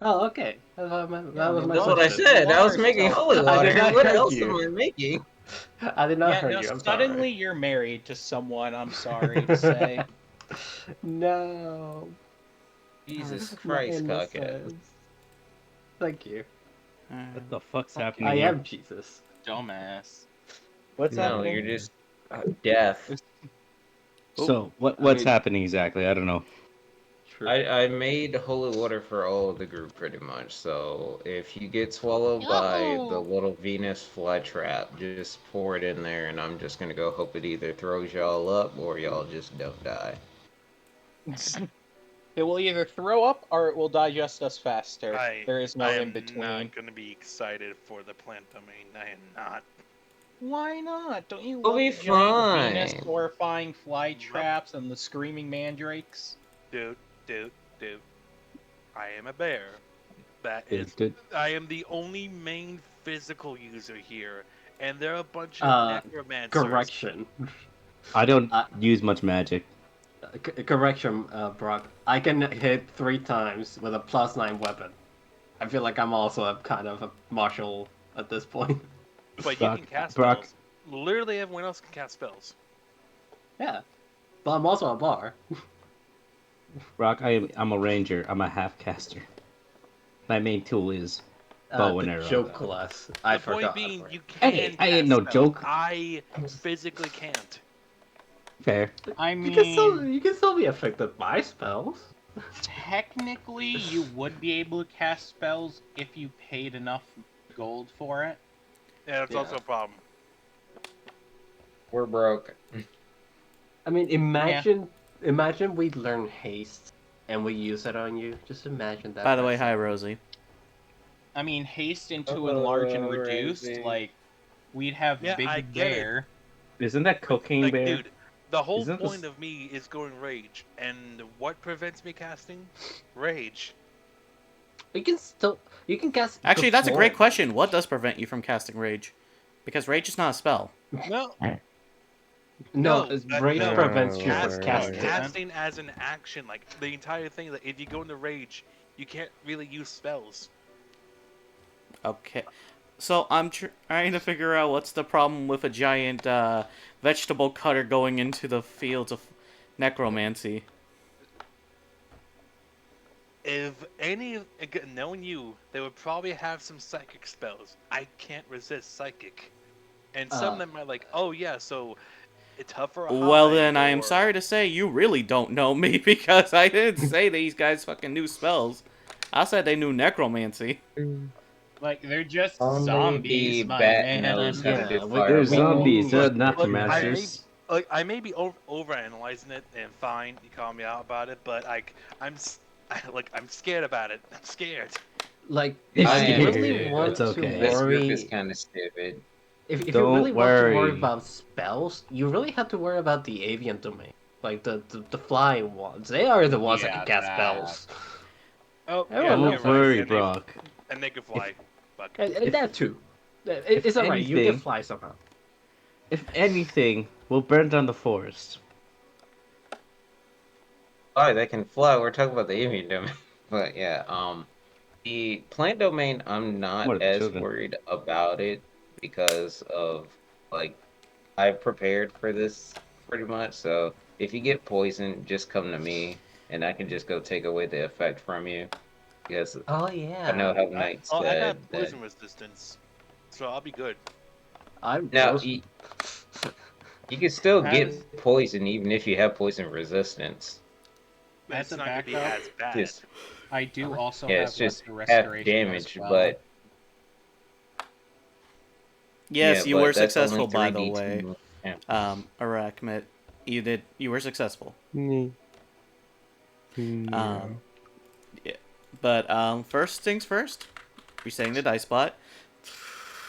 Oh, okay. That was my That's what I question. said. I was Water making stuff. holy I did water. not What hear else you. am I making? I did not Yeah, hear no, you. I'm suddenly sorry. you're married to someone, I'm sorry to say. No. Jesus That's not Christ, cockhead. innocent. Thank you. What the fuck's Okay. happening I here? am Jesus. Dumbass. What's No, happening? you're just deaf. So, what's I mean- happening exactly? I don't know. True. I made holy water for all of the group pretty much. So if you get swallowed by the little Venus flytrap, just pour it in there, and I'm just gonna go hope it either throws y'all up or y'all just don't die. It will either throw up or it will digest us faster. I There is no am in between. not going to be excited for the plant domain. I am not. Why not? Don't you We'll love be giant Venus fine. horrifying fly traps and the screaming mandrakes? Dude. I am a bear. That is. Dude. I am the only main physical user here, and there are a bunch of necromancers. Correction. I don't use much magic. Correction, Brock. I can hit 3 times with a +9 weapon. I feel like I'm also a kind of a martial at this point. But Brock- you can cast Brock. spells. Literally everyone else can cast spells. Yeah. But I'm also a bar. Brock, I'm a ranger. I'm a half caster. My main tool is bow and the arrow. joke class. I The forgot. point being, you can Hey, I ain't cast no spells. joke. I physically can't. Fair. I You can mean, still be affected by spells. technically, you would be able to cast spells if you paid enough gold for it. Yeah, that's Yeah. also a problem. We're broke. I mean, imagine we learn haste and we use it on you. Just imagine that. By the way, that's- hi Rosie. I mean, haste into enlarge and reduced, Rosie. like, we'd have Yeah, I Big get it. Bear. Isn't that cocaine Like, bear? dude, the whole Isn't this- point of me is going rage, and what prevents me casting? Rage. You can cast. Actually, that's a before- great question. What does prevent you from casting Rage? Because Rage is not a spell. No, No, No, rage no. prevents you cast, from cast- casting. casting as an action, like the entire thing. Like if you go into rage, you can't really use spells. Okay. So I'm trying to figure out what's the problem with a giant vegetable cutter going into the fields of necromancy. If any, again, knowing you, they would probably have some psychic spells. I can't resist psychic, and some of them are like, oh yeah, so it's tougher. Well, then I am sorry to say you really don't know me because I didn't say these guys fucking knew spells. I said they knew necromancy. Like, they're just Only zombies, the my bat man. knows how to Yeah, do they're fireball. They're zombies. They're Look, not look, masters. I may be overanalyzing it, and fine, you call me out about it, but I'm scared about it. I'm scared. Like, It's if you scared. really want It's okay. to This group is worry, kind of stupid. if you Don't really want to worry worry. about spells, you really have to worry about the avian domain, like the flying ones. They are the ones that Yeah, can cast that. spells. Oh, Yeah, yeah, Don't you're you're right, worry, and Brock. and they can fly. Fuck. And that too. if It's alright. You anything- can fly somehow. If anything, we'll burn down the forest. Oh, they can fly. We're talking about the avian domain. But yeah, the plant domain, I'm What are not the as children? worried about it because of, like, I've prepared for this pretty much. So if you get poisoned, just come to me, and I can just go take away the effect from you. Because Oh yeah. I know how Knight I said have that. poison resistance, so I'll be good. I'm Now, close. you can still As- get poison even if you have poison resistance. But As it's a not gonna be backup, as bad. Just I do also yeah, have it's just lesser half restoration damage, as well. but Yes, yeah, you but were that's successful, only by the 3d2. way. Yeah. Arachmid. You were successful. Yeah. But first things first, resetting the dice spot.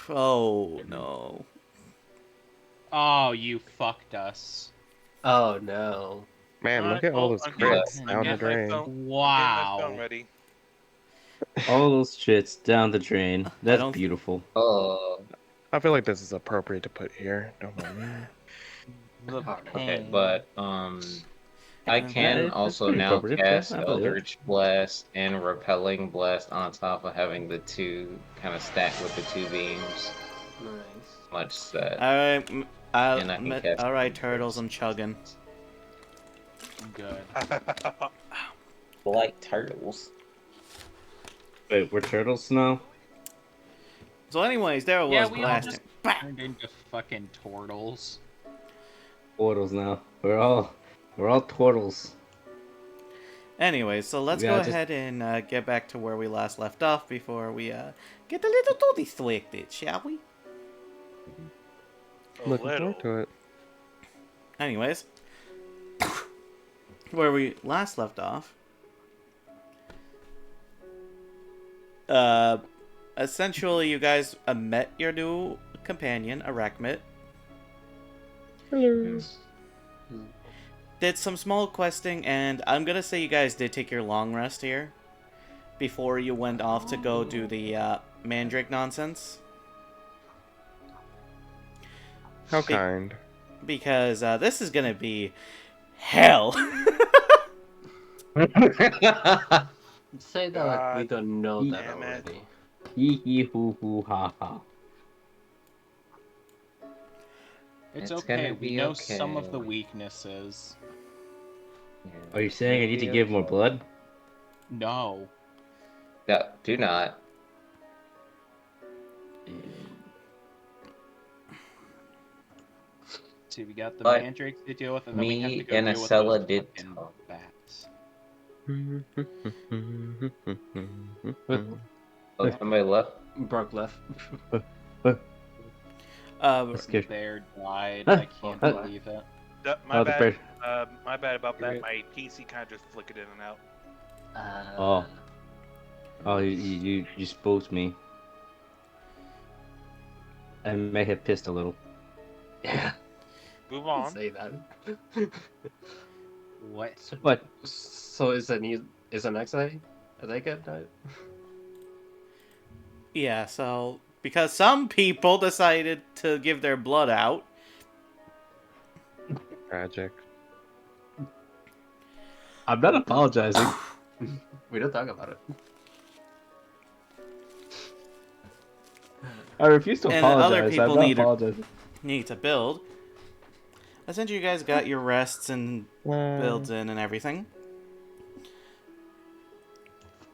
Oh no. Oh, you fucked us. Oh no. Man, look at all those I'm crits getting- down I'm the getting my drain. phone- I'm getting my Wow. phone ready. All those shits down the drain. That's don't- beautiful. Oh, I feel like this is appropriate to put here. Don't mind me. The okay, pain. but I Yeah. can That's also pretty now appropriate, cast I believe it. Eldritch Blast and Repelling Blast on top of having the two kind of stacked with the two beams. Nice. Much that. Alright, And I can cast. alright, turtles, I'm chugging. Good. Like turtles. Wait, we're turtles now? So anyways, there it Yeah, was we all blasting. just Bah! turned into fucking turtles. Turtles now. We're all turtles. Anyway, so let's Yeah, go just- ahead and get back to where we last left off before we get a little too distracted, shall we? A Looking little. forward to it. Anyways, where we last left off, essentially you guys met your new companion, Arachmit. Hello. Did some small questing, and I'm gonna say you guys did take your long rest here before you went off to go do the Mandrake nonsense. How Be- kind. Because this is gonna be hell. Say that like we God don't know that damn it. already. Hee hee hoo hoo ha ha. It's It's okay. gonna We be know some of the okay. weaknesses. Are you saying I need to give more blood? No. No, do not. See, we got the But mandrakes to deal with, and then we have to Me go and deal with Acela those did fucking talk. bats. Oh, somebody left. Brock left. Scared. Bear died. Huh? I can't Oh, believe it. My Oh, the bad. bird. My bad about You're that. My PC kind of just flickered in and out. Oh. Oh, you spooked me. I may have pissed a little. Yeah. Move on. Say that. What? What? So is it next day? Are they good? Yeah, so because some people decided to give their blood out. Tragic. I'm not apologizing. We don't talk about it. I refuse to And apologize. other people I'm not need to- apologizing. Need to build. Essentially, you guys got your rests and builds in and everything.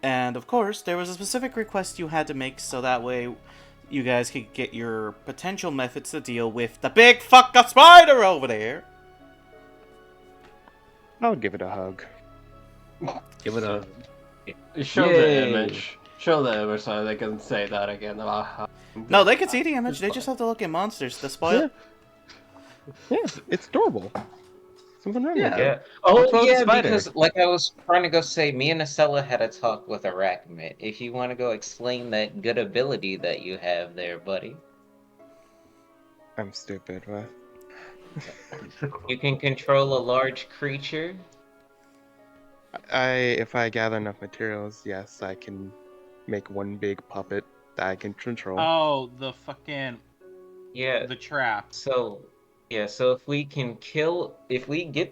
And of course, there was a specific request you had to make so that way you guys could get your potential methods to deal with the big fucker spider over there. I would give it a hug. Give it a. Show Yay. the image. Show the image so they can say that again about how. No, they can see the image. They just have to look at monsters. The spoil. Yeah, it's adorable. Something wrong with it. Yeah. What's wrong Oh, with yeah, Spider? because like I was trying to go say, me and Acela had a talk with Arachmit. If you want to go explain that good ability that you have there, buddy. I'm stupid. What? You can control a large creature. If I gather enough materials, yes, I can make one big puppet that I can control. Oh, the fucking Yeah. the traps. So, yeah, so if we get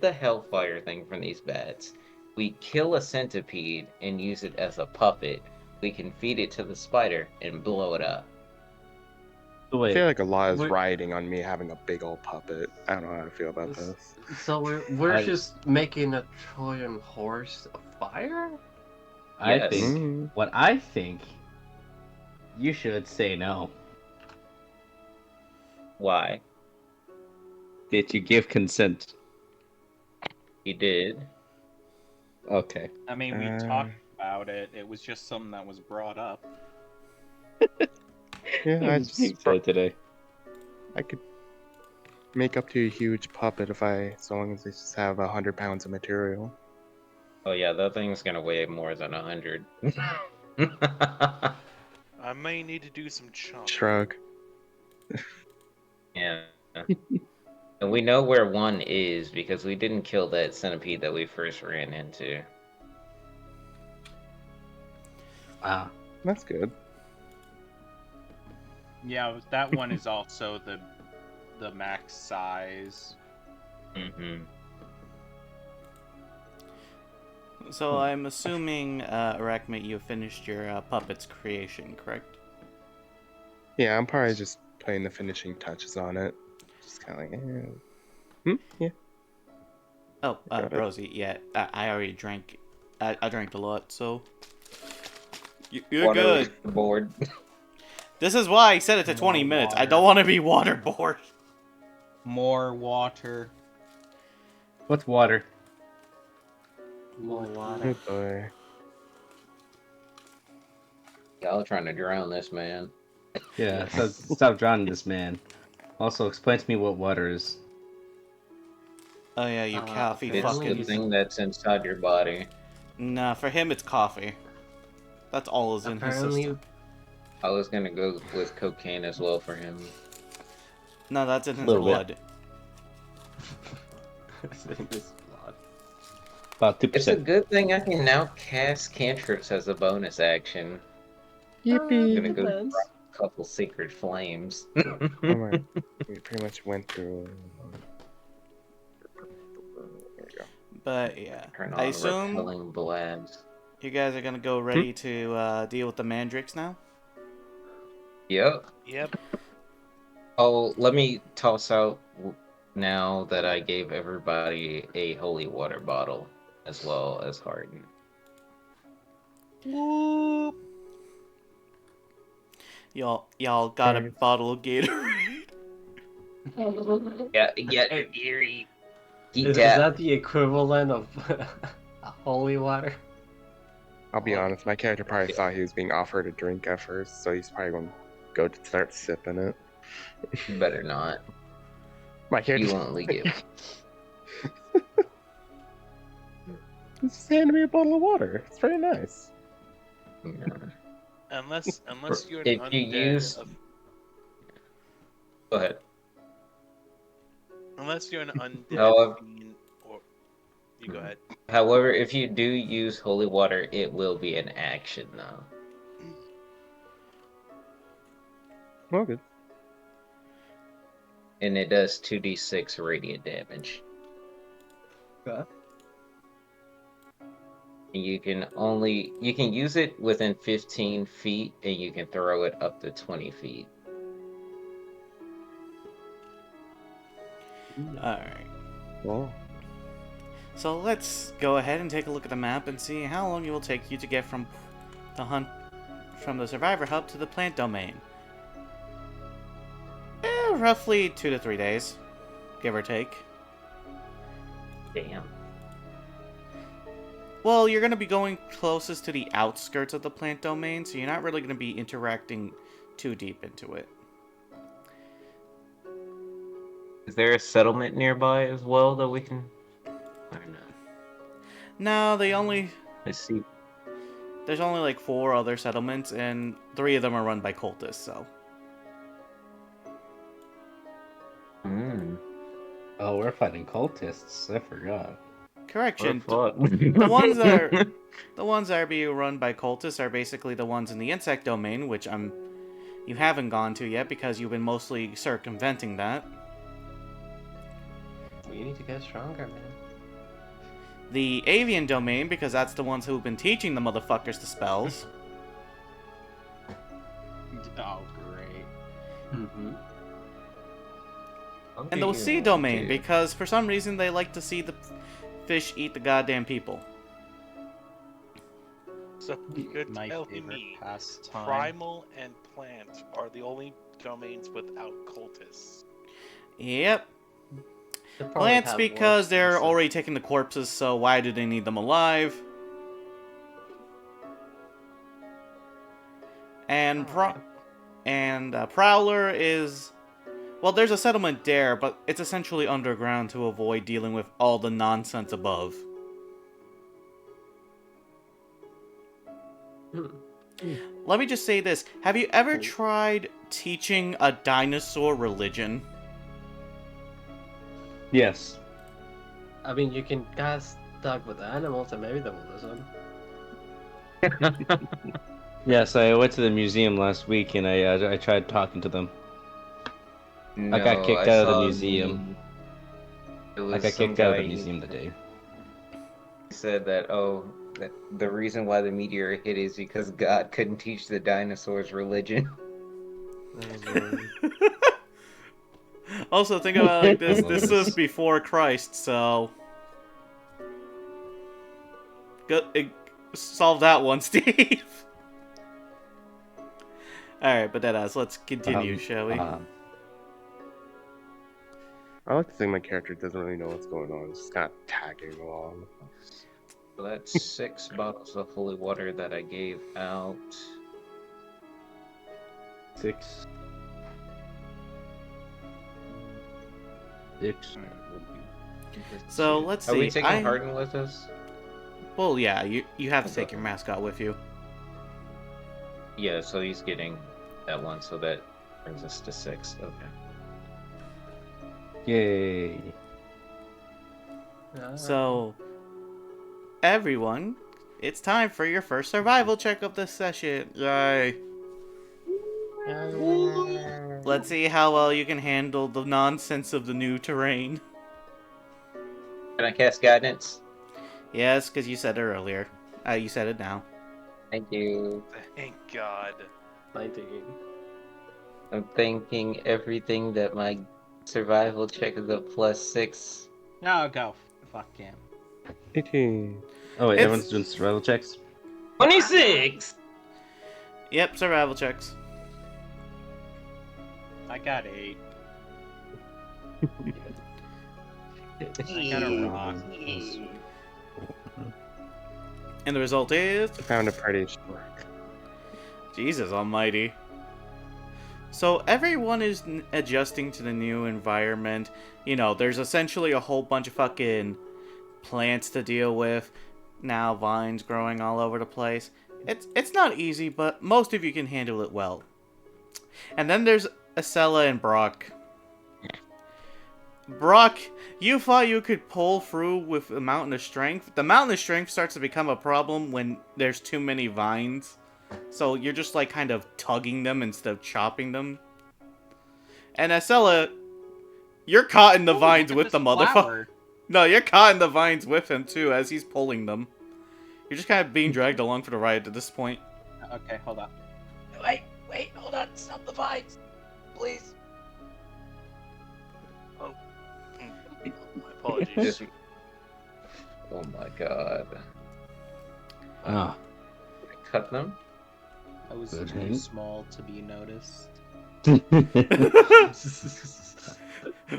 the Hellfire thing from these bats, we kill a centipede and use it as a puppet, we can feed it to the spider and blow it up. I Wait. feel like a lot is Wait. riding on me having a big old puppet. I don't know how to feel about this. So we're I- just making a Trojan horse of fire? I Yes. think. Mm. What I think. You should say no. Why? Did you give consent? He did. Okay. I mean, we talked about it. It was just something that was brought up. Yeah, I was being just said today. I could make up to a huge puppet as long as they just have 100 pounds of material. Oh yeah, that thing's gonna weigh more than 100. I may need to do some chop. Shrug. Yeah. And we know where one is because we didn't kill that centipede that we first ran into. Wow. That's good. Yeah, that one is also the max size. Mm-hmm. So I'm assuming, Arachmate, you finished your puppet's creation, correct? Yeah, I'm probably just putting the finishing touches on it. Just kind of like, yeah. Oh, Got it. Rosie, yeah, I already drank. I drank a lot, so you're Water good. board. This is why I set it to 20 More minutes. I water. don't want to be waterboard. More water. What's water? More Oh water. boy. Y'all trying to drown this man. Yeah, so stop drowning this man. Also, explain to me what water is. Oh yeah, you coffee okay. It's fucking. the thing that's inside your body. Nah, for him it's coffee. That's all is in his Apparently, system. I was gonna go with cocaine as well for him. No, that's in his Little bit. blood. it's in his blood. About It's a 2%. good thing I can now cast cantrips as a bonus action. I'm Yippee! gonna go drop a couple secret flames. Oh my. We pretty much went through. There we go. But yeah, Turn I on assume repelling blast. you guys are gonna go ready to deal with the mandrakes now. Yep. Yep. Oh, let me toss out now that I gave everybody a holy water bottle as well as Harden. Whoop. Y'all got a bottle of Gatorade. Yeah, Erie. Is that the equivalent of holy water? I'll be honest, my character probably thought he was being offered a drink at first, so he's probably going to go to start sipping it. You better not. My character. You won't leak it. Just handed me a bottle of water. It's very nice. Unless you're an If undead. you use- Go ahead. Unless you're an undead No, fiend, or you go ahead. However, if you do use holy water, it will be an action though. Well, good. And it does 2d6 radiant damage. Okay. And you can use it within 15 feet, and you can throw it up to 20 feet. Alright. Well, So let's go ahead and take a look at the map and see how long it will take you to get from the survivor hub to the plant domain. Roughly 2 to 3 days, give or take. Damn. Well, you're going to be going closest to the outskirts of the plant domain, so you're not really going to be interacting too deep into it. Is there a settlement nearby as well that we can? I don't know. No, Let's see. there's only like 4 other settlements, and 3 of them are run by cultists, so. Oh, we're fighting cultists. I forgot. Correction. What? The ones that are being run by cultists are basically the ones in the insect domain, which you haven't gone to yet because you've been mostly circumventing that. We need to get stronger, man. The avian domain, because that's the ones who've been teaching the motherfuckers the spells. Oh, great. Mm-hmm. And the sea domain, because for some reason they like to see the fish eat the goddamn people. So you're My telling favorite me pastime. primal and plant are the only domains without cultists. Yep. They probably Plants have because worse they're things. already taking the corpses, so why do they need them alive? And Prowler is... Well, there's a settlement there, but it's essentially underground to avoid dealing with all the nonsense above. Let me just say this. Have you ever tried teaching a dinosaur religion? Yes. I mean, you can get stuck with animals and maybe they will listen. Yes, I went to the museum last week and I tried talking to them. No, I got kicked out of the saw a museum. meme. It I was got some kicked out of guy the museum today. said that, oh, that the reason why the meteor hit is because God couldn't teach the dinosaurs religion. Also, think about it like this. This was before Christ, so... Solve that one, Steve. Alright, but deadass, let's continue, shall we? I like to think my character doesn't really know what's going on. It's just kind of tagging along. So that's 6 bottles of holy water that I gave out. 6. 6. So, let's see. Are we taking Harden with us? Well, yeah, you have to take your mascot with you. Yeah, so he's getting that one, so that brings us to 6. Okay. Yay. So, everyone, it's time for your first survival check of this session. Yay. Let's see how well you can handle the nonsense of the new terrain. Can I cast guidance? Yes, because you said it earlier. You said it now. Thank you. Thank God. 19. I'm thinking everything that my survival check is a +6. No, go. Fuck him. 18. Oh, wait, It's- everyone's doing survival checks? 26! Yep, survival checks. I got 8. I got a rock. And the result is... I found a pretty short. Jesus almighty. So everyone is adjusting to the new environment. You know, there's essentially a whole bunch of fucking plants to deal with. Now vines growing all over the place. It's not easy, but most of you can handle it well. And then there's Acela and Brock. Brock, you thought you could pull through with the Mountain of Strength. The Mountain of Strength starts to become a problem when there's too many vines. So you're just like kind of tugging them instead of chopping them. And Acela, you're caught in the vines with the motherfucker. No, you're caught in the vines with him too as he's pulling them. You're just kind of being dragged along for the ride at this point. Okay, hold on. Wait, hold on. Stop the vines. Please. Oh. My apologies. Just... Oh my god. Ah. Cut them? I was Good too hint. small to be noticed.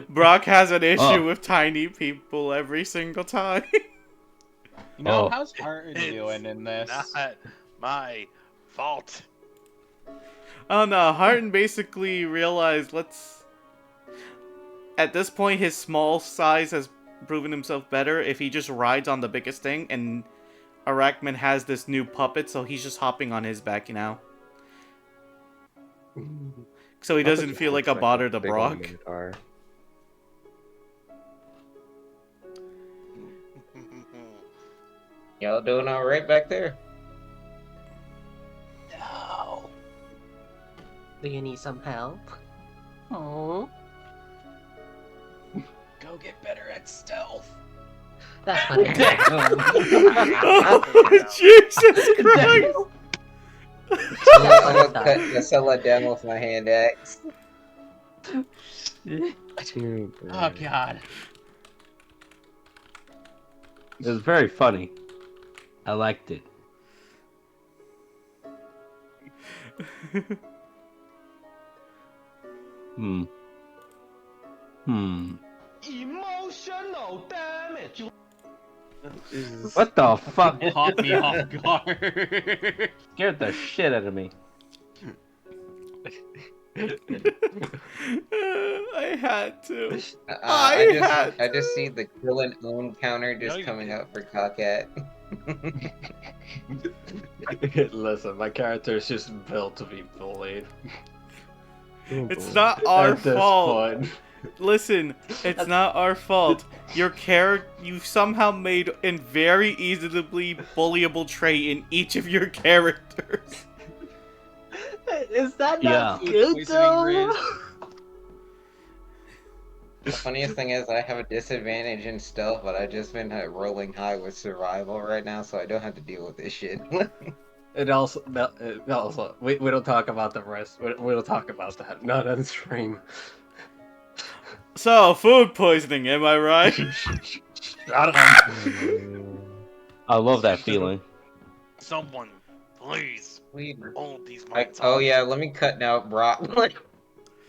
Brock has an issue Oh. with tiny people every single time. You know, Oh. how's Martin doing in this? Not my fault. Oh no, Harton basically realized at this point his small size has proven himself better if he just rides on the biggest thing, and Arachman has this new puppet, so he's just hopping on his back now. So he doesn't feel like a bother to Big Brock. old minotaur. Y'all doing alright back there? No. Do you need some help? Oh. Go get better at stealth. That's funny. Oh, Jesus Christ! I'm gonna cut Acela down with my hand axe. Dude, Oh god. It was very funny. I liked it. Hmm. Emotional damage. What the fuck? Caught me off guard. Scared the shit out of me. I had to. I just see the kill and own counter just No, you coming didn't. up for Cockhat. Listen, my character is just built to be bullied. It's not our At this fault. point. Listen, it's not our fault. Your you somehow made a very easily bullyable trait in each of your characters. Is that Yeah. not good Poisoning though? Riz. The funniest thing is I have a disadvantage in stealth, but I've just been rolling high with survival right now, so I don't have to deal with this shit. We don't talk about the rest. We don't talk about that. Not on stream. So, food poisoning, am I right? Shut up. I love that feeling. Someone, please, hold these Like, mines oh off. yeah, let me cut out Brock.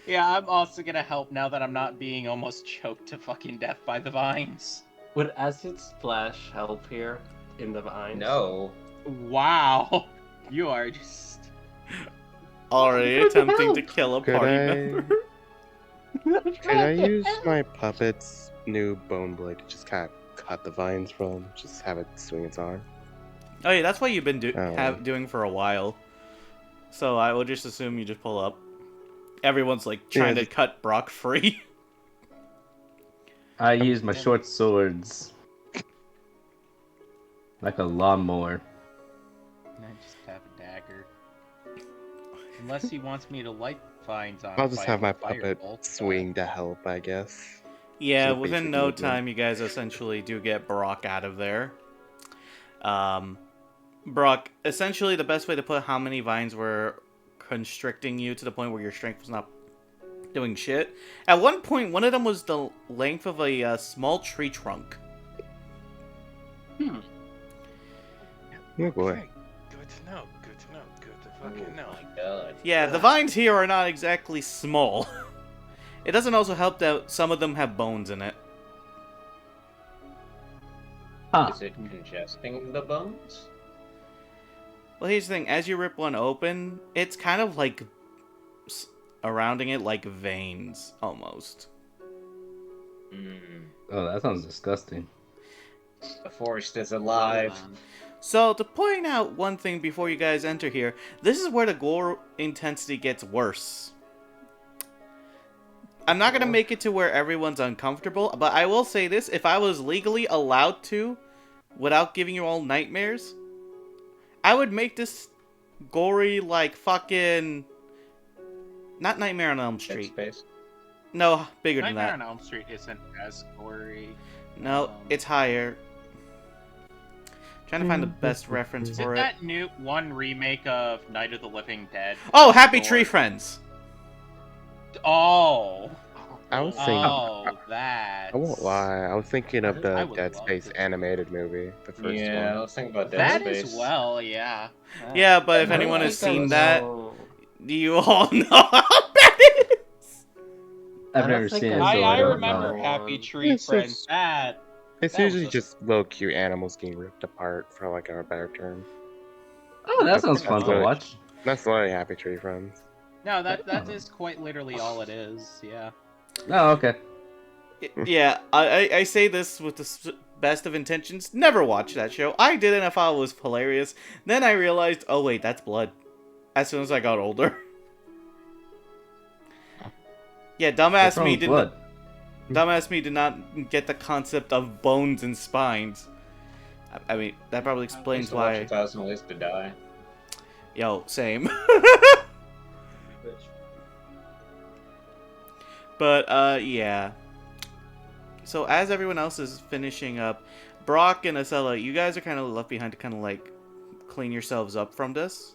Yeah, I'm also gonna help now that I'm not being almost choked to fucking death by the vines. Would acid splash help here in the vines? No. Wow. You are just... Already attempting to kill a Could party I- member. Could I use my puppet's new bone blade to just kind of cut the vines from? Just have it swing its arm? Oh yeah, that's what you've been Oh. doing for a while. So I will just assume you just pull up. Everyone's like trying to cut Brock free. I use my short swords like a lawnmower. And I just have a dagger. Unless he wants me to light vines on I'll just fire have my with puppet firebolt, swing to help, I guess. Yeah, So within basically no it would- time, you guys essentially do get Brock out of there. Brock, essentially the best way to put how many vines were constricting you to the point where your strength was not doing shit. At one point, one of them was the length of a small tree trunk. Oh boy. Okay, good to know. Good to know. Good to fucking know. Oh my god. Yeah, the vines here are not exactly small. It doesn't also help that some of them have bones in it. Huh. Is it congesting the bones? Well, here's the thing. As you rip one open, it's kind of like surrounding it like veins, almost. Oh, that sounds disgusting. The forest is alive. So, to point out one thing before you guys enter here, this is where the gore intensity gets worse. I'm not going to make it to where everyone's uncomfortable, but I will say this. If I was legally allowed to, without giving you all nightmares, I would make this gory like fucking... Not Nightmare on Elm Dead Street. Space. No, bigger than Nightmare that. on Elm Street isn't as gory. No, it's higher. Trying to find the best reference Is for it it. that new one remake of Night of the Living Dead? Oh, Happy Gore? Tree Friends. Oh. I was thinking. Oh, that. I won't lie. I was thinking of I the would Dead love Space to. animated movie, the first Yeah, I one. was thinking about Dead That Space. as well, yeah. Yeah, but if I don't anyone has think seen was that, so- you all know how bad it is. I've I don't never think seen it, I so I I don't remember know. Happy One. Tree It's Friends. just- That. It's That was usually a- just little cute animals getting ripped apart, for like a better term. Oh, that sounds That's fun to what- watch. That's literally Happy Tree Friends. No, that is quite literally all it is. Yeah. Oh, okay. Yeah, I say this with the best of intentions. Never watch that show. I did it. I thought it was hilarious. Then I realized, oh wait, that's blood. As soon as I got older. Yeah, What's wrong with blood? Dumbass me did not get the concept of bones and spines. I mean, that probably explains Used to watch why. 1,000 Ways to Die. Yo, same. But, yeah. So, as everyone else is finishing up, Brock and Acela, you guys are kind of left behind to kind of, like, clean yourselves up from this.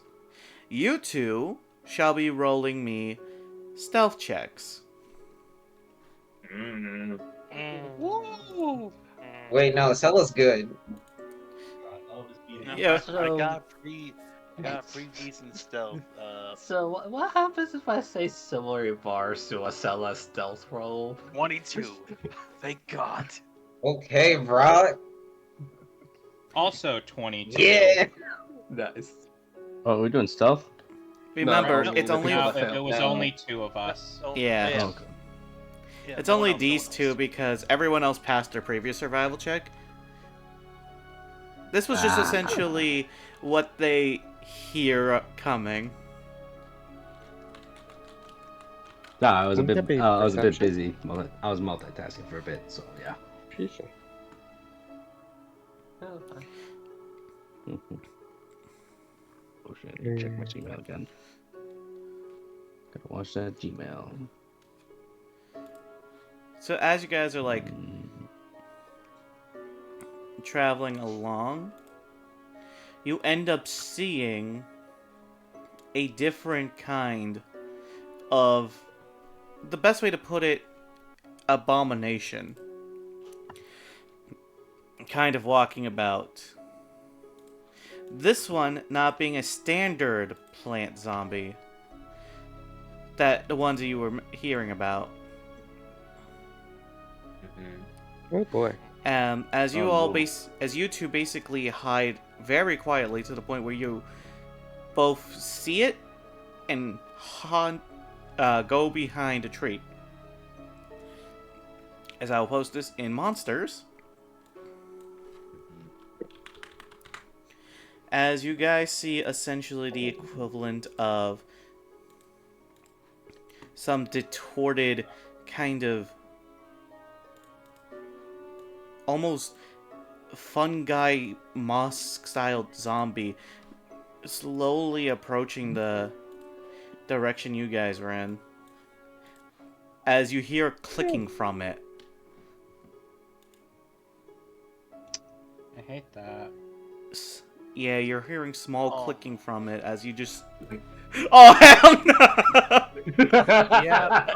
You two shall be rolling me stealth checks. Woo! Wait, no, Cella's good. Yeah. I got pretty decent stealth. So what happens if I say similar bars to a Acela's stealth roll? 22. Thank God. Okay, Brock. Also 22. Yeah. Nice. Oh, we're doing stealth? Remember, no, it's the only people No, that it was failed. only two of us. Yeah. Yeah. Okay. Yeah, it's no one only else, these no one two else. because everyone else passed their previous survival check. This was just essentially what they hear coming. No, I was a Wouldn't bit. that be I was a bit perception? busy. I was multitasking for a bit, so yeah. Sheesh. Oh shit! I need to check my Gmail again. Gotta watch that Gmail. So as you guys are like traveling along, you end up seeing a different kind of, the best way to put it, abomination. Kind of walking about. This one not being a standard plant zombie that the ones that you were hearing about. Oh boy. As you Oh, all no. as you two basically hide very quietly to the point where you both see it and go behind a tree. As I will post this in monsters. As you guys see essentially the equivalent of some distorted kind of almost fungi moss-styled zombie slowly approaching the direction you guys were in. As you hear clicking from it. I hate that. Yeah, you're hearing small clicking from it as you just... Oh, hell no! Yeah.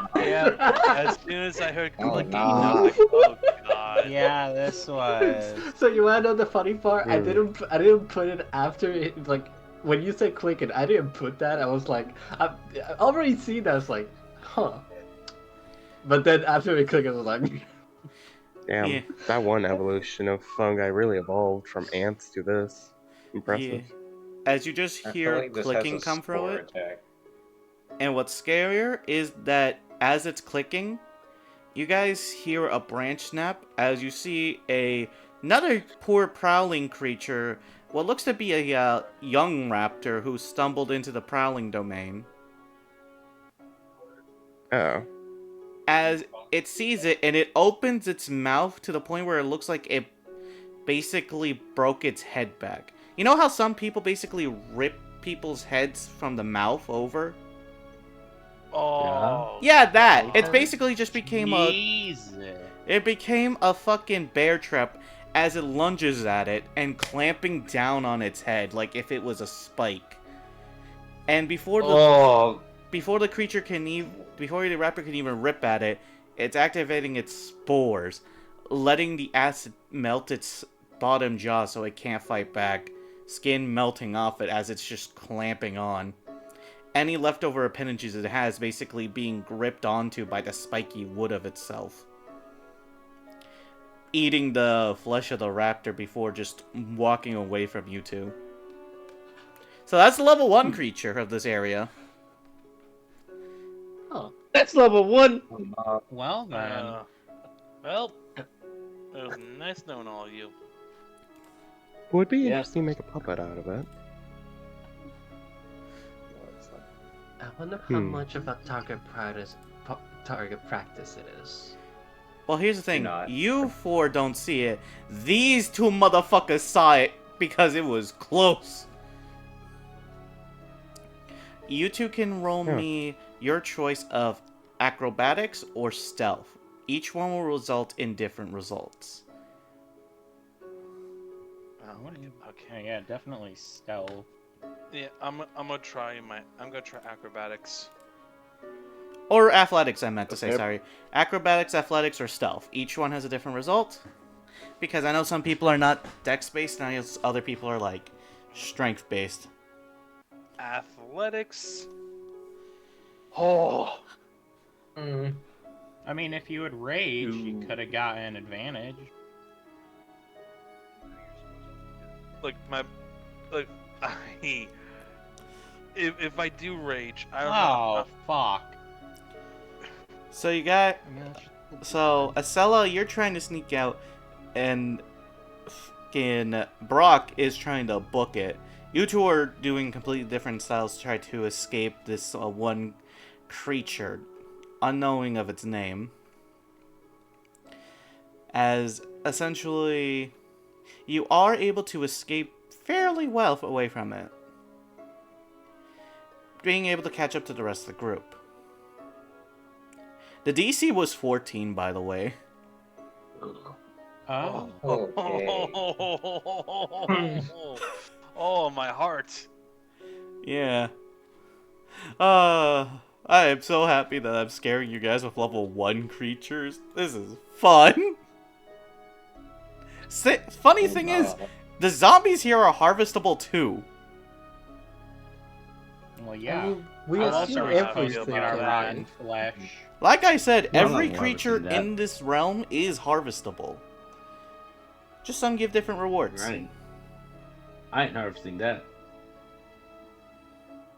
As soon as I heard Oh, clicking, no. I was like, oh god. Yeah, this was. So you wanna know the funny part? I Hmm. didn't put it after it, like when you said clicking. I didn't put that. I was like, I already seen that. I was like, huh. But then after it clicked, I was like, Damn, Yeah. that one evolution of fungi really evolved from ants to this. Impressive. Yeah. As you just I feel hear like this has clicking a come from spore it, attack. and what's scarier is that as it's clicking, you guys hear a branch snap as you see another poor prowling creature, what looks to be a young raptor who stumbled into the prowling domain. Oh. As it sees it, and it opens its mouth to the point where it looks like it basically broke its head back. You know how some people basically rip people's heads from the mouth over? Oh. Yeah, that. Okay. It's basically just became a... Jesus. It became a fucking bear trap as it lunges at it and clamping down on its head like if it was a spike. And before the creature can before the raptor can even rip at it, it's activating its spores, letting the acid melt its bottom jaw so it can't fight back, skin melting off it as it's just clamping on. Any leftover appendages it has basically being gripped onto by the spiky wood of itself. Eating the flesh of the raptor before just walking away from you two. So that's the level 1 creature of this area. oh, That's level 1! Well then. Well, it was nice knowing all of you. It would be Yeah. interesting to make a puppet out of it. I wonder how Hmm. much of a target practice it is. Well, here's the thing. not. You four don't see it. These two motherfuckers saw it because it was close. You two can roll Yeah. me your choice of acrobatics or stealth. Each one will result in different results. Okay. Yeah, definitely stealth. Yeah, I'm gonna try acrobatics. Or athletics, I meant to say, Okay. sorry. Acrobatics, athletics, or stealth. Each one has a different result. Because I know some people are not dex-based, and I know other people are, like, strength-based. Athletics. Oh. I mean, if you had rage, you Ooh. could have gotten advantage. Look, if I do rage, I don't Oh, know. fuck. So you got... I mean, that's- So, Acela, you're trying to sneak out, and fucking Brock is trying to book it. You two are doing completely different styles to try to escape this one creature, unknowing of its name. As, essentially, you are able to escape fairly well away from it, being able to catch up to the rest of the group. The DC was 14, by the way. Oh. Okay. Oh, my heart. Yeah. I am so happy that I'm scaring you guys with level 1 creatures. This is fun. Funny thing is, the zombies here are harvestable too. Well, I yeah. mean, we How I'll else assume are start we everything supposed to get about our can that. rotten be. flesh? Like I said, No, I'm every not creature harvesting that. in this realm is harvestable. Just some give different rewards. I ain't harvesting that.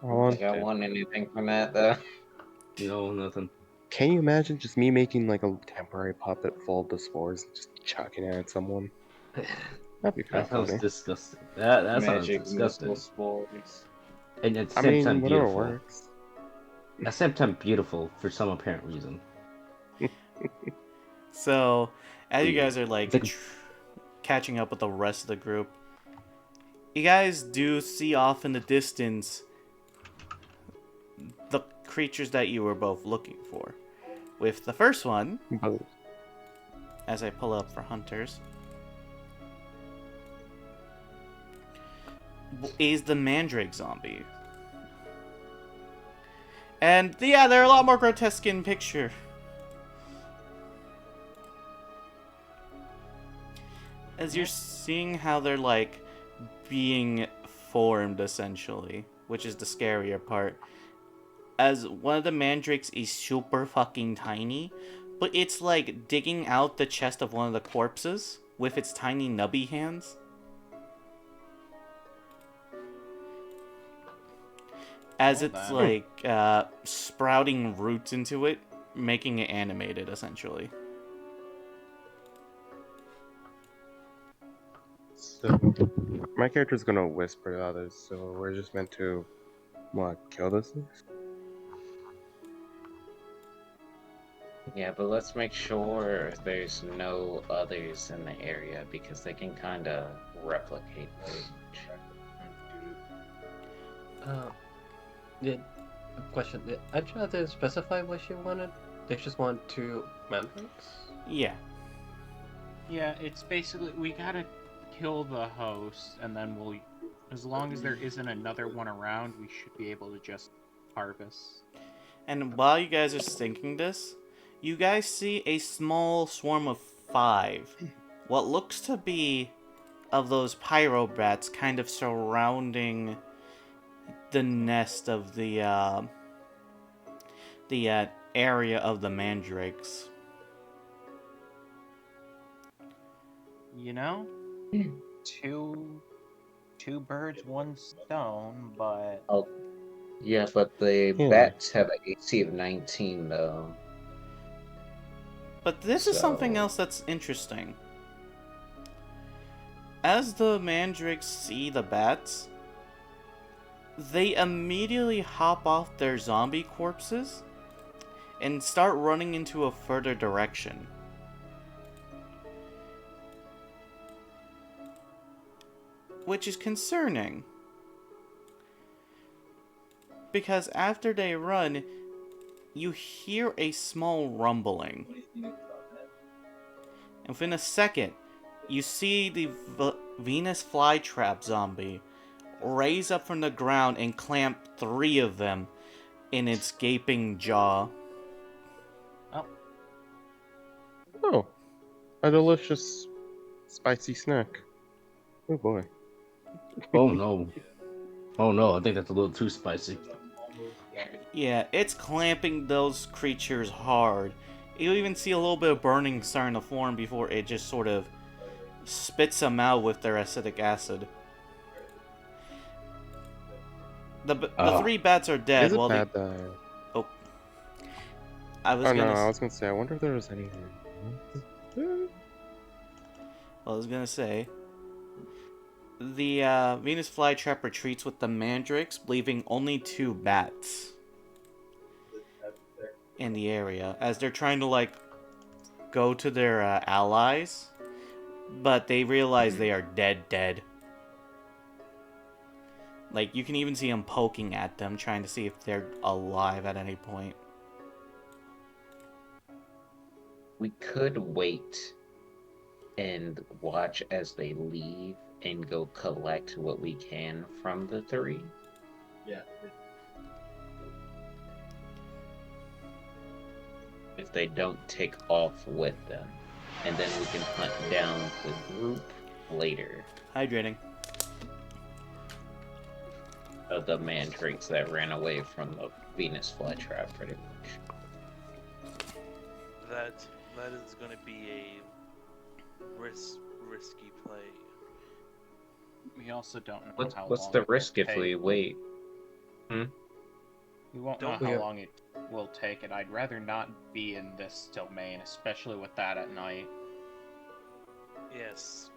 I want Think I it. want anything from that though. Nothing. Can you imagine just me making like a temporary puppet full of the spores and just chucking it at someone? That'd be kind That of sounds funny. disgusting. That sounds Magic disgusting. missile spores. And at the I same mean, time whatever beautiful. works. At the same time beautiful for some apparent reason. So, as you guys are like It's like- catching up with the rest of the group, you guys do see off in the distance the creatures that you were both looking for. With the first one, But as I pull up for hunters, is the mandrake zombie. And yeah, they're a lot more grotesque in picture. As you're seeing how they're like being formed essentially, which is the scarier part. As one of the mandrakes is super fucking tiny, but it's like digging out the chest of one of the corpses with its tiny nubby hands. As Oh, it's that. like sprouting roots into it, making it animated essentially. so my character's gonna whisper to others, so we're just meant to what, kill this thing? Yeah, but let's make sure there's no others in the area because they can kind of replicate rage. Yeah, question. Did Edra didn't specify what she wanted? They just want 2 mandrakes? Yeah. Yeah, it's basically we gotta kill the host, and then we'll. As long as there isn't another one around, we should be able to just harvest. And while you guys are thinking this, you guys see a small swarm of 5. What looks to be of those pyro bats kind of surrounding the nest of the area of the mandrakes. You know, two birds, one stone, but Oh, yeah, but the Yeah. bats have an AC of 19 though. But this is something So- else that's interesting. As the mandrakes see the bats, they immediately hop off their zombie corpses and start running into a further direction. Which is concerning. Because after they run, you hear a small rumbling. And within a second, you see the Venus flytrap zombie raise up from the ground and clamp 3 of them in its gaping jaw. Oh, a delicious spicy snack. Oh boy. Oh no. Oh no, I think that's a little too spicy. Yeah, it's clamping those creatures hard. You'll even see a little bit of burning starting to form before it just sort of spits them out with their acetic acid. The 3 bats are dead. Is it while bad the... that... Oh. I was Oh gonna... no, I was gonna say, I wonder if there was any... I was gonna say, the Venus flytrap retreats with the mandrakes, leaving only 2 bats in the area as they're trying to like go to their allies, but they realize they are dead. Like you can even see them poking at them, trying to see if they're alive at any point. we could wait and watch as they leave and go collect what we can from the 3. Yeah. If they don't take off with them. And then we can hunt down the group later Hydrating. of the mandrakes that ran away from the Venus flytrap, pretty much. That is going to be a risky play. We also don't know how What's long the it will risk if take. we wait? We won't Don't know we- how long it will take, and I'd rather not be in this domain, especially with that at night. Yes.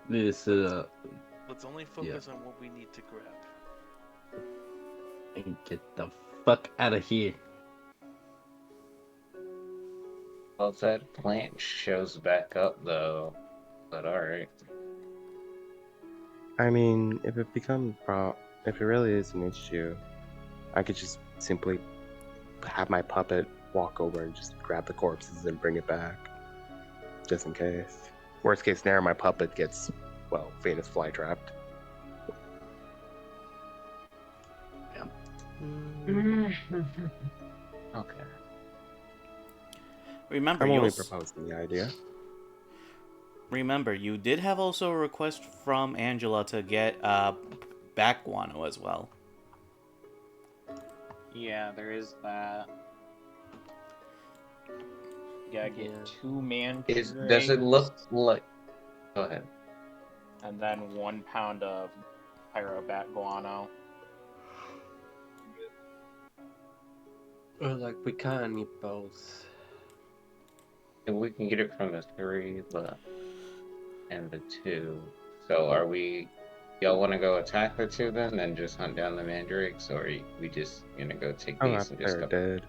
This Let's only focus on what we need to grab. and get the fuck out of here. Well, if that plant shows back up, though, but alright. I mean, if it becomes if it really is an issue, I could just simply have my puppet walk over and just grab the corpses and bring it back, just in case. Worst case scenario, my puppet gets, well, Venus flytrapped. Okay. Remember, I'm you only proposing the idea. remember, you did have also a request from Angela to get back guano as well. Yeah, there is that. Yeah, get 2 man Does it look like... Go ahead. and then 1 pound of pyrobat guano. Or like we kind of need both. If we can get it from the 3 and the 2. So are we... Y'all want to go attack the 2 then, and just hunt down the mandrakes, or we just gonna go take Oh, these and just they're go... dead.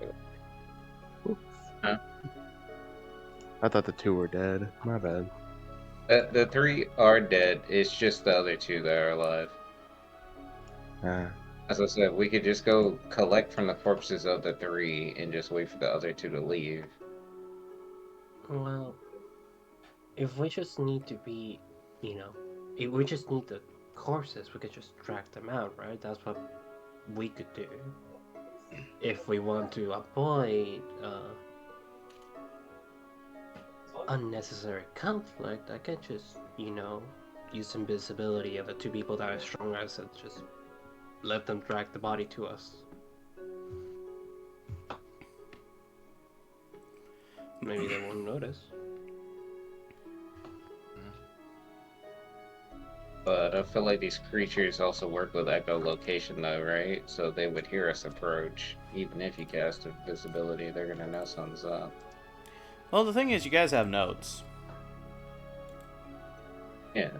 Huh? I thought the 2 were dead. My bad. The 3 are dead. It's just the other 2 that are alive. As I said, we could just go collect from the corpses of the 3 and just wait for the other 2 to leave. Well, if we just need to be, if we just need the corpses, we could just drag them out, right? That's what we could do. If we want to avoid unnecessary conflict, I can just, use invisibility of the 2 people that are strong as and just let them drag the body to us. Maybe they won't notice. But I feel like these creatures also work with echolocation though, right? So they would hear us approach. Even if you cast invisibility, they're gonna know something's up. Well, the thing is, you guys have notes. Yeah.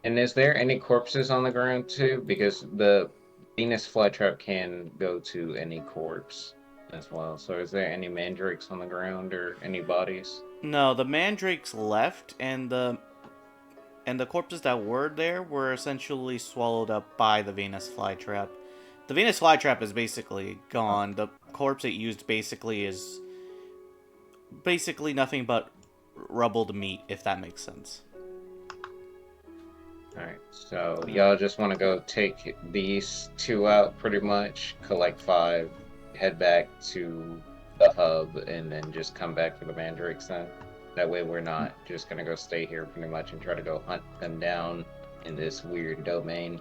And is there any corpses on the ground too? Because the Venus flytrap can go to any corpse as well. So is there any mandrakes on the ground or any bodies? No, the mandrakes left, and the corpses that were there were essentially swallowed up by the Venus flytrap. The Venus flytrap is basically gone. The corpse it used basically is nothing but rubbled meat, if that makes sense. Alright, so y'all just want to go take these 2 out pretty much, collect 5, head back to the hub, and then just come back for the mandrakes then? That way we're not just gonna go stay here pretty much and try to go hunt them down in this weird domain.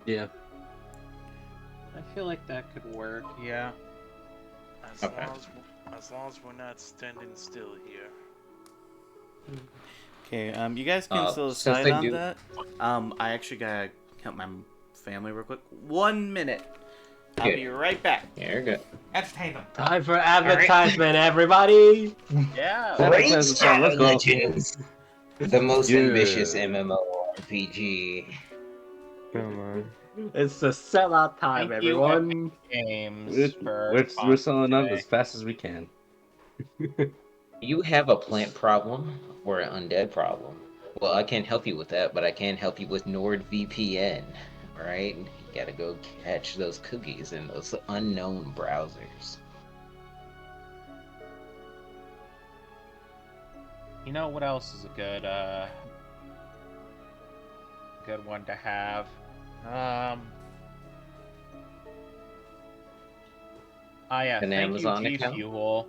Yeah. I feel like that could work, yeah. As Okay. long as we're not standing still here. Okay, you guys can still since decide they on do- that. I actually gotta count my family real quick. 1 minute. I'll Okay. be right back. Yeah, you're good. Entertain them. Time for advertisement, everybody! Yeah. Let's go. Legends! The most Yeah. ambitious MMORPG. Come on. It's the sellout time, Thank you, everyone! Games for We're selling up today. as fast as we can. You have a plant problem or an undead problem? Well, I can't help you with that, but I can help you with NordVPN. Alright? You gotta go catch those cookies in those unknown browsers. You know what else is a good one to have? Yeah, An thank you, Amazon G account? Fuel.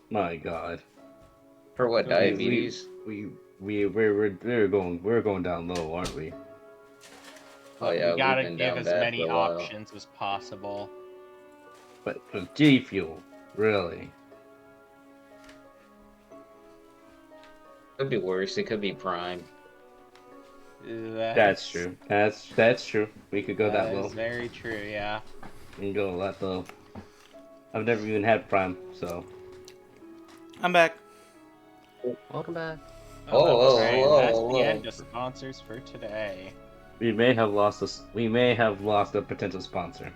My God. For what, We- diabetes? We're going down low, aren't we? Oh But yeah, we we've gotta been give down as bad many for a while. options as possible. But G Fuel, really? Could be worse. It could be Prime. That's true. That's true. We could go that That low. is very true, yeah. We can go that low. I've never even had Prime, so I'm back. Welcome back. Oh, that was whoa, Alright, great. and that's whoa, the end whoa. of sponsors for today. we may have lost us. We may have lost a potential sponsor.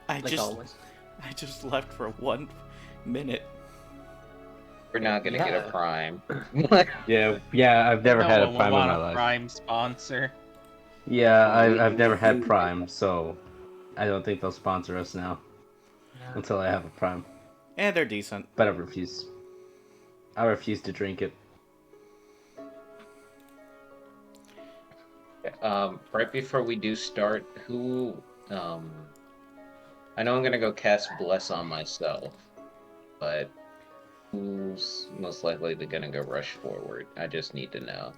I Like always. just left for 1 minute. We're not gonna get a Yeah. Prime. Yeah. I've never No had a one will Prime in want my a life. Prime sponsor. Yeah, I've never had Prime, so I don't think they'll sponsor us now until I have a Prime. And they're decent. But I refuse. I refuse to drink it. Right before we do start, I know I'm gonna go cast Bless on myself, but who's most likely gonna go rush forward? I just need to know.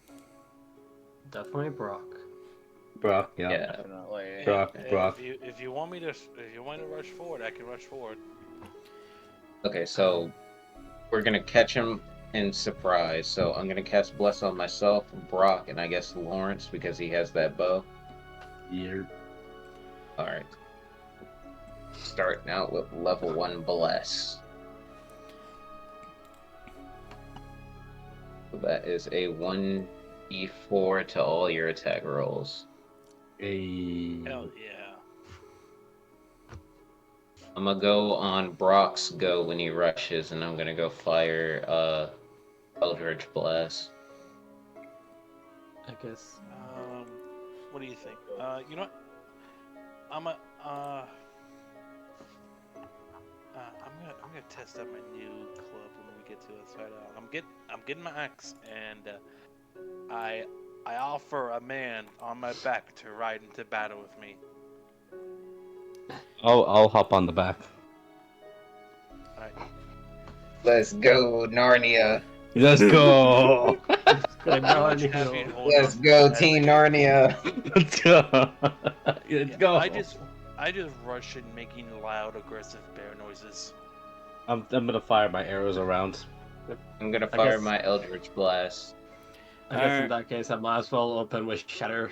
Definitely Brock. Brock, yeah. Yeah. Definitely. Brock. If you want me to rush forward, I can rush forward. Okay, so we're gonna catch him in surprise. So I'm gonna cast Bless on myself, Brock, and I guess Lawrence because he has that bow. Yeah. Alright. Starting out with level 1 Bless. So that is a 1d4 to all your attack rolls. Hell yeah. I'm gonna go on Brock's go when he rushes, and I'm gonna go fire Eldritch Blast. I guess. What do you think? You know what? I'm gonna test out my new club when we get to it. So I'm getting my axe, and I offer a man on my back to ride into battle with me. I'll hop on the back. Alright. Let's go, Narnia! Let's go! Have you hold Let's on go, as I Team get- Narnia! Let's go! Let's Yeah, go! I just rush in making loud, aggressive bear noises. I'm gonna fire my arrows around. I'm gonna I fire guess- my Eldritch Blast. I guess in that case, I might as well open with Shatter.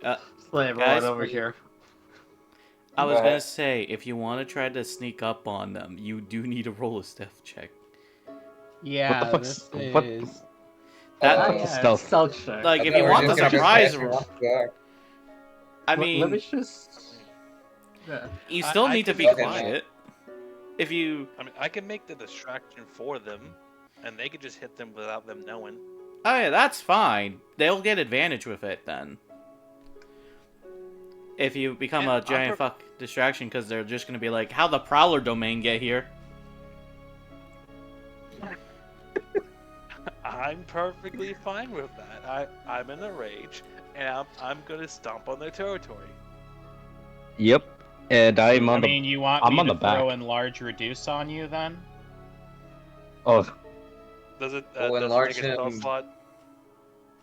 Uh, Slay everyone guys, over here. I was Right. gonna say, if you want to try to sneak up on them, you do need to roll a stealth check. Yeah, What the this fuck's- what- is... That- Oh, yeah, stealth check. Like, I if thought you we were want the just gonna surprise, catch him off guard. I Let mean, me just. Yeah. you still I need to can be make it. quiet. If you, I mean, I can make the distraction for them, and they can just hit them without them knowing. oh yeah, that's fine. They'll get advantage with it then. If you become Yeah, a giant fuck distraction, because they're just gonna be like, "How the Prowler domain get here?" I'm perfectly fine with that. I'm in a rage, and I'm gonna stomp on their territory. Yep. And I'm I on the. mean, you want I'm me on to the back. throw enlarge reduce on you then? Oh, Does it We'll does it enlarge take a spell him. slot?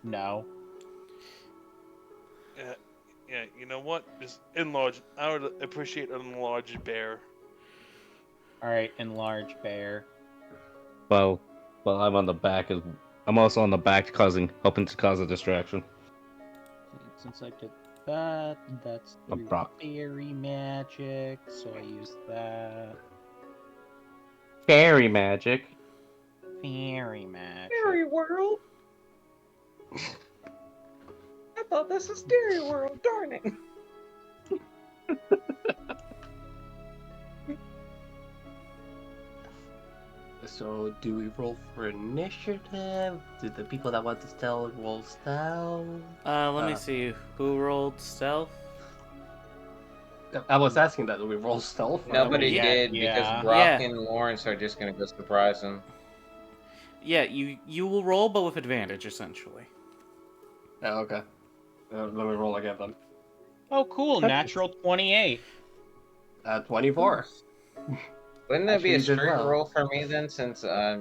No. Yeah, you know what? Just enlarge. I would appreciate an enlarged bear. Alright, enlarge bear. well, I'm on the back. I'm also on the back, hoping to cause a distraction. Since I did that, that's A through Brock. fairy magic, so I use that. Fairy magic. Fairy magic. World? I thought this was Dairy World, darn it! So, do we roll for initiative? Do the people that want to stealth roll stealth? Let me see. Who rolled stealth? I was asking that. Do we roll stealth? Nobody Yeah, did because yeah. Brock Yeah. and Lawrence are just gonna go surprise him. Yeah, you will roll, but with advantage, essentially. Yeah, okay. Let me roll again then. Oh, cool. Natural 28. 24. Wouldn't that Actually, be a you did straight well. roll for me then, since I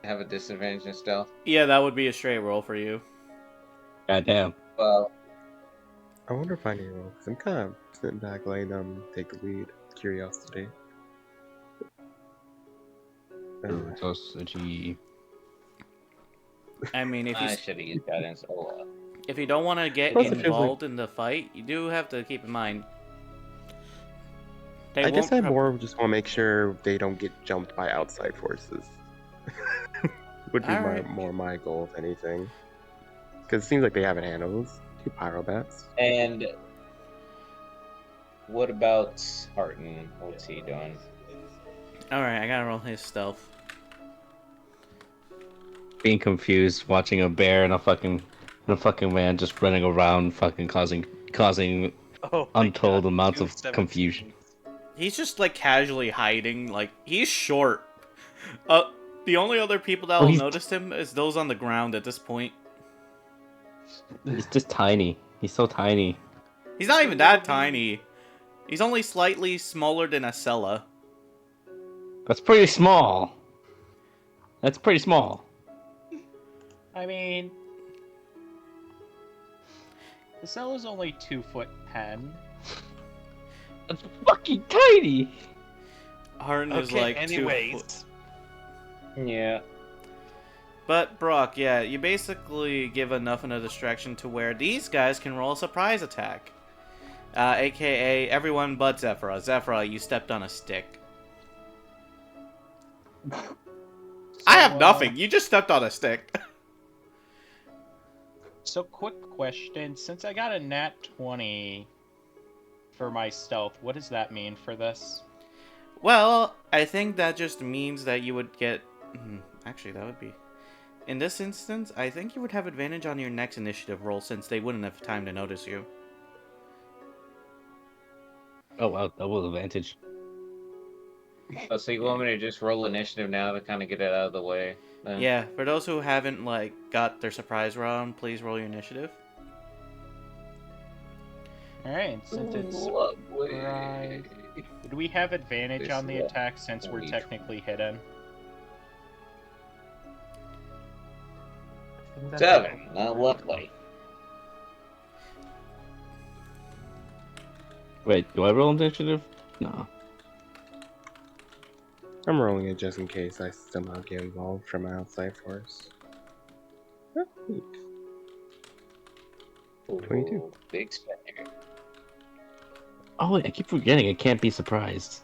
have a disadvantage in stealth? Yeah, that would be a straight roll for you. Goddamn. Well, I wonder if I need to roll, because I'm kind of sitting back, letting them take the lead. Curiosity. Sausage. I mean, I should have used guidance. Oh well. if you don't want to get Plus, it feels involved in the fight, you do have to keep in mind. They I guess won't I more just want to make sure they don't get jumped by outside forces. Would be Alright. more my goal, if anything. Because it seems like they haven't handled those 2 pyro bats. And what about Harton? What's he doing? Alright, I gotta roll his stealth. Being confused, watching a bear and a fucking man just running around, fucking causing Oh my untold God, amounts of 217. confusion. He's just like casually hiding, like he's short. The only other people that will he's- notice him is those on the ground at this point. He's just tiny. He's so tiny. He's not even that tiny. He's only slightly smaller than a Sella. That's pretty small. That's pretty small. I mean, the cell is only 2'10". That's fucking tiny. Harden is Okay, like 2 anyways. foot. Yeah. But Brock, yeah, you basically give enough of a distraction to where these guys can roll a surprise attack. AKA everyone but Zephyra. Zephyra, you stepped on a stick. I have nothing. You just stepped on a stick. So, quick question. Since I got a nat 20 for my stealth, what does that mean for this? Well, I think that just means that you would get... Actually, that would be... In this instance, I think you would have advantage on your next initiative roll since they wouldn't have time to notice you. Oh wow, double advantage. Oh, so you want me to just roll initiative now to kind of get it out of the way? Then? Yeah, for those who haven't, like, got their surprise round, please roll your initiative. Alright, since it's surprise... Would we have advantage on the attack since we're technically hidden? 7. Not lovely. Wait, do I roll initiative? No. I'm rolling it just in case I somehow get involved from an outside force. Oh, neat. 22. Ooh, big spender. Oh wait, I keep forgetting. I can't be surprised.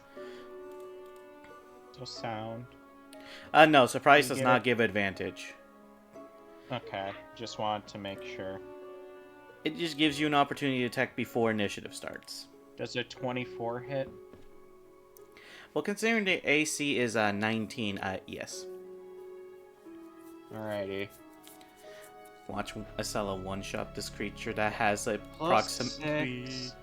So sound. No, surprise You does get not it? give advantage. Okay, just wanted to make sure. It just gives you an opportunity to attack before initiative starts. Does a 24 hit? Well, considering the AC is 19, yes. Alrighty. Watch Acela one-shot this creature that has Plus approximately 6,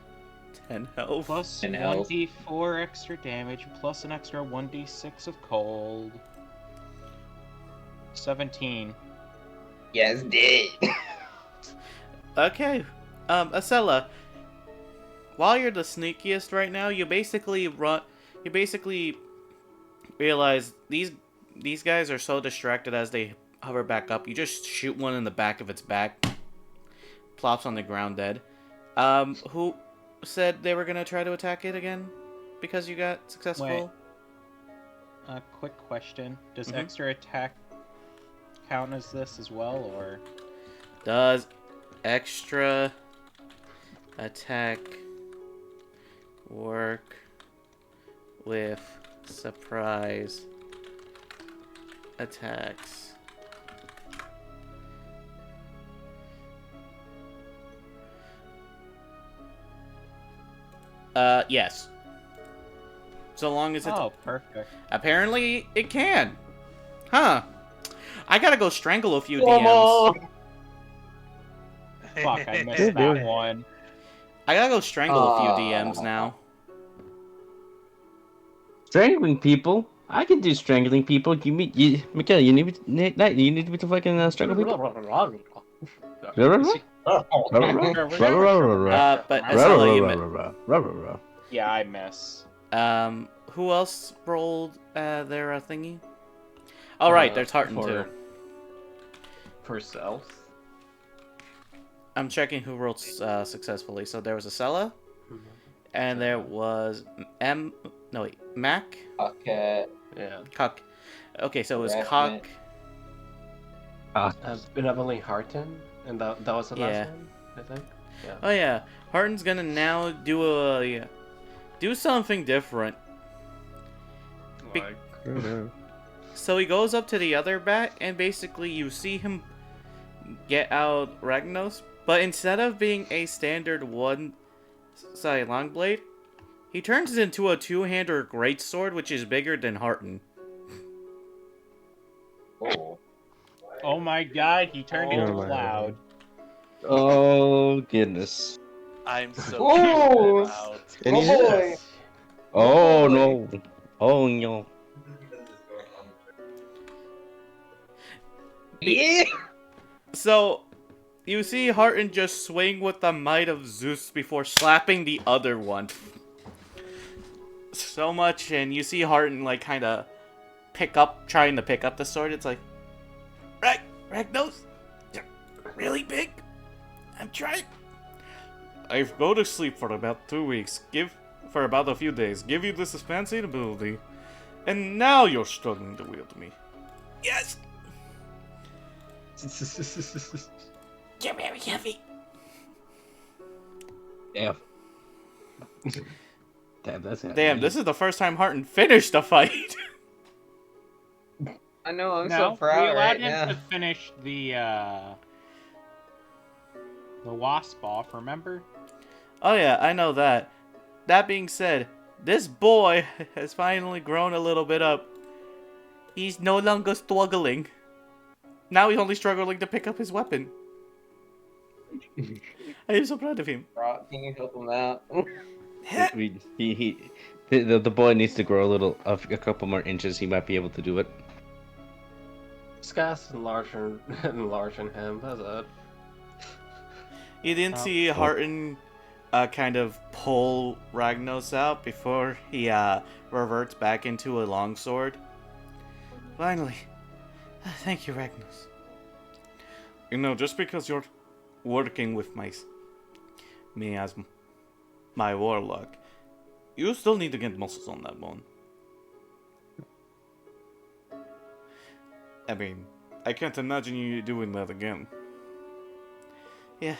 10 health. plus 10 health. 1d4 extra damage, plus an extra 1d6 of cold. 17. Yes, dead. Okay, Acela, while you're the sneakiest right now, you basically realize these guys are so distracted as they hover back up. You just shoot one in the back of its back, plops on the ground dead. Who said they were gonna try to attack it again because you got successful? Wait. Quick question. Does Mhm. extra attack count as this as well, or... Does extra attack work with surprise attacks? Yes. So long as it's... Oh, perfect. Apparently, it can. Huh. I gotta go strangle a few DMs. Fuck, I missed Good that boy. one. I gotta go strangle a few DMs now. Strangling people? I can do strangling people. Mikael, you need me to fucking strangle people? But Asala, you Yeah, I miss. who else rolled their thingy? All right, there's Harton too. For self. I'm checking who rolled successfully. So there was Asala, and there was Mac. Okay. Yeah. Cock. Okay, so it was Rackman. Cock. Benevolently Harton, and that was the last Yeah. one, I think. Yeah. Oh yeah, Harton's gonna now do something different. Like, Oh, no. So he goes up to the other bat, and basically you see him get out Ragnos, but instead of being a standard one-sided long blade, he turns it into a two-hander greatsword, which is bigger than Harton. Oh. Oh my god, he turned into my Cloud. Oh goodness. I'm so Oh! creeped out. And he Oh, is. boy. Oh boy. no. Oh no. Yeah! So, you see Harton just swing with the might of Zeus before slapping the other one. So much, and you see Harton, like, kind of trying to pick up the sword. It's like, Ragnos, you're really big. I'm trying. I've go to sleep for about 2 weeks, for about a few days, give you this fancy ability, and now you're struggling to wield me. Yes! You're very heavy. Damn. Damn, that's Damn, this is the first time Harton finished a fight. I know, I'm No, so we proud allowed right him now. to finish the wasp off, remember? Oh yeah, I know that. That being said, this boy has finally grown a little bit up. He's no longer struggling. Now he's only struggling to pick up his weapon. I am so proud of him. Brock, can you help him out? The boy needs to grow a couple more inches. He might be able to do it. this guy's enlarging him. That's it. You didn't see Harton kind of pull Ragnos out before he reverts back into a longsword. Finally. Thank you, Ragnos. You know, just because you're working with me as my warlock, you still need to get muscles on that bone. I mean, I can't imagine you doing that again. Yeah.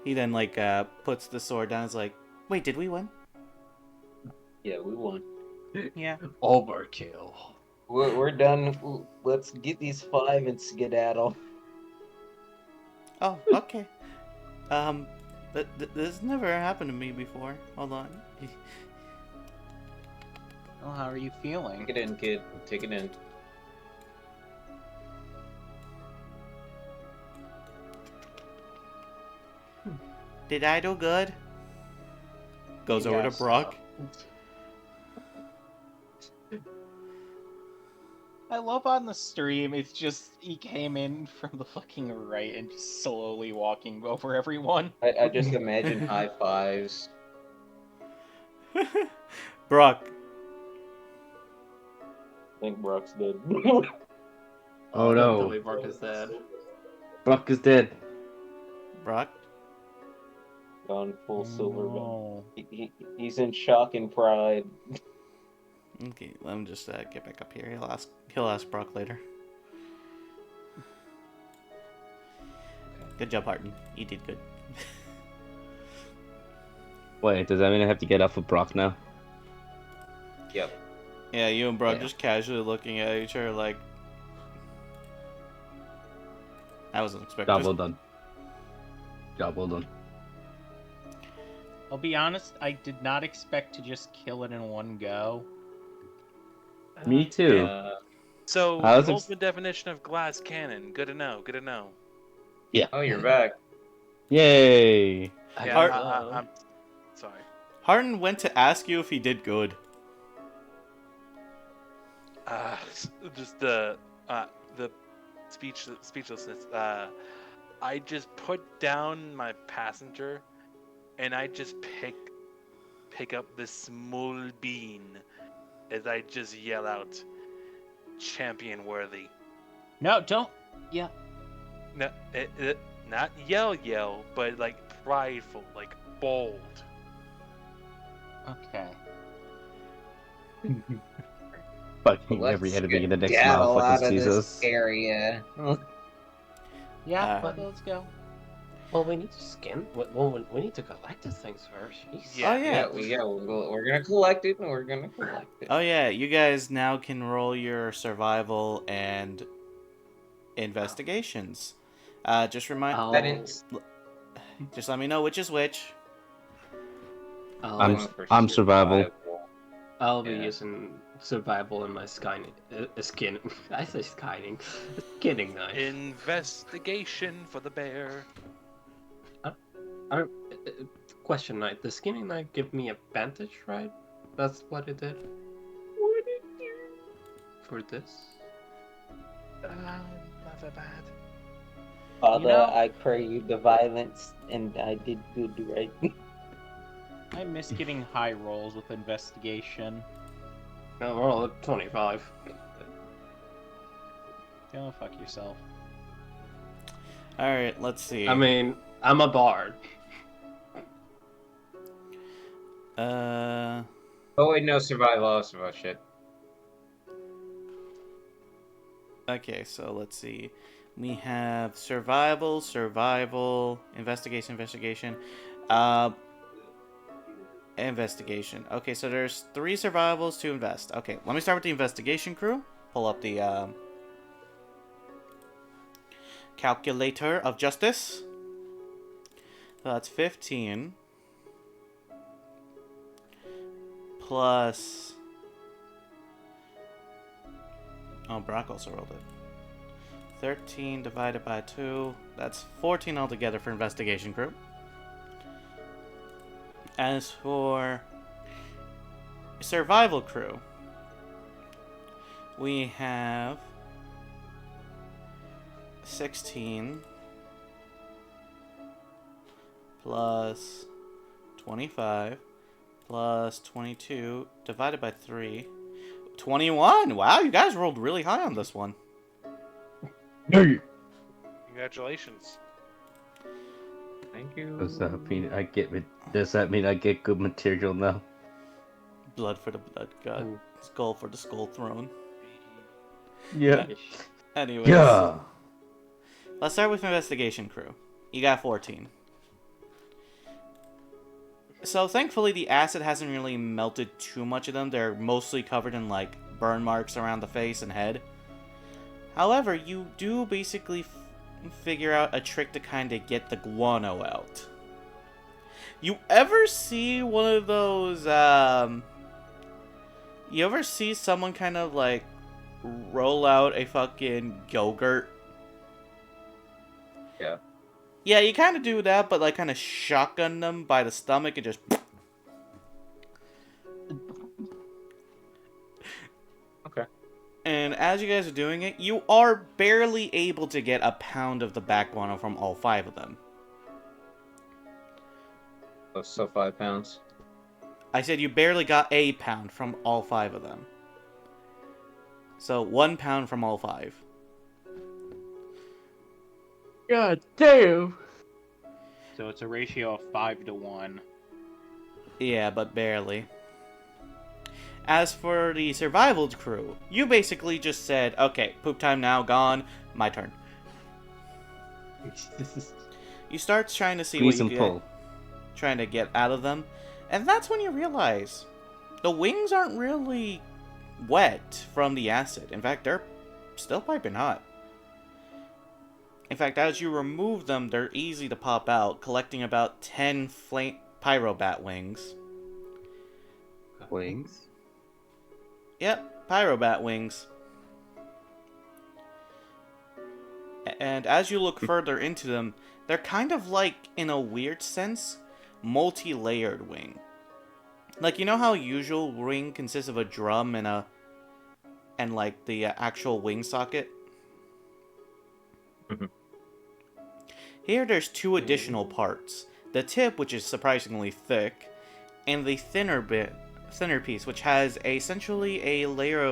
He then, like, puts the sword down and is like, wait, did we win? Yeah, we won. Yeah. Overkill. We're done. Let's get these 5 and skedaddle. Oh, okay. This never happened to me before. Hold on. Well, how are you feeling? Take it in, kid. Take it in. Did I do good? Goes over to Yes. Brock. I love on the stream, it's just, he came in from the fucking right and just slowly walking over everyone. I just imagine high fives. Brock. I think Brock's dead. Oh no. Totally Mark is dead. Brock is dead. Brock? Gone full silver. No. He's in shock and pride. Okay, let me just get back up here. He'll ask Brock later. Good job, Harton. You did good. Wait, does that mean I have to get up with Brock now? Yep. Yeah, you and Brock Yeah. just casually looking at each other like... I wasn't expecting Job well done. Job well done. I'll be honest, I did not expect to just kill it in one go. Me too. Yeah. So, I was the ex- ultimate definition of glass cannon. Good to know. Good to know. Oh, you're back. Yay! I Yeah, Are- I'm sorry. Harden went to ask you if he did good. Just the speechlessness. I just put down my passenger, and I just pick up this small bean, as I just yell out, "Champion worthy." No, don't. Yeah. No, not yell, but like prideful, like bold. Okay. Fucking Let's every enemy in the next skedaddle mile out fucking of sees this us. area. Yeah, Uh, let's go. Well, we need to skin. Well, we need to collect the things first. Jeez. Yeah. Oh yeah. We're gonna collect it, and we're gonna collect it. Oh yeah. You guys now can roll your survival and investigations. Just remind. I'll, Just let me know which is which. I'll, I'm survival. I'll be Yeah. using survival in my skinning. Skin. I say skinning. Skinning knife. Investigation for the bear. Question knife. The skinning knife give me advantage, right? That's what it did. What did you? For this. Not that bad. Father, know- I pray you the violence, and I did good, right? I miss getting high rolls with investigation. No, we're all at 25. Go fuck yourself. All right. Let's see. I mean, I'm a bard. Uh. Oh wait, no, survival shit. Okay, so let's see. We have survival, investigation. Investigation. Okay, so there's 3 survivals to invest. Okay, let me start with the investigation crew. Pull up the calculator of justice. So that's 15 plus. Oh, Brock also rolled it. 13 divided by 2. That's 14 altogether for investigation crew. As for survival crew, we have 16 plus 25 plus 22 divided by 3. 21! Wow, you guys rolled really high on this one. Congratulations. Thank you. Does that mean I get good material now? Blood for the blood god. Ooh. Skull for the skull throne. Yeah. Anyways, Yeah. let's start with investigation crew. You got 14. So thankfully the acid hasn't really melted too much of them. They're mostly covered in like burn marks around the face and head. However, you do basically figure out a trick to kind of get the guano out. You ever see one of those, you ever see someone kind of like roll out a fucking Go-Gurt? Yeah. Yeah, you kind of do that, but like kind of shotgun them by the stomach and just... Okay. And as you guys are doing it, you are barely able to get a pound of the back guano from all 5 of them. So 5 pounds. I said you barely got a pound from all 5 of them. So 1 pound from all 5. God damn! So it's a ratio of 5 to 1. Yeah, but barely. As for the survival crew, you basically just said, okay, poop time now, gone, my turn. You start trying to see Squeeze what and you pull. trying to get out of them, and that's when you realize the wings aren't really wet from the acid. In fact, they're still piping hot. In fact, as you remove them, they're easy to pop out, collecting about 10 pyrobat wings. Wings. Yep, pyrobat wings. And as you look further into them, they're kind of like, in a weird sense, multi-layered wing. Like, you know how usual wing consists of a drum and like the actual wing socket? Mhm. Here there's two additional parts. The tip, which is surprisingly thick, and the thinner piece, which has essentially a layer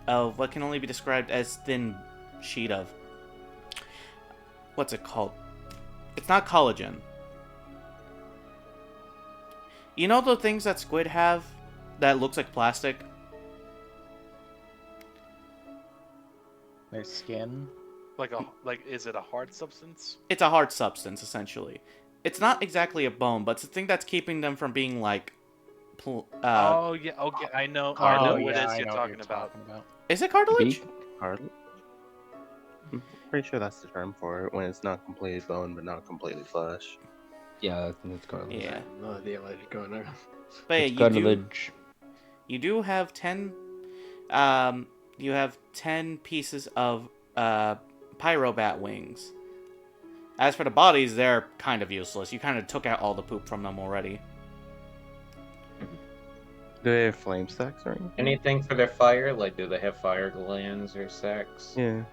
of what can only be described as thin sheet of, what's it called? It's not collagen. You know the things that squid have that looks like plastic? Their skin. Like is it a hard substance? It's a hard substance, essentially. It's not exactly a bone, but it's the thing that's keeping them from being like. Oh yeah, okay, I know. I Cartilage? know Oh what yeah, it is I you're know what talking you're about. talking about. Is it cartilage? Beak? Cartilage? I'm pretty sure that's the term for it when it's not completely bone but not completely flesh. Yeah, I think it's cartilage. Yeah. No idea what is going on. But yeah, It's cartilage. you do have 10 you have 10 pieces of pyrobat wings. As for the bodies, they're kind of useless. You kind of took out all the poop from them already. Do they have flame stacks or anything? Anything for their fire? Like, do they have fire glands or sex? Yeah.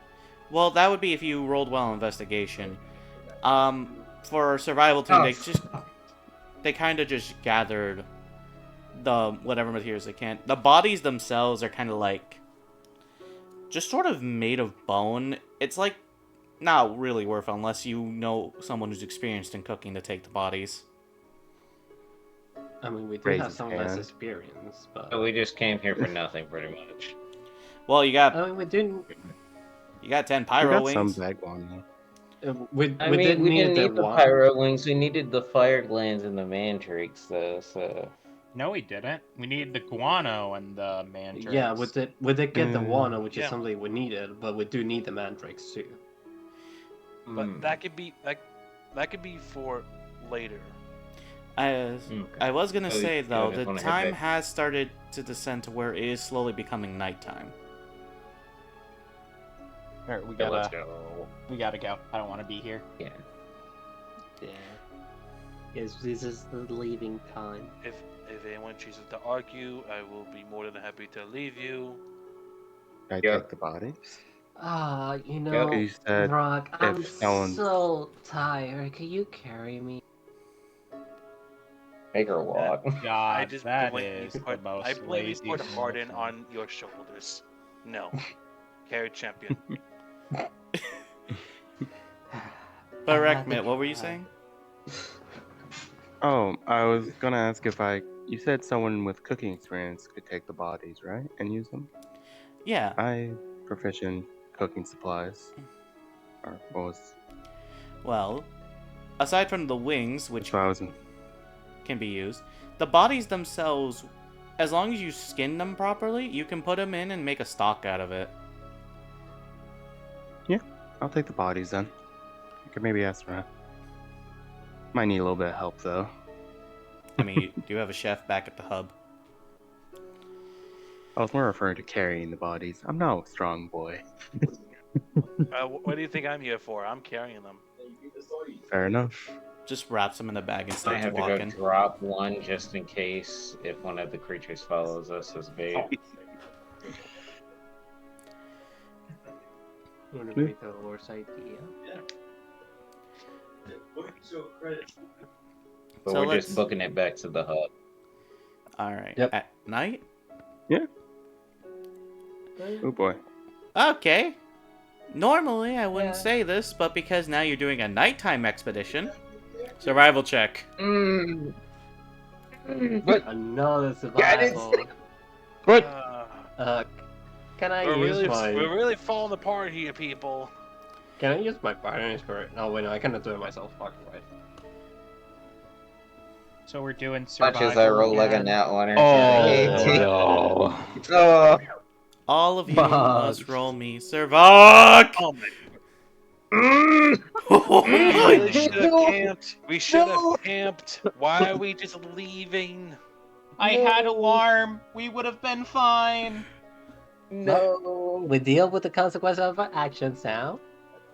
Well, that would be if you rolled well on investigation. For survival team, they kind of just gathered the whatever materials they can. The bodies themselves are kind of like just sort of made of bone. It's like not really worth unless you know someone who's experienced in cooking to take the bodies. I mean, we do Raise have his some less hand. experience, but So we just came here for nothing, pretty much. Well, you got I mean, we didn't. 10 We pyro got some wings. bag one though. We I we mean, didn't we need didn't the need the one. pyro wings. We needed the fire glands and the mandrakes, though. So No, we didn't. We needed the guano and the mandrakes. Yeah, we did get the one, which is Yeah. something we needed, but we do need the mandrakes too. But that could be that could be for later. I was gonna So say you though, just the wanna head time back. has started to descend to where it is slowly becoming nighttime. Alright, we yeah, let's gotta go. go. I don't want to be here. Yeah. Yeah. Yes, this is the leaving time. If anyone chooses to argue, I will be more than happy to leave you. I Yeah. take the bodies. Ah, you Yeah, know, you said Rock, I'm if someone- so tired. Can you carry me? Make her walk. God, I just that blame is you the put, most I blame you lazy put a thing burden to- on your shoulders. No, carry champion. But I had Rekmit, to what were you try. saying? Oh, I was gonna ask if you said someone with cooking experience could take the bodies, right? And use them? Yeah. I proficient cooking supplies. Or what was Well, aside from the wings, which so I was can be used, the bodies themselves, as long as you skin them properly, you can put them in and make a stock out of it. I'll take the bodies then. I could maybe ask for might need a little bit of help though. I mean, you do have a chef back at the hub. I was more referring to carrying the bodies. I'm no strong boy. What do you think I'm here for? I'm carrying them. Fair enough. Just wraps them in the bag and I starts have to go walking. drop one just in case if one of the creatures follows us as bait. Would be the worst idea. But So we're let's- just booking it back to the hub. Alright. Yep. At night? Oh boy. Okay. Normally, I wouldn't Yeah. say this, but because now you're doing a nighttime expedition, survival check. Another survival. What? Can I We're use we're really falling apart here, people. Can I use my fighting spirit? No, wait, no, I cannot do it myself. Fuck, right. So we're doing Watch survival. as I roll like a again. nat one or Oh, something. no. Oh. All of you Fuck. must roll me survive. Oh We really should have No. camped. We should have No. camped. Why are we just leaving? I had No. alarm. We would have been fine. No. We deal with the consequences of our actions now,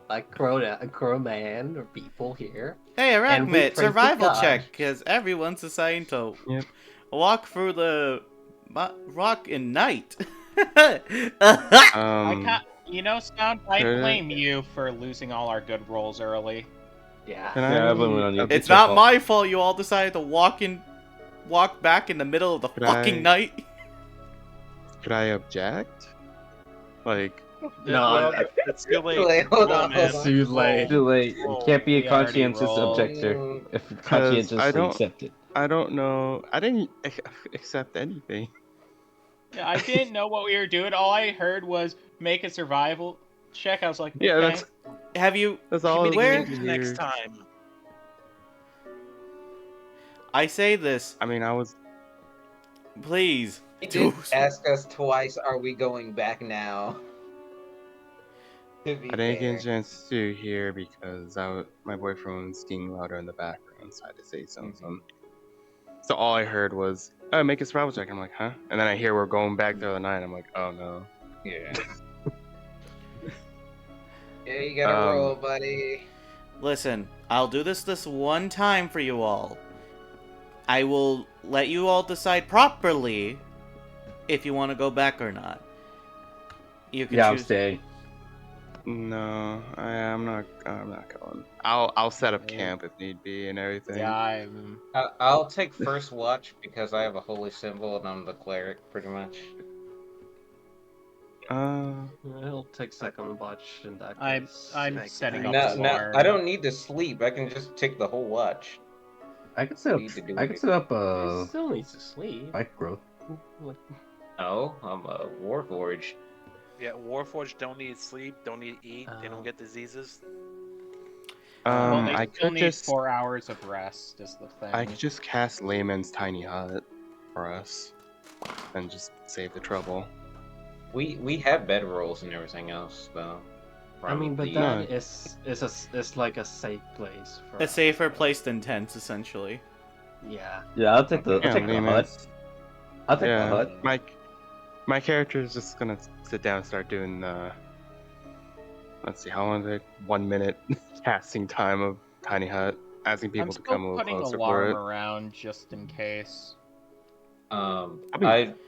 like Crow Man or people here. Hey, And we Arachmid, praise the survival god. check, because everyone's assigned to Yep. walk through the rock in night. You know, Sound, I Could I- blame you for losing all our good rolls early. Yeah. Can Yeah, I I blame it on you. It's your not fault. my fault you all decided to walk back in the middle of the Could fucking I- night. Could I object? Like, No, well, it's too late. Wait, hold Roll, on, man. hold on. Too late. Too late. Whoa. It can't be a We already conscientious rolled. objector. If I conscientiously don't- accepted. I don't know. I didn't accept anything. Yeah, I didn't know what we were doing. All I heard was make a survival check. I was like, Yeah, okay. Have you? That's all. I Where? needed to Next hear. time. I say this, I mean, I was. please. He do did ask us twice, are we going back now? To be I didn't get a fair. chance to hear because my boyfriend was skiing louder in the background, so I had to say something. So all I heard was, "Oh, make a survival check." I'm like, "Huh?" And then I hear we're going back the other night. I'm like, "Oh no." Yeah. Yeah, you gotta roll, buddy. Listen, I'll do this one time for you all. I will let you all decide properly if you want to go back or not. You can Yeah, I'm choose. staying. No, I'm not. I'm not going. I'll set up camp if need be and everything. Yeah, I'll take first watch because I have a holy symbol and I'm the cleric, pretty much. I'll take second watch in that case. I'm setting up No, alarm. I don't need to sleep. I can just take the whole watch. I could set up. Need to do I it. could set up He a still needs to sleep. spike growth. No, I'm a warforged. Yeah, Warforged don't need sleep, don't need to eat, they don't get diseases. Well, they I still could need just 4 hours of rest, is the thing. I could just cast Layman's Tiny Hut for us, and just save the trouble. We have bedrolls and everything else, though. I mean, but the- that is like a safe place for A us. safer place than tents, essentially. Yeah. Yeah, I'll take the. Yeah, I'll take the Layman's- hut. I'll take yeah, the hut. my character is just gonna sit down and start doing. Let's see, how long is it? 1 minute casting time of Tiny Hut, asking people I'm to come a still little putting closer for alarm it. around just in case. I'll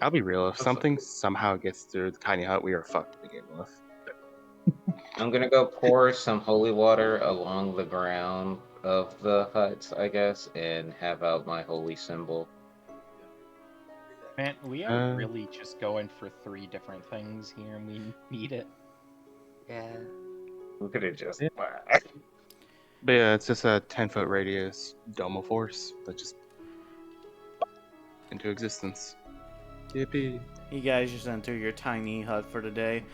I'll be real. If something somehow gets through the Tiny Hut, we are fucked to begin with. I'm gonna go pour some holy water along the ground of the hut, I guess, and have out my holy symbol. Man, we are really just going for 3 different things here, and we need it. Yeah. We could have just. But yeah, it's just a 10-foot radius domo force that just into existence. Yippee. You guys just enter your tiny hut for the day.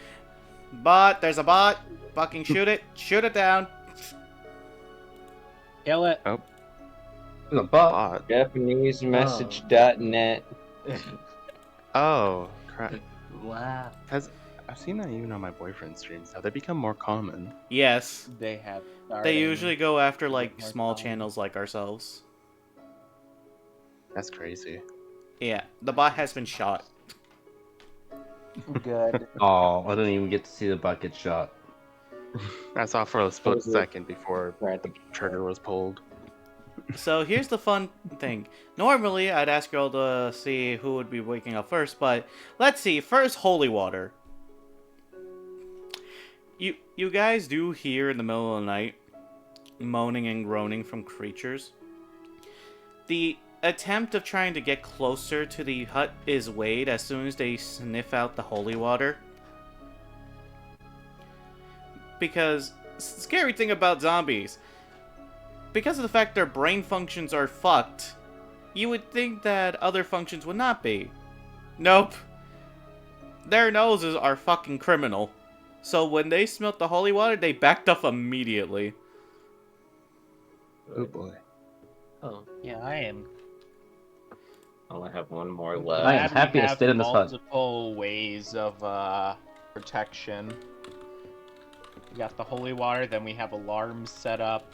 Bot, there's a bot. Fucking shoot it. Shoot it down. Kill it. Oh, The bot. bot. JapaneseMessage.net. Oh, crap. Wow. I've seen that even on my boyfriend's streams. Have they become more common? Yes. They have. They usually go after like more small common. channels like ourselves. That's crazy. Yeah, the bot has been shot. Good. Oh, I didn't even get to see the bot get shot. I saw for a split Was it- second before the trigger was pulled. So here's the fun thing. Normally, I'd ask you all to see who would be waking up first, but let's see. First, holy water. You guys do hear in the middle of the night moaning and groaning from creatures. The attempt of trying to get closer to the hut is weighed as soon as they sniff out the holy water. Because, scary thing about zombies, because of the fact their brain functions are fucked, you would think that other functions would not be. Nope. Their noses are fucking criminal. So when they smelt the holy water, they backed off immediately. Oh boy. Oh. Yeah, I am. I only have one more I left. am Glad we happy to have stay in this hut. multiple ways of protection. We got the holy water, then we have alarms set up.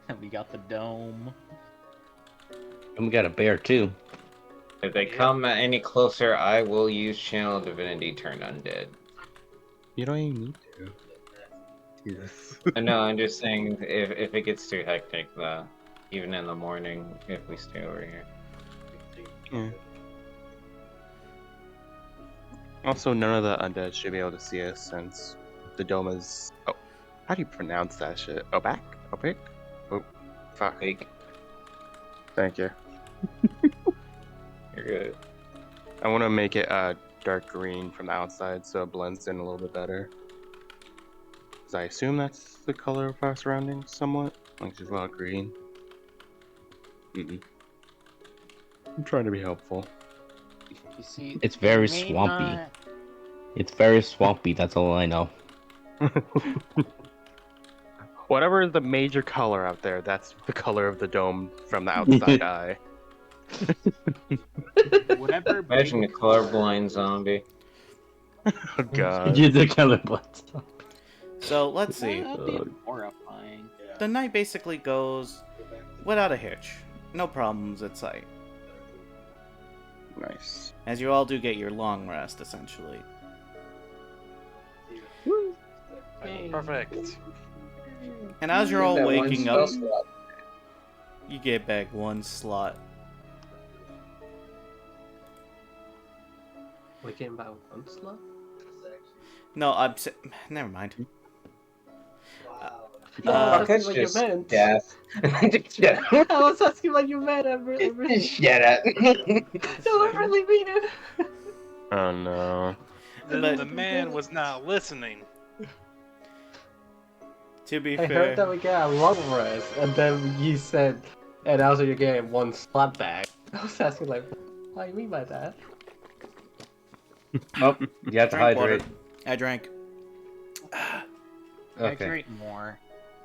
And we got the dome. And we got a bear too. If they come any closer, I will use Channel of Divinity turn undead. You don't even need to. Jesus. No, I'm just saying if it gets too hectic, even in the morning, if we stay over here. Yeah. Also, none of the undead should be able to see us since the dome is. Oh, how do you pronounce that shit? Opaque? Opaque? Oh, fuck. Fake. Thank you. You're good. I want to make it dark green from the outside so it blends in a little bit better. Because I assume that's the color of our surroundings somewhat. Like just a lot of green. I'm trying to be helpful. You see, It's very we may swampy. not- It's very swampy, that's all I know. Whatever is the major color out there, that's the color of the dome from the outside eye. Whatever Imagine a big color. colorblind zombie. Oh god. You're the colorblind. So let's see. That'd be horrifying. The night basically goes without a hitch. No problems at sight. Nice. As you all do get your long rest, essentially. Perfect. And as you're all That one waking up, spell slot. you get back one slot. We came about one slot? No, never mind. Fuck, that's what you just meant. death. I was asking what you meant. I really, Shut up. no, I really mean it. Oh no. The man was not listening. To be I fair, heard that we get a long rest, and then you said, and also you're getting one slot back. I was asking like, what do you mean by that? Oh, you have to Drink water. hydrate. I drank. Okay. Hydrate more.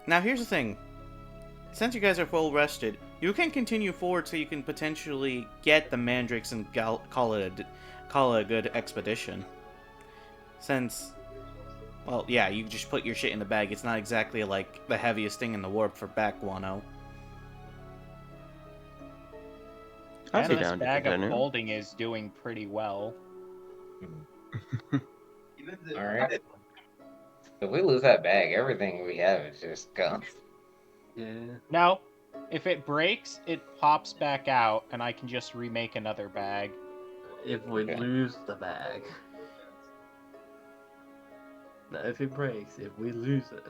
Now here's the thing. Since you guys are full rested, you can continue forward so you can potentially get the mandrakes and call it a good expedition. Since, well, yeah, you just put your shit in the bag. It's not exactly like the heaviest thing in the warp for back 1-0. I'd And be this down to bag of dinner. holding is doing pretty well. Alright. If we lose that bag, everything we have is just gone. Yeah. Now, if it breaks, it pops back out, and I can just remake another bag. If we Okay. lose the bag. Now, if it breaks, if we lose it.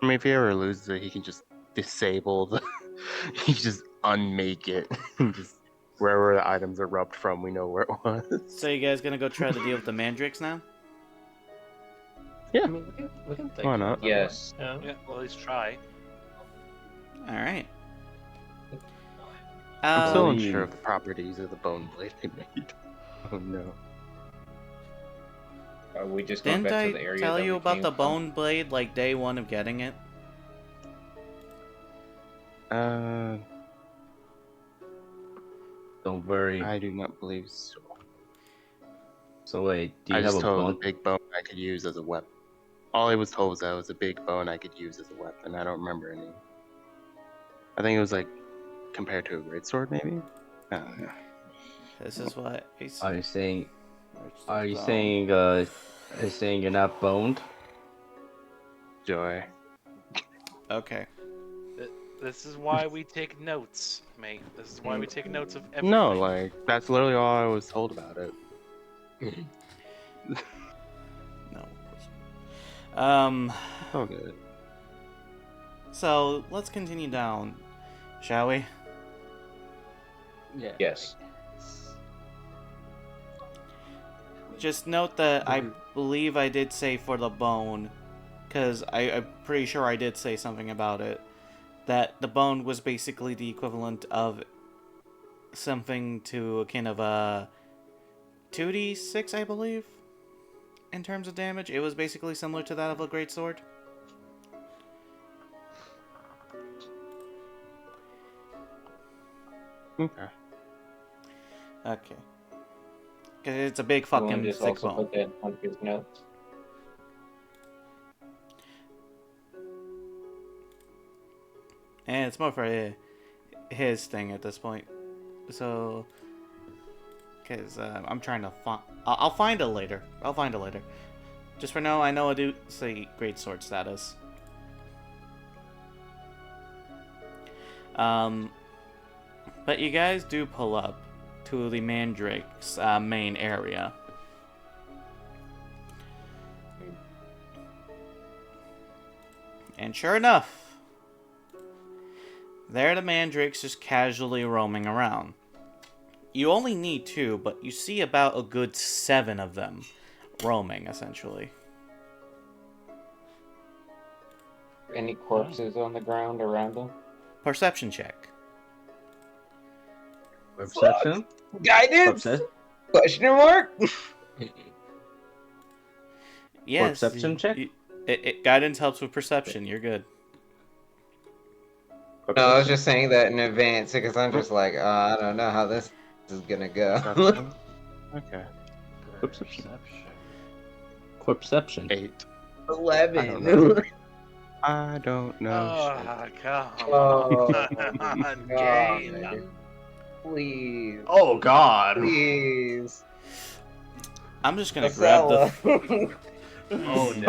I mean, if he ever loses it, he can just disable the. He can just unmake it. And just wherever the items are rubbed from, we know where it was. So you guys gonna go try to deal with the mandrakes now? I mean, we can think Why about not? that. Yes. Yeah. Yeah, well, at least try. Alright. I'm still Um, unsure of the properties of the bone blade they made. Oh no. Are we just going Didn't back I to the area tell that you we about came the from? bone blade like day one of getting it? Don't worry. I do not believe so. So wait, do I you have just a told bone? a big bone I could use as a weapon. All I was told was that it was a big bone I could use as a weapon. I don't remember any. I think it was like compared to a greatsword, maybe. I don't know. This is what I said. Are you saying? Are you Bone. saying? Are you saying you're not boned? Joy. Okay. This is why we take notes, mate. This is why we take notes of everything. No, like that's literally all I was told about it. No. Oh, good. So let's continue down, shall we? Yeah. Yes. Just note that I believe I did say for the bone, because I'm pretty sure I did say something about it, that the bone was basically the equivalent of something to akin of a 2d6, I believe, in terms of damage. It was basically similar to that of a greatsword. Okay. Okay. 'Cause it's a big You want to fucking just sick also bone. put that in Hunter's notes? And it's more for his thing at this point. So, because I'm trying to find... I'll find it later. I'll find it later. Just for now, I know I do say great sword status. But you guys do pull up to the Mandrake's main area. And sure enough, there the Mandrakes just casually roaming around. You only need 2, but you see about a good 7 of them roaming, essentially. Any corpses on the ground around them? Perception check. Perception? Guidance? Perception? Question mark? Yes. Perception check? Guidance helps with perception. You're good. No, I was just saying that in advance because I'm just like, I don't know how this is gonna go. Perception? Okay. Perception. Perception. 8. 11. I don't know. Oh, come Oh, on, God. game. Please. Oh God. Please. I'm just gonna grab the. Oh no.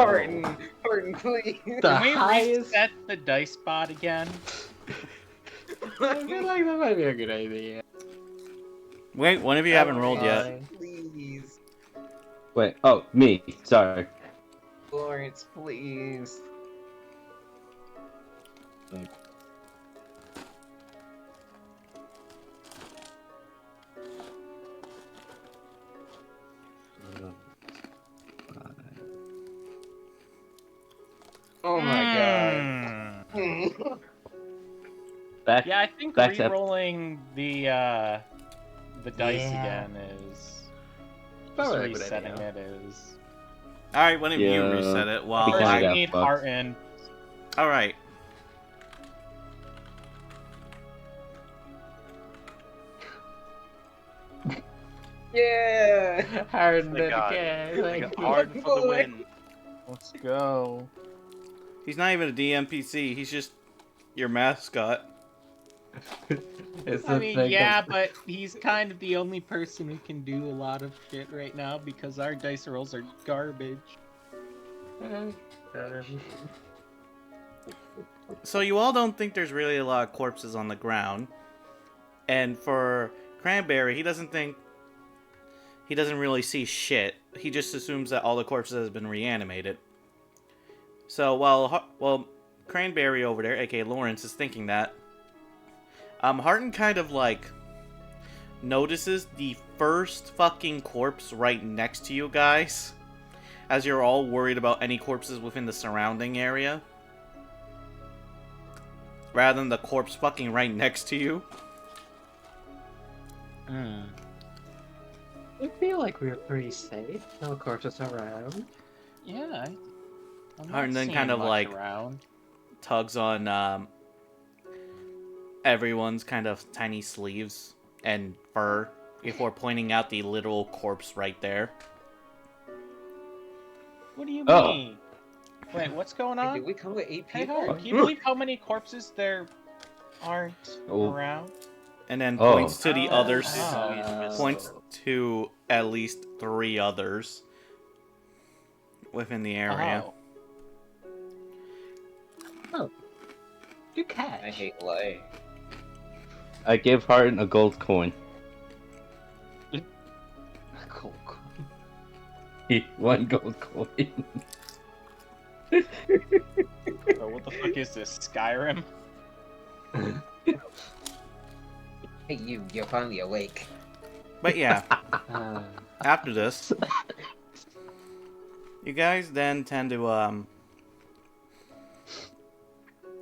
Horton, please. The Can we highest. reset the dice bot again? I feel like that might be a good idea. Wait, one of you haven't rolled yet. Please. Wait, oh, me. Sorry. Lawrence, please. Oh my god. Back. Yeah, I think Back to- re-rolling the dice again is Probably a just good resetting idea. it is. All right, one of you Yeah. reset it. While Because First, I we got need fucked. Hearten. All right. Yeah. Hard Thank God. again. We got hard for the win. Let's go. He's not even a DMPC. He's just your mascot. It's I the mean, thing yeah, of- but he's kind of the only person who can do a lot of shit right now because our dice rolls are garbage. So you all don't think there's really a lot of corpses on the ground. And for Cranberry, he doesn't really see shit. He just assumes that all the corpses have been reanimated. So while Cranberry over there, aka Lawrence, is thinking that, Harton kind of like notices the first fucking corpse right next to you guys, as you're all worried about any corpses within the surrounding area, rather than the corpse fucking right next to you. I feel like we're pretty safe. No corpses around. Yeah, I'm Harton not then seeing kind of much like around. tugs on everyone's kind of tiny sleeves and fur before pointing out the literal corpse right there. What do you Oh. mean? Wait, what's going Hey, on? did we come with 8 Hey, people? Hart, can you believe how many corpses there aren't Oh. around? And then Oh. points to the others. Oh. Points to at least 3 others within the area. Oh. Good catch. I hate life. I give Harden a gold coin. Cool. One gold coin. Oh, what the fuck is this? Skyrim? Hey, you're finally awake. But yeah, Uh, after this, you guys then tend to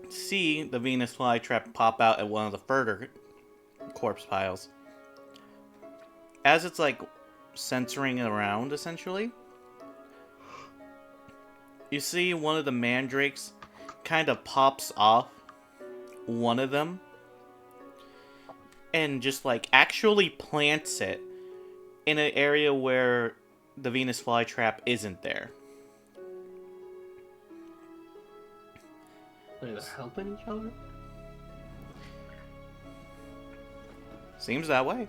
see the Venus flytrap pop out at one of the further corpse piles. As it's like censoring it around, essentially, you see one of the mandrakes kind of pops off one of them and just like actually plants it in an area where the Venus flytrap isn't there. They're helping each other? Seems that way.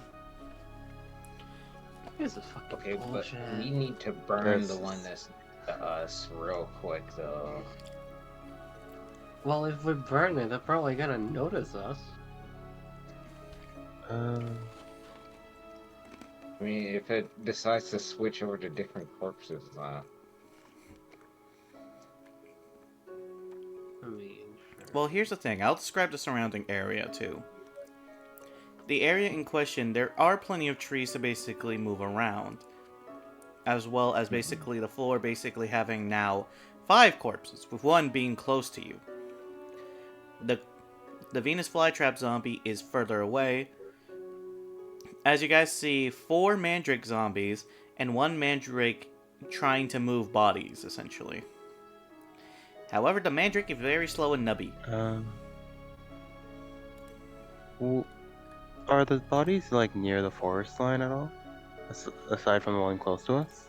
This is fucking Okay, but bullshit. we need to burn This the one is- that's to us real quick, though. Well, if we burn it, they're probably gonna notice us. I mean, if it decides to switch over to different corpses, I mean, sure. Well, here's the thing. I'll describe the surrounding area, too. The area in question, there are plenty of trees to basically move around. As well as basically the floor basically having now 5 corpses, with 1 being close to you. The Venus flytrap zombie is further away. As you guys see, 4 mandrake zombies and 1 mandrake trying to move bodies, essentially. However, the mandrake is very slow and nubby. Well, are the bodies like near the forest line at all? Aside from the one close to us?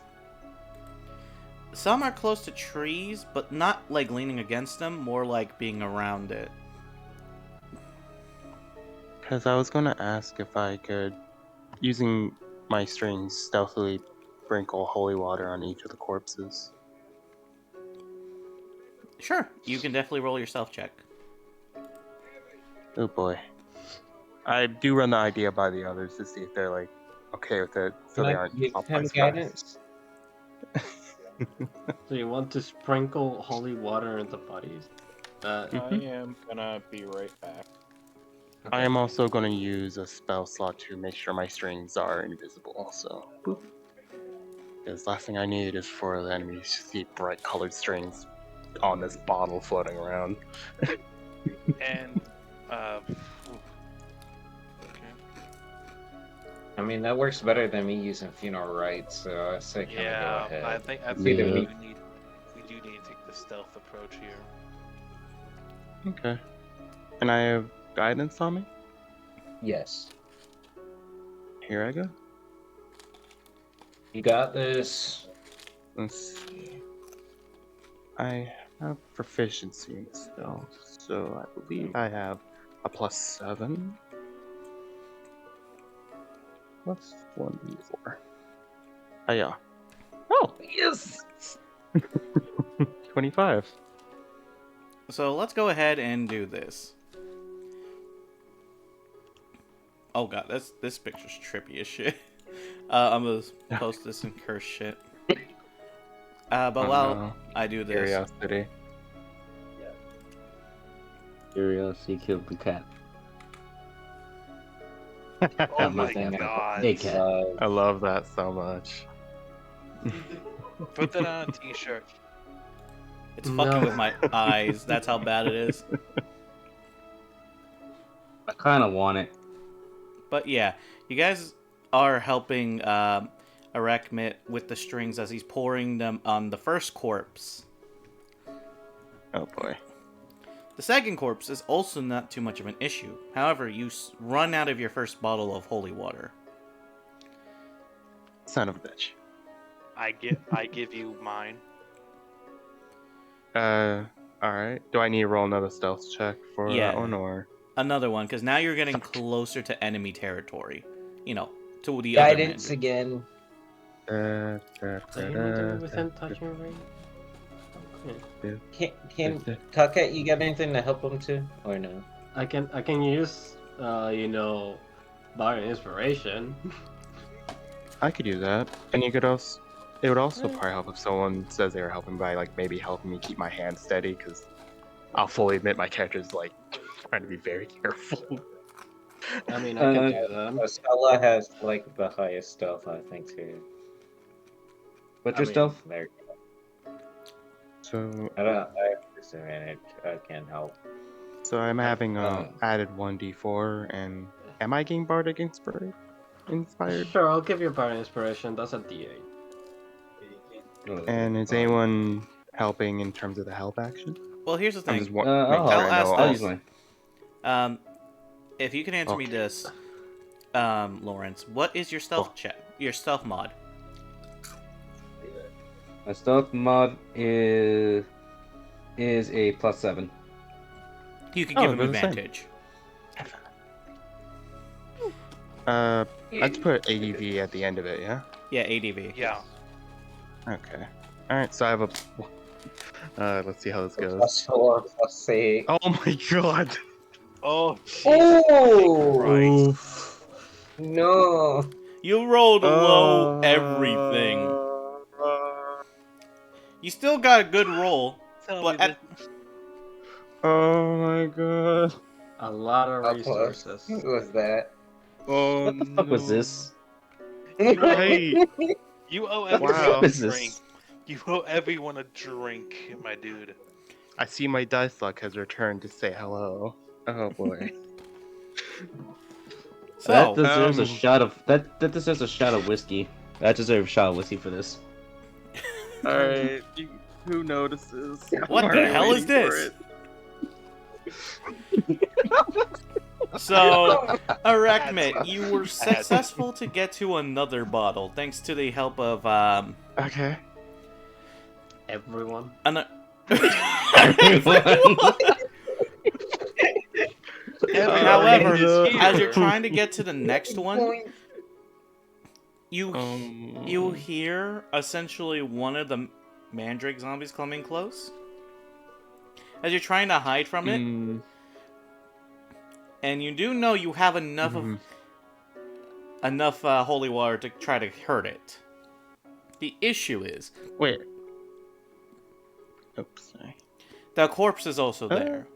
Some are close to trees, but not like leaning against them, more like being around it. Because I was gonna ask if I could, using my strings, stealthily sprinkle holy water on each of the corpses. Sure, you can definitely roll your self check. Oh boy. I do run the idea by the others to see if they're like okay with it, so they aren't give caught by him surprise. guidance? So you want to sprinkle holy water in the bodies? I am gonna be right back. I am also going to use a spell slot to make sure my strings are invisible, so boop. Because last thing I need is for the enemies to see bright colored strings on this bottle floating around. And okay. I mean, that works better than me using funeral rites, so I say kind of Yeah, go ahead. I think Yeah. we do need to take the stealth approach here. Okay. And I have guidance on me? Yes. Here I go. You got this. Let's see. I have proficiency in spells, so I believe I have a +7. Plus 1d4. Oh yeah. Oh, yes! 25. So let's go ahead and do this. Oh god, this picture's trippy as shit. I'm gonna post this in curse shit. But Oh, while no. I do this, Curiosity. Curiosity killed the cat. Oh my Nothing. god. Hey, cat. I love that so much. Put that on a t-shirt. it's fucking No. with my eyes. That's how bad it is. I kind of want it. But yeah, you guys are helping Arakmit with the strings as he's pouring them on the first corpse. Oh boy. The second corpse is also not too much of an issue. However, you run out of your first bottle of holy water. Son of a bitch. I give you mine. Alright. Do I need to roll another stealth check for Yeah. that one, or? Another one, because now you're getting closer to enemy territory. You know, to the other Guidance Mandarin. again. Do you need to be within touching range? Can Tucket, you got anything to help him too, or no? I can use Bar Inspiration. I could do that. And you could also... It would also probably help if someone says they were helping by, like, maybe helping me keep my hand steady, because I'll fully admit my character's, like, trying to be very careful. I mean, I can do that. Stella has like the highest stealth, I think, too. What's I your mean, stealth? There. So, I have disadvantage. I can't help. so I'm having added 1d4, and am I getting bardic inspired? Sure, I'll give you Bar Inspiration. That's a D8. And is anyone helping in terms of the help action? Well, here's the I'm thing. just making I'll sure I ask know this. I'll all- use mine. If you can answer me Okay. this, Lawrence, what is your stealth check? your stealth mod? My stealth mod is a +7. You can Oh, give him they're the same. advantage. Let's put ADV at the end of it, yeah? Yeah, ADV. Yeah. Okay. Alright, so I have a... let's see how this goes. +4, +6. Oh my god! Oh, Jesus Oh! Christ. No! You rolled low everything. You still got a good roll, Tell but me at, Oh my god. A lot of A resources. What was that? Oh, What the fuck was this? Hey! You owe Wow. everyone What a is drink. this? You owe everyone a drink, my dude. I see my dice luck has returned to say hello. Oh boy. That so deserves a shot of that deserves a shot of whiskey. That deserves a shot of whiskey for this. Alright, who notices? What I'm the already hell is waiting for this? it. So, Arachmit, you were successful to get to another bottle thanks to the help of Okay. Everyone. However, is here. as you're trying to get to the next one, Point. you hear essentially one of the mandrake zombies coming close. As you're trying to hide from it, and you do know you have enough holy water to try to hurt it. The issue is Wait. Oops, sorry. the corpse is also there.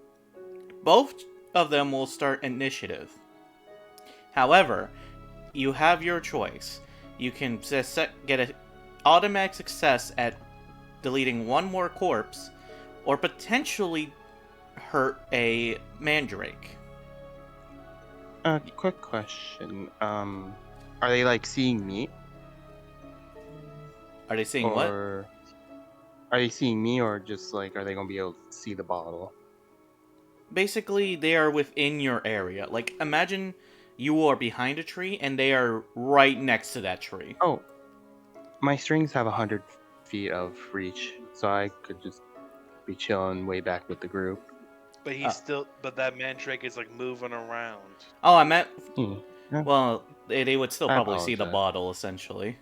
Both of them will start initiative. However, you have your choice. You can get an automatic success at deleting one more corpse, or potentially hurt a mandrake. Quick question. Are they like seeing me? Are they seeing what? Or are they seeing me, or just like are they gonna be able to see the bottle? Basically, they are within your area. Like, imagine you are behind a tree, and they are right next to that tree. Oh, my strings have 100 feet of reach, so I could just be chilling way back with the group. But he's still. But that mandrake is like moving around. Oh, I meant... Yeah. Well, they would still I probably see the apologize. bottle, essentially.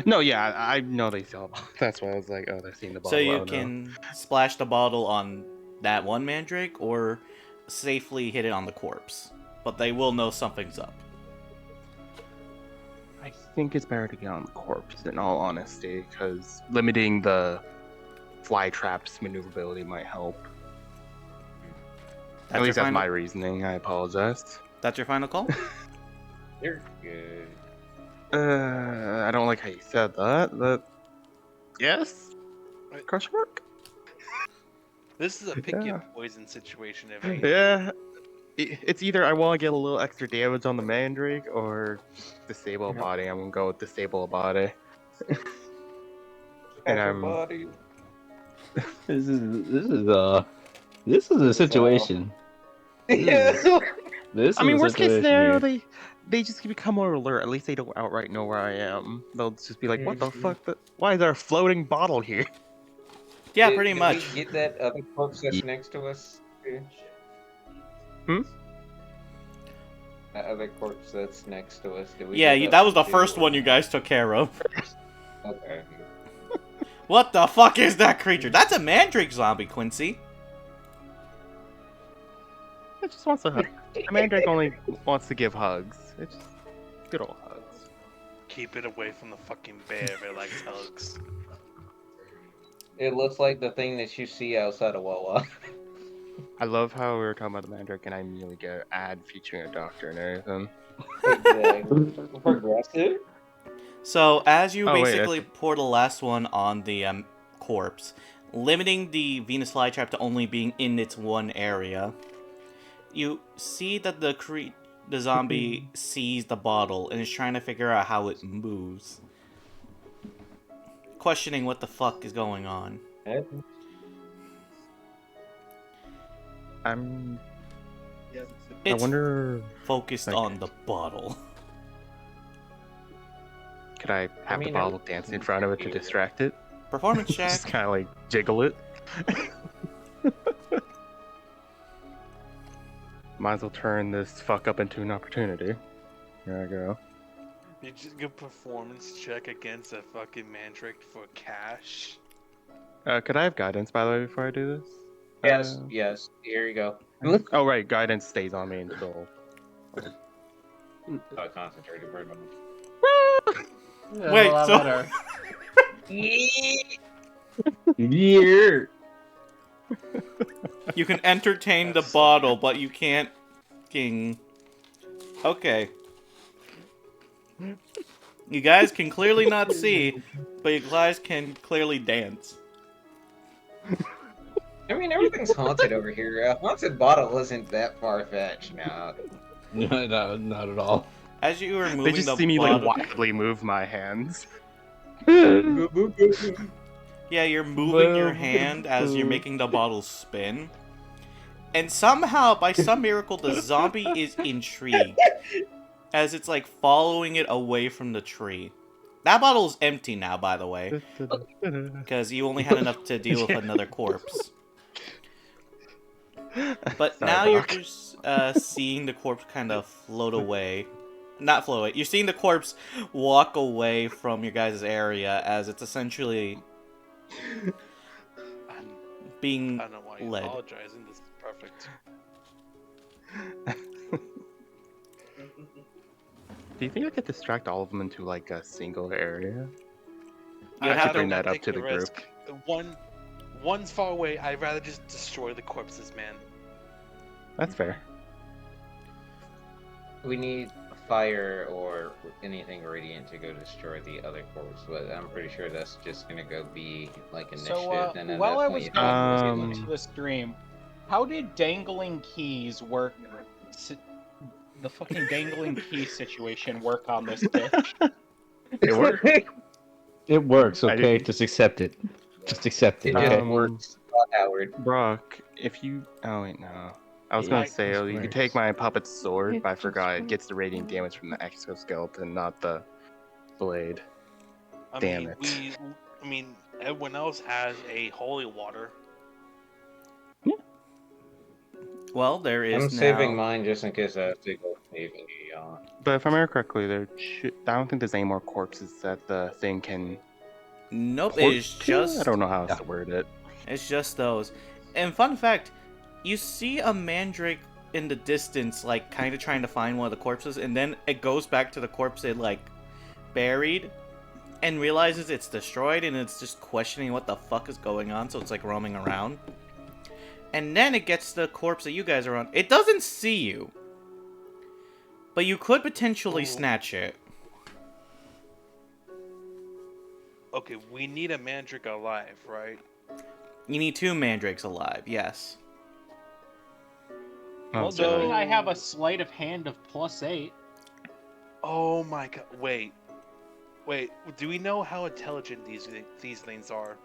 No, yeah, I know they saw. That's why I was like, oh, they're seeing the bottle. So you Oh, no. can splash the bottle on that one mandrake, or safely hit it on the corpse. But they will know something's up. I think it's better to get on the corpse, in all honesty, because limiting the fly trap's maneuverability might help. At least that's my reasoning. I apologize. That's your final call? You're good. I don't like how you said that, but yes? Question mark? This is a pick Yeah. your poison situation. If Yeah. It's either I want to get a little extra damage on the mandrake or disable a body. I'm gonna go with disable a body. And I'm Body. This is a situation. This I mean, is a worst case situation scenario, here. they just become more alert. At least they don't outright know where I am. They'll just be like, "What the Mhm. fuck? Why is there a floating bottle here?" Yeah, Did- pretty did much. we get that other corpse that's next to us? Hmm? That other corpse that's next to us. Did we Yeah, get that was the too? first one you guys took care of. Okay. What the fuck is that creature? That's a mandrake zombie, Quincy. It just wants to hug. The mandrake only wants to give hugs. It's just good old hugs. keep it away from the fucking bear, it likes hugs. It looks like the thing that you see outside of Wawa. I love how we were talking about the mandrake, and I immediately get an ad featuring a doctor and everything. Exactly. Progressive. So, as you Oh, wait, basically pour the last one on the corpse, limiting the Venus flytrap to only being in its one area, you see that the zombie sees the bottle and is trying to figure out how it moves, questioning what the fuck is going on. I It's wonder. focused like- on the bottle. Could I have the mean, bottle dance in front of it to distract it? Performance check. Just kind of like jiggle it. Might as well turn this fuck up into an opportunity. There I go. You just get performance check against a fucking mandrake for cash. Could I have guidance, by the way, before I do this? Yes, yes. Here you go. Oh, right. Guidance stays on me until... Concentrated very much. That's Wait, a lot so- better. Yeah. You can entertain the bottle, but you can't... Okay. You guys can clearly not see, but you guys can clearly dance. I mean, everything's haunted over here. A haunted bottle isn't that far-fetched now. No, not at all. As you are They moving just the see me like bottle... wildly move my hands. Yeah, you're moving your hand as you're making the bottle spin. And somehow, by some miracle, the zombie is intrigued. As it's like following it away from the tree. That bottle is empty now, by the way. Because you only had enough to deal with another corpse. But Sorry, now you're Brock. just seeing the corpse kind of float away. Not float away. You're seeing the corpse walk away from your guys' area as it's essentially being I don't know why you're led. apologizing. This is perfect. Do you think I could distract all of them into like a single area? You'd I have should to bring not that up take to the group. risk. One's far away. I'd rather just destroy the corpses, man. That's fair. We need fire or anything radiant to go destroy the other corpse, but I'm pretty sure that's just gonna go be like initiative. So, and at while that I point was you going can Um, into the stream, how did dangling keys work? The fucking dangling key situation work on this bitch? It worked. It works, I okay? didn't- Just accept it. Just accept it, It okay? just works, Howard. Brock, if you... Oh, wait, no. I was gonna say, This you could works. take my puppet's sword, It but I just forgot it works. gets the radiant damage from the exoskeleton, not the blade. I Damn mean, it. Everyone else has a holy water. Well, there is I'm now... saving mine just in case I have to go save any. But if I remember correctly, I don't think there's any more corpses that the thing can... Nope, port it's to? just... I don't know how else Yeah. to word it. It's just those. And fun fact, you see a mandrake in the distance, like, kind of trying to find one of the corpses, and then it goes back to the corpse it, like, buried, and realizes it's destroyed, and it's just questioning what the fuck is going on, so it's, like, roaming around. And then it gets the corpse that you guys are on. It doesn't see you. But you could potentially Ooh. snatch it. Okay, we need a mandrake alive, right? You need 2 mandrakes alive, yes. Oh, Well, so- good thing I have a sleight of hand of +8. Oh my god! Wait. Do we know how intelligent these things are?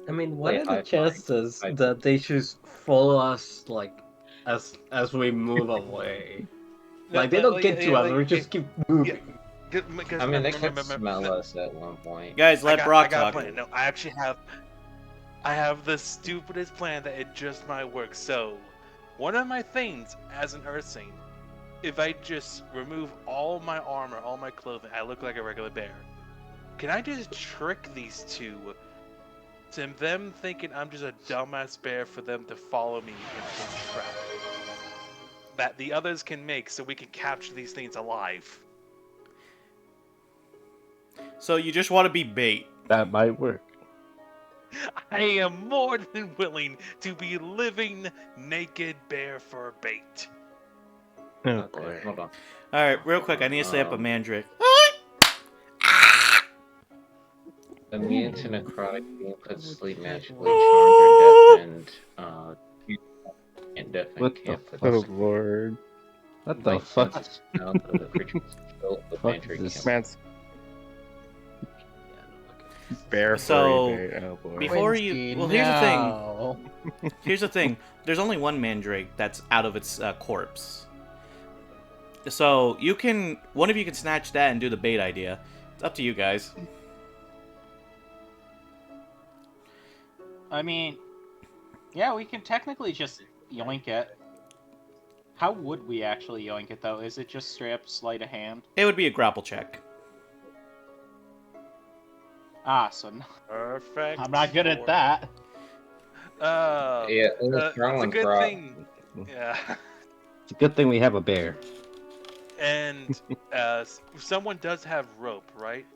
I mean, what Wait, are the I- chances I- that they just follow us like as we move away? Like they don't get to us, we just keep moving. I mean, they could smell us at one point. Guys, let Brock I got talk. a plan. No, I actually have. I have the stupidest plan that it just might work. So, one of my things as an Earthling, if I just remove all my armor, all my clothing, I look like a regular bear. Can I just trick these two to them thinking I'm just a dumbass bear for them to follow me into a trap that the others can make so we can capture these things alive? So you just want to be bait. That might work. I am more than willing to be living naked bear for bait. Oh, Okay, boy. hold on. Alright, real quick, I need to slay up a mandrake. Immune to necrotic, being put to sleep magically, charmed or deafened, and deafened What the can't put Oh, to sleep. Lord. What the Like, fuck? senses smell of the creature's skill, the Fuck mandrake this. can't- Man's Yeah, bear So, furry bait. Oh, boy. Before you... Well, here's the thing. Here's the thing. There's only one mandrake that's out of its corpse. So you can, one of you can snatch that and do the bait idea. It's up to you guys. I mean, yeah, we can technically just yoink it. How would we actually yoink it, though? Is it just straight up sleight of hand? It would be a grapple check. Ah, so no, Perfect. I'm not good at that. Yeah, it was It's strong a one, good Brock. thing. Yeah. It's a good thing we have a bear. And someone does have rope, right?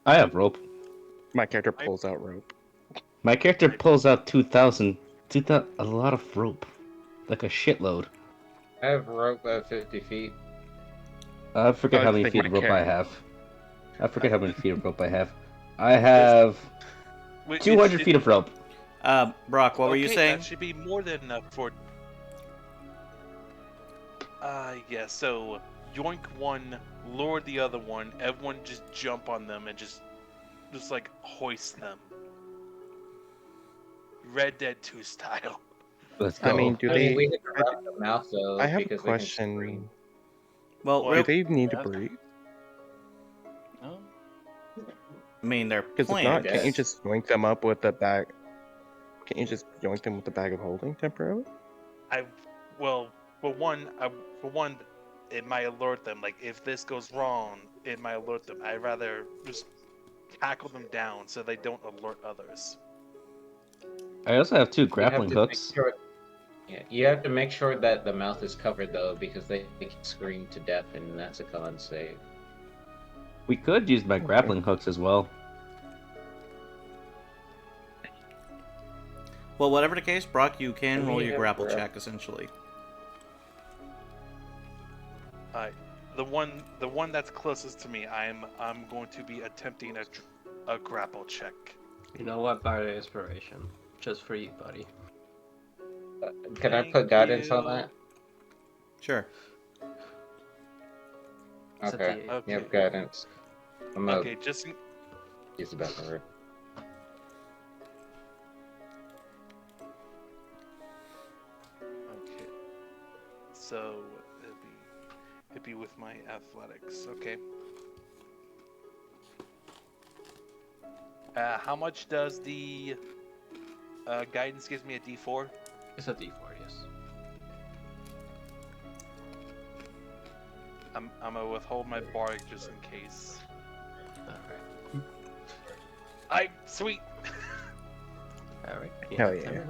I have rope. My character pulls out rope. My character pulls out 2,000, a lot of rope. Like a shitload. I have rope at 50 feet. I forget I how was many thinking feet of my rope I character. have. I forget how many feet of rope I have. I have Wait, 200 feet of rope. Brock, what were you okay, saying? That should be more than enough for. Yeah. So yoink one, lure the other one. Everyone just jump on them and just like hoist them. Red Dead 2 style. Let's go. I mean, do I mean, they? we had to wrap the mouth though, I have a because they can question. scream. Well, What? Do real, they need to Yeah. breathe? No? I mean, they're Because if not, plants. can't you Yes. just yoink them up with the bag? Can't you just yoink them with the bag of holding temporarily? Well, for one, it might alert them. Like if this goes wrong, it might alert them. I'd rather just tackle them down so they don't alert others. I also have 2 You have grappling to make hooks. sure- Yeah, you have to make sure that the mouth is covered though, because they can scream to death, and that's a con save. We could use my grappling hooks as well. Well, whatever the case, Brock, you can Can roll we your have grapple grab- check, essentially. Alright, the one that's closest to me, I'm going to be attempting a grapple check. You know what? Bardic Inspiration. Just for you, buddy. Can I Thank put guidance on you. that? Sure. It's a Okay, D8. you have guidance. I'm gonna Okay, just use the back of her. okay. So it'd be with my athletics. Okay. How much does the guidance gives me a D4? It's a D4, yes. I'm gonna withhold my bardic just in case. Alright. Sweet. Alright. Hell yeah.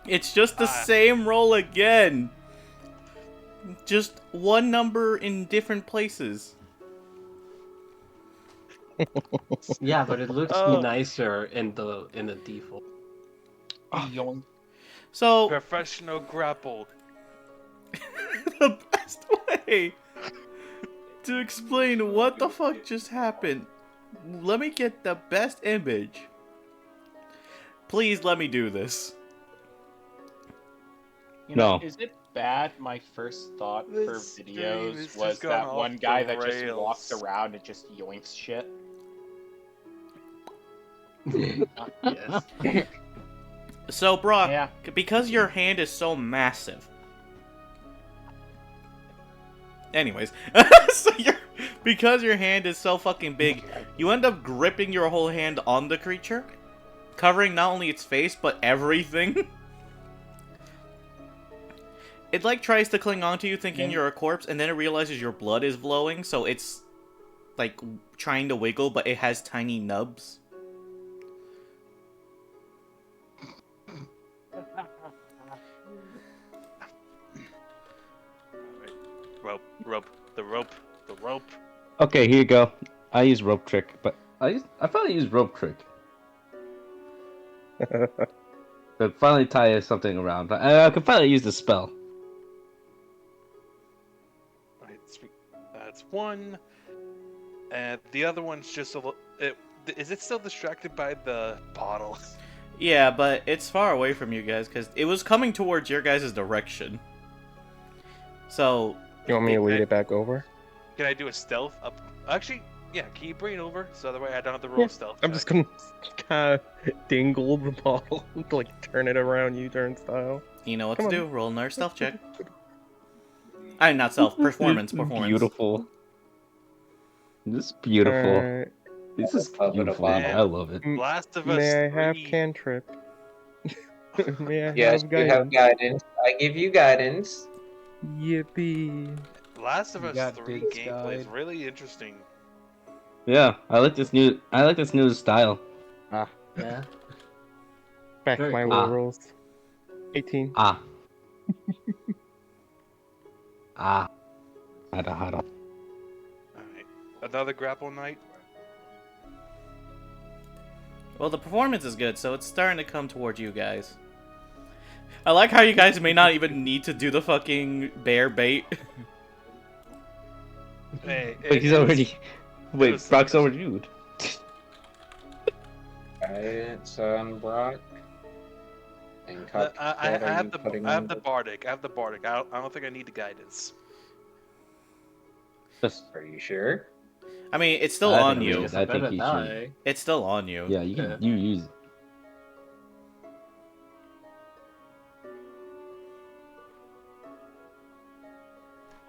It's just the Ah. same roll again. Just one number in different places. Yeah, but it looks Oh. nicer in the default. Yoink. So, Professional grapple. the best way to explain what the fuck just happened, let me get the best image. Please let me do this. You know, No. is it bad? My first thought This for stream videos has was just gone that off one guy the that just walks rails. around and just yoinks shit. Yes. So, Brock, Yeah. because your hand is so massive. Anyways, because your hand is so fucking big, you end up gripping your whole hand on the creature, covering not only its face but everything. It like tries to cling onto you, thinking you're a corpse, and then it realizes your blood is flowing, so it's like trying to wiggle, but it has tiny nubs. The rope. Okay, here you go. I use rope trick, but I finally used rope trick. To finally tie something around. I can finally use the spell. Alright, sweet. That's one. And the other one's just a little. Is it still distracted by the bottle? Yeah, but it's far away from you guys, because it was coming towards your guys' direction. So, You want me to lead it back over? Can I do a stealth up? Actually, yeah. Can you bring it over so that way I don't have to roll Yeah, a stealth? I'm just gonna kind of dingle the bottle, like turn it around U-turn style. you know what Come to on. do. Roll another stealth check. Not self. Performance. Performance. Beautiful. This is beautiful. Alright. This is Pop it up beautiful. on I love it. Last of Us May I have 3. cantrip? May I Yes, have you have guidance? guidance. I give you guidance. Yippee. Last of You Us got 3 Dig's gameplay is guide. really interesting. Yeah, I like this new style. Yeah. Back Very my cool. will rolls. 18. Ah. Ah. Hada. Alright. Another grapple night? Well, the performance is good, so it's starting to come towards you guys. I like how you guys may not even need to do the fucking bear bait. Hey, Wait, he's already. Wait, was- Brock's overviewed. Guidance on Brock. And Cup, I what are have you the putting I have on? the bardic. I don't think I need the guidance. Are you sure? I mean, it's still I on think you. it is. I think better he die. It's still on you. Yeah, you use it.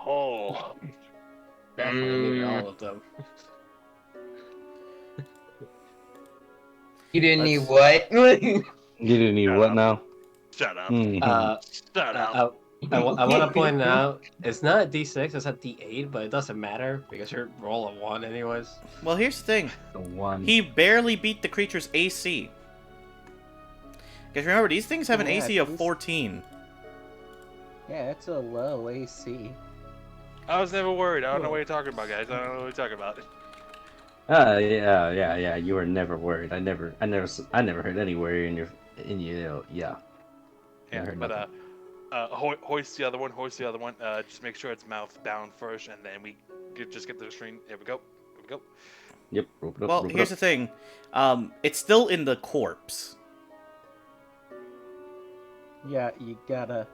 Oh. Definitely need all of them. You didn't need Let's- what? You didn't need Shut what up. now? Shut up. Mhm. Shut up. I want to point out, it's not a D6, it's a D8, but it doesn't matter because you roll a 1 anyways. Well, here's the thing. The one. He barely beat the creature's AC. Because remember, these things have an Yeah, AC of it's- 14. Yeah, it's a low AC. I was never worried. I don't know what you're talking about, guys. I don't know what you're talking about. Yeah. You were never worried. I never heard any worry in your, yeah. I Yeah, heard but nothing. hoist the other one. Just make sure it's mouth down first, and then we just get the string. Here we go. Yep. Rope it up, Well, rope it here's the up. thing. It's still in the corpse. Yeah, you gotta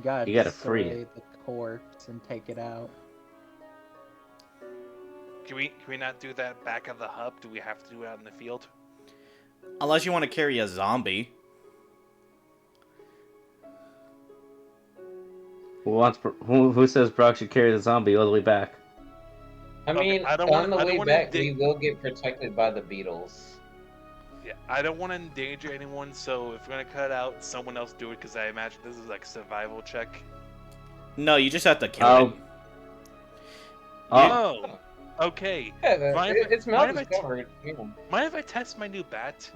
free destroy it. the corpse and take it out. Can we not do that back of the hub? Do we have to do it out in the field? Unless you want to carry a zombie. Who says Brock should carry the zombie all the way back? I Okay, mean, I don't on wanna- I the don't way wanna back, dig- we will get protected by the beetles. Yeah, I don't want to endanger anyone, so if we're gonna cut out, someone else do it, because I imagine this is like survival check. No, you just have to kill Oh. it. Oh, okay. Yeah, Mind if I- its mouth mind is if I- covered. Yeah. Mind if I test my new bat?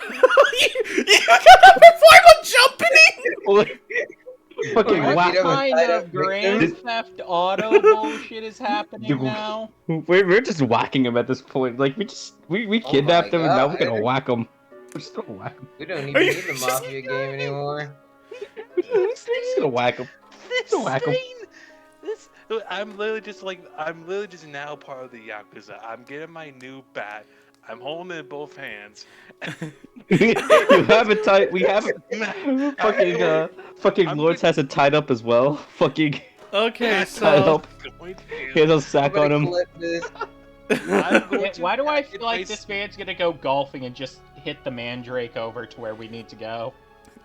you got performance jumping! Fucking What What kind whack. kind of of Grand Theft Auto bullshit is happening now? We're just whacking him at this point. Like we Oh kidnapped my him and now we're God. gonna whack him. We're just gonna whack him. We don't Are even you need the Mafia game anymore. We're just gonna whack him. This whack 'em. thing! I'm literally just now part of the Yakuza. I'm getting my new bat. I'm holding it in both hands. You have it tied. We have it. Fucking I'm Lords gonna- has it tied up as well. Fucking Okay, tied so up. He has a sack on him. Clip this. I'm going to Why do I pack feel it like by this man's gonna go golfing and just hit the mandrake over to where we need to go?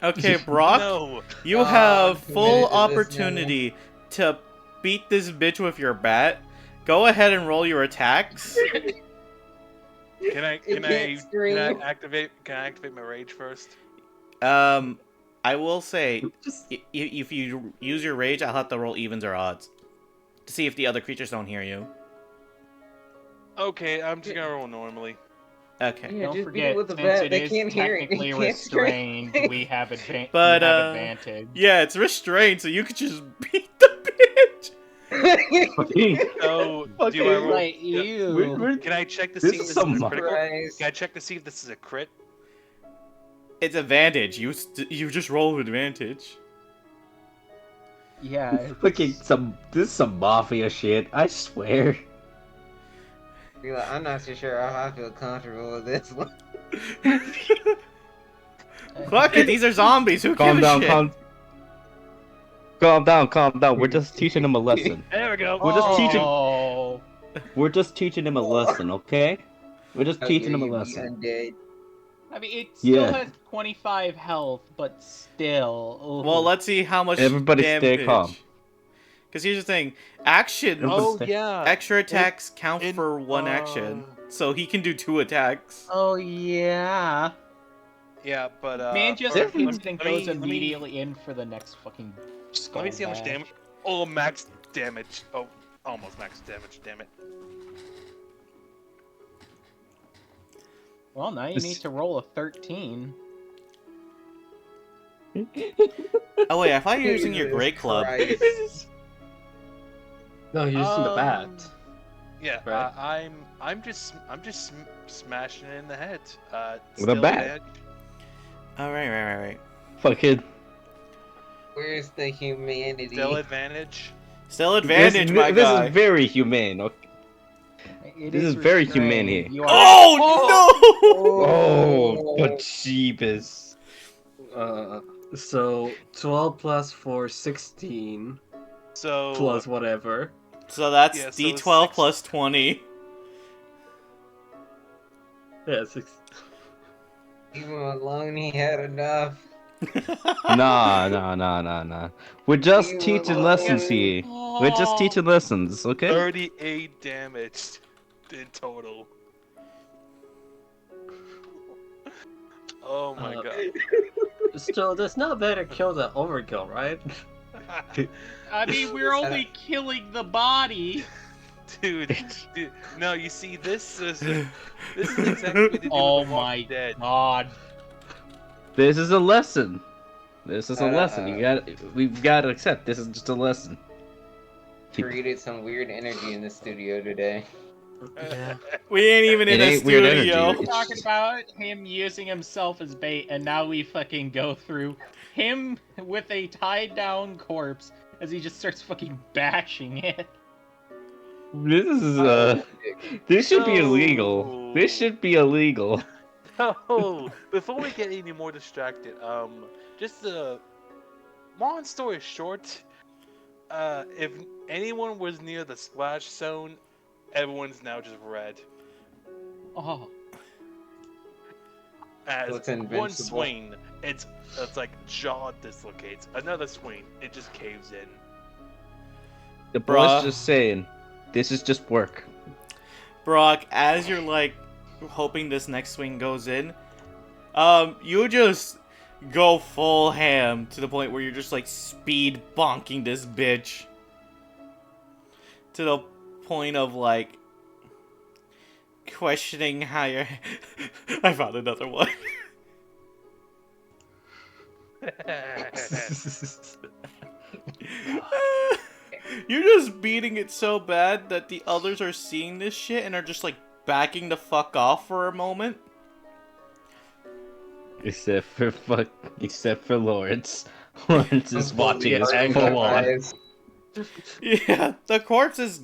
okay, Brock, No. you Oh, have I'm full committed to this opportunity to beat this bitch with your bat. Go ahead and roll your attacks. Can I can't scream. activate my rage first? I will say, if you use your rage, I'll have to roll evens or odds to see if the other creatures don't hear you. Okay, I'm just gonna roll normally. Okay. Yeah, Don't just beat forget, it with the since bat. it They is can't hear it. technically They can't scream. restrained, we have, But, we have advantage. Yeah, it's restrained, so you could just beat the bitch. So, Okay. do I roll? Like, ew. Can I check to This see if is this some is a mo- critical? Christ. Can I check to see if this is a crit? It's advantage. You just roll with advantage. Yeah. it's- Fucking this is some mafia shit. I swear. Be like, I'm not so sure how I feel comfortable with this one. Fuck it, these are zombies. Who Calm gives a down, shit? calm down. We're just teaching him a lesson. There we go. We're just teaching. Oh, We're just teaching him a lesson, okay? We're just teaching him a Okay, you lesson. Undead. I mean, it still Yeah. has 25 health, but still. Well, let's see how much Everybody stay damage. calm. Because here's the thing, action. Oh yeah. Extra attacks count in- for one action, so he can do 2 attacks. Oh yeah. Yeah, but Man just first, hits it and goes let me immediately in for the next fucking skull see how much bash. damage. Oh, max damage. Oh, almost max damage. Damn it. Well, now you need to roll a 13. Oh wait, I thought you were using your great club. No, you're using the bat. Yeah, Right. I'm just smashing it in the head. With a still bat. advantage. Oh, right. Fucking. Where's the humanity? Still advantage. Still advantage, my this guy. is very humane. Okay. It This is very restrained. humane here. You are... Oh, Oh, but jeebus. So 12 plus 4, 16 So plus whatever. no! So that's Yeah, so D12 6 plus 20. Yeah, 6. Leave him alone, he had enough. Nah. We're just You teaching alone. lessons here. We're just teaching lessons, okay? 38 damage in total. Oh my god. Still, that's not better kill than overkill, right? I mean, we're only killing the body. dude, no, you see, this is exactly what they do Oh with The my Walking Dead. god. This is a lesson. This is a lesson. We've got to accept. This is just a lesson. Created some weird energy in the studio today. Yeah. We ain't even in It a ain't weird studio. energy. We're talking about him using himself as bait, and now we fucking go through him with a tied down corpse as he just starts fucking bashing it. This is this should be illegal. This should be illegal. No, before we get any more distracted, just long story short, if anyone was near the splash zone, everyone's now just red. Oh. As So it's one invincible. swing, it's like jaw dislocates. Another swing, it just caves in. The boy's Bruh. just saying, this is just work. Brock, as you're like hoping this next swing goes in, you just go full ham to the point where you're just like speed bonking this bitch. To the point of like questioning how you're. I found another one. You're just beating it so bad that the others are seeing this shit and are just like backing the fuck off for a moment. Except for Lawrence. Lawrence is watching his Completely full on. eyes. Yeah, the corpse is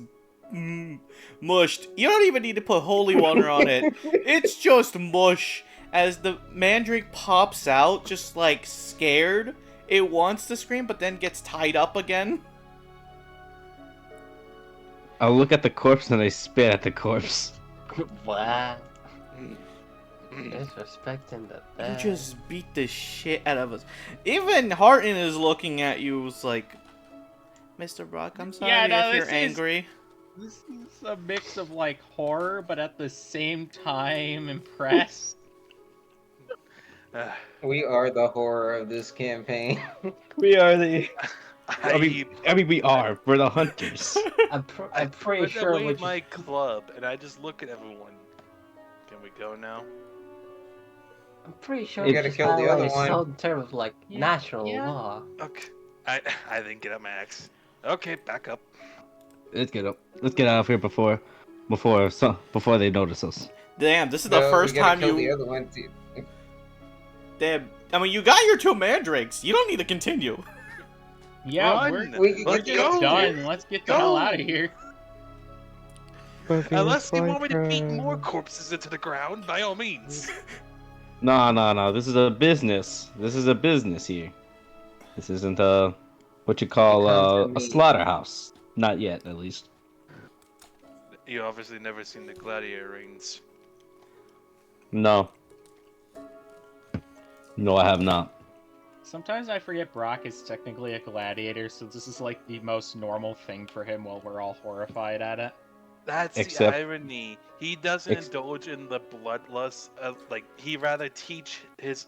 mushed. You don't even need to put holy water on it. It's just mush. As the mandrake pops out, just like scared, it wants to scream, but then gets tied up again. I'll look at the corpse and I spit at the corpse. Wow. Disrespecting the You dead. just beat the shit out of us. Even Harton is looking at you, was like, Mr. Brock, I'm sorry Yeah, no, if you're this is- angry. This is a mix of like horror, but at the same time impressed. We are the horror of this campaign. We are the. I mean, we are. We're the hunters. I'm pretty put sure away what my club, and I just look at everyone. Can we go now? I'm pretty sure We gotta this kill the other is one. so in terms of like Yeah, natural yeah. law. Okay. I didn't get up my axe. Okay, back up. Let's get up. Let's get out of here before they notice us. Damn, this is the No, first we gotta time kill you. the other one too. Damn, I mean, you got your 2 mandrakes. You don't need to continue. Yeah, Run! We can we're get just go! done. Let's get the Go! hell out of here. Unless you want me to beat more corpses into the ground, by all means. No. This is a business. This is a business here. This isn't what you call Come to a me. slaughterhouse. Not yet, at least. You obviously never seen the gladiator rings. No. No, I have not. Sometimes I forget Brock is technically a gladiator, so this is like the most normal thing for him while we're all horrified at it. That's Except- the irony. He doesn't indulge in the bloodlust of, like, he rather teach his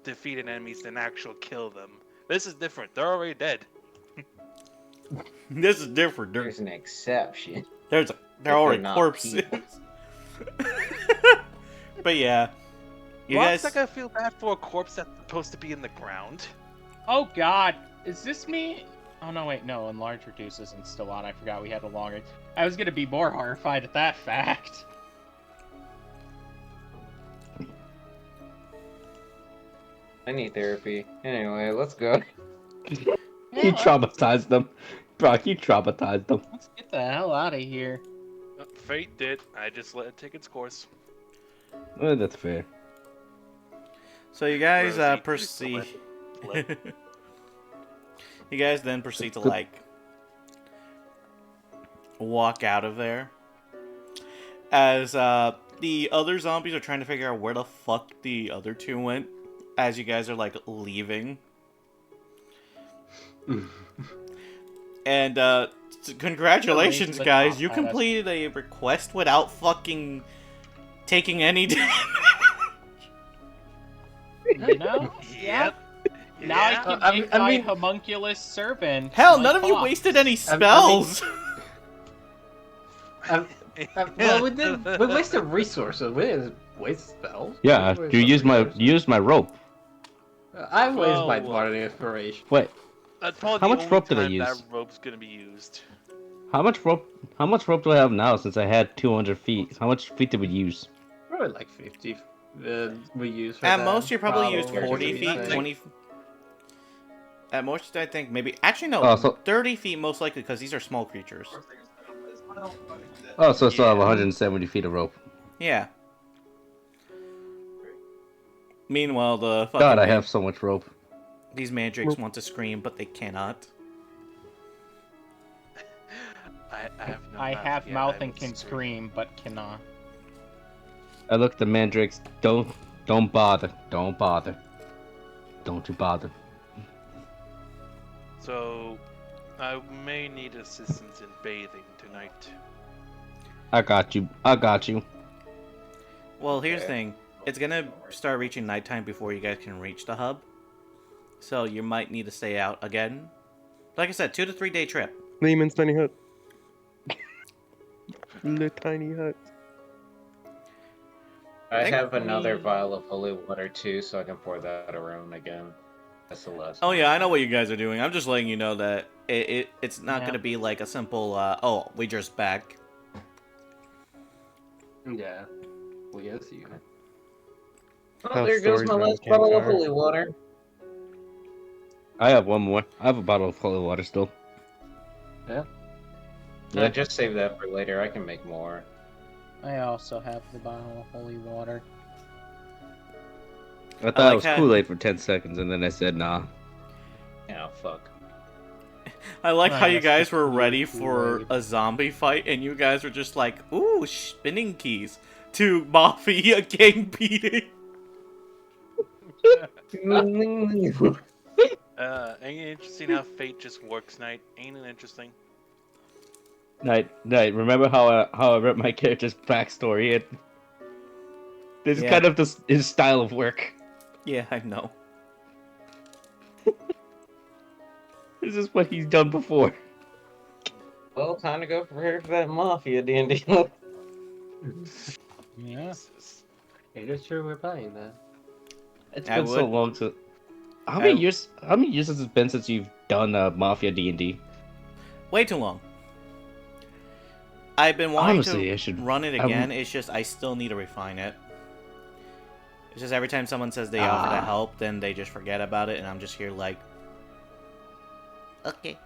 defeated enemies than actual kill them. This is different. They're already dead. This is different. There's an exception. They're They're already not corpses. people. But yeah, you Brock's guys. not gonna feel bad for a corpse that's supposed to be in the ground. Oh god, is this me? Oh no, wait, no, enlarge reduce isn't still on. I forgot we had a longer. I was gonna be more horrified at that fact. I need therapy. Anyway, let's go. You traumatized them. Brock, you traumatized them. Let's get the hell out of here. Fate did. I just let it take its course. Well, that's fair. So you guys Rosie, proceed. let it You guys then proceed to like walk out of there as the other zombies are trying to figure out where the fuck the other two went as you guys are like leaving. And congratulations, The guys! top You hat. completed a request without fucking taking any damage. You know? Yep. Now I Yeah. can make I my mean- homunculus servant. Hell, my none of you fox. wasted any mean- spells. Well, we wasted resources. We didn't waste spells. Yeah, We you wasted used my rope. I wasted my Whoa. bardic inspiration. Wait, That's probably How the much only rope did I time use? that rope's gonna be used. how much rope? How much rope do I have now? Since I had 200 feet, how much feet did we use? Probably like 50. We use for At that. most, you probably used 40 Probably. feet, 20. At most, I think maybe. Actually, no. Oh, so- 30 feet most likely because these are small creatures. Oh, so I still have Yeah. 170 feet of rope. Yeah. Meanwhile, the fucking God, I have so much rope. these mandrakes want to scream, but they cannot. I have no I mouth. have Yeah, mouth I and would can scream, but cannot. I looked at mandrakes. Don't bother. Don't bother. Don't you bother. So, I may need assistance in bathing tonight. I got you. I got you. Well, here's the thing. It's gonna start reaching nighttime before you guys can reach the hub. So you might need to stay out again. Like I said, 2 to 3 day trip. Lehman's tiny hut. The tiny hut. I Think- have another vial of holy water too, so I can pour that around again. That's the last. Oh one. yeah, I know what you guys are doing. I'm just letting you know that it's not Yeah. gonna be like a simple, oh, we just back. Yeah. Well, yes, you. Oh, Tell there goes stories my around last the bottle of campfire. holy water. I have one more. I have a bottle of holy water still. Yeah, just save that for later. I can make more. I also have the bottle of holy water. I thought like it was how- Kool-Aid for 10 seconds, and then I said nah. Yeah, fuck. I like I how you guess guys the were ready Kool-Aid. for a zombie fight, and you guys were just like, ooh, spinning keys to Mafia gang beating. Ain't it interesting how fate just works, Knight? Ain't it interesting? Night. Remember how I read my character's backstory? This is Yeah. kind of his style of work. Yeah, I know. This is what he's done before. Well, time to go prepare for that mafia D&D. Yeah. It is true we're playing that. It's I been so would- long since. How I- many years? How many years has it been since you've done Mafia D&D? Way too long. I've been wanting Honestly, to I should- run it I would- again. It's just I still need to refine it. It's just every time someone says they offer to help, then they just forget about it, and I'm just here like, okay.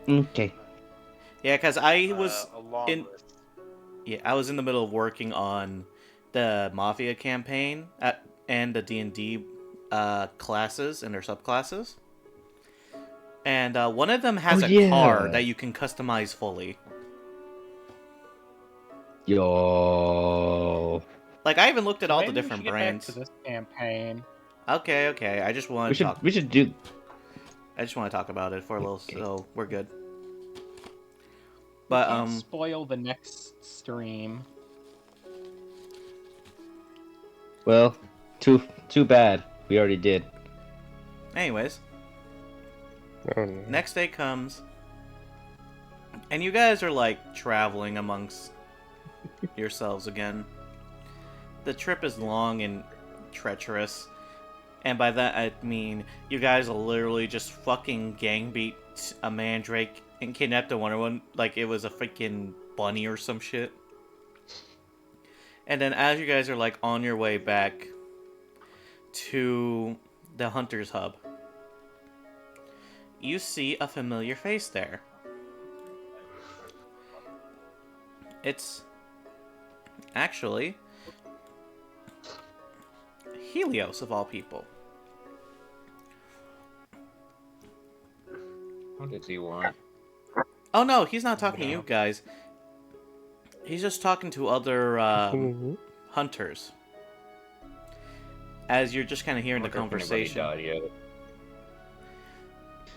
Okay. Yeah, because I was a long in- list. I was in the middle of working on the Mafia campaign and the D&D classes and their subclasses. And one of them has Oh, a yeah. car that you can customize fully. Yo. Like, I even looked at all the Maybe we different should get brands. back to this campaign. Okay. I just want to talk. We should do. I just want to talk about it for a little, so we're good. We But can't spoil the next stream. Well, too bad. We already did. anyways, Oh, no. next day comes, and you guys are like traveling amongst yourselves again. The trip is long and treacherous, and by that I mean you guys will literally just fucking gang beat a mandrake and kidnap the Wonder One like it was a freaking bunny or some shit. And then as you guys are like on your way back to the Hunter's Hub, you see a familiar face there. It's actually Helios, of all people. What does he want? Oh no, he's not talking to you guys. He's just talking to other Mhm. hunters. As you're just kind of hearing the Wonder if anybody conversation. died yet.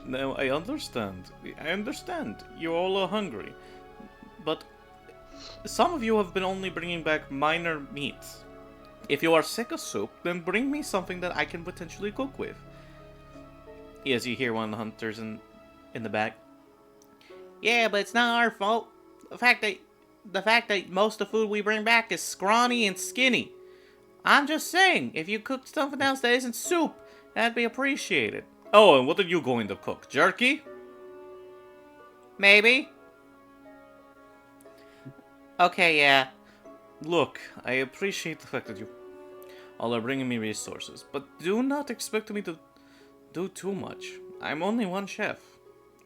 No, I understand. You all are hungry. But some of you have been only bringing back minor meats. If you are sick of soup, then bring me something that I can potentially cook with. As you hear one of the hunters in the back. Yeah, but it's not our fault. The fact that most of the food we bring back is scrawny and skinny. I'm just saying, if you cook something else that isn't soup, that'd be appreciated. Oh, and what are you going to cook? Jerky? Maybe. Okay, yeah. Look, I appreciate the fact that you all are bringing me resources, but do not expect me to do too much. I'm only one chef.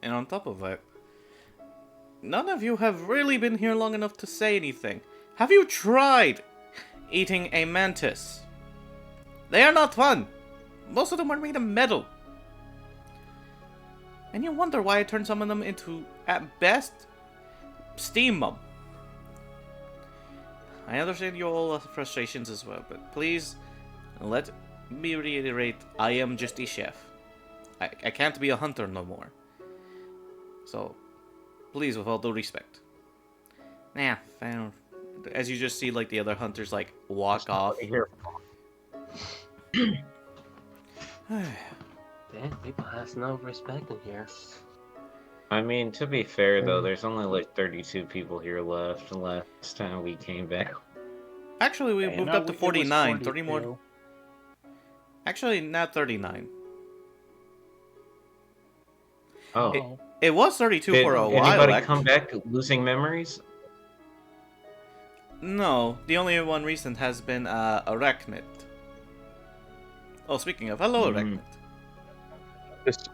And on top of that, none of you have really been here long enough to say anything. Have you tried eating a mantis? They are not fun. Most of them are made of metal. And you wonder why I turn some of them into, at best, steam them. I understand your frustrations as well, but please, let me reiterate, I am just a chef. I can't be a hunter no more. So, please, with all due respect. Nah, fine. As you just see, like, the other hunters, like, walk off. Here. Damn, people has no respect in here. I mean, to be fair though, there's only like 32 people here left. The last time we came back. Actually, we moved up to it was 49. 30 42. more. Actually, not 39. Oh, It was 32 did for a while. anybody come back losing memories? No, the only one recent has been Arachnid. Oh, speaking of, hello, Arachnid. Just...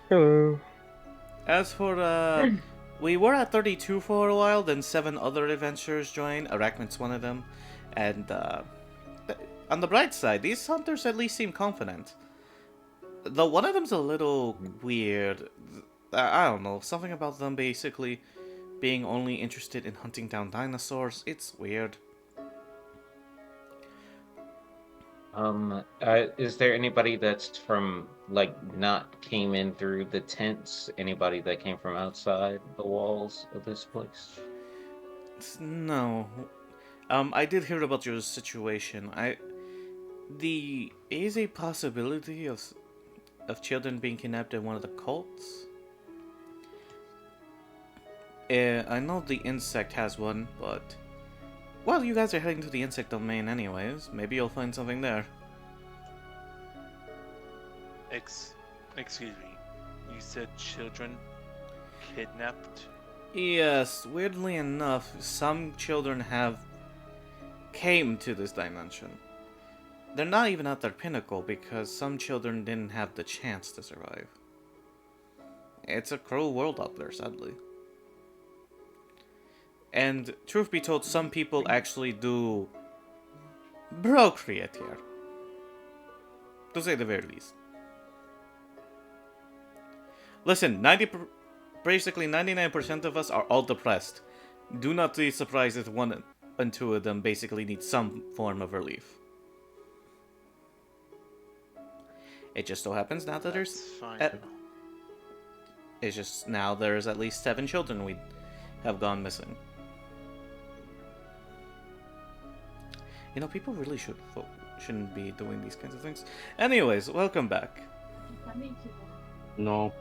Hello. As for, we were at 32 for a while, then 7 other adventurers joined. Arachnid's one of them. And, on the bright side, these hunters at least seem confident. Though one of them's a little weird. I don't know, something about them basically being only interested in hunting down dinosaurs. It's weird. Is there anybody that's from, like, not came in through the tents? Anybody that came from outside the walls of this place? No. I did hear about your situation. There is a possibility of children being kidnapped in one of the cults. I know the insect has one, but... Well, you guys are heading to the insect domain anyways. Maybe you'll find something there. Excuse me. You said children kidnapped? Yes, weirdly enough, some children have came to this dimension. They're not even at their pinnacle because some children didn't have the chance to survive. It's a cruel world out there, sadly. And truth be told, some people actually do procreate here. To say the very least. Listen, basically 99% of us are all depressed. Do not be surprised if and two of them basically need some form of relief. It just so happens now that That's fine. it's just now there's at least 7 children we have gone missing. You know, people really shouldn't be doing these kinds of things. Anyways, welcome back. No.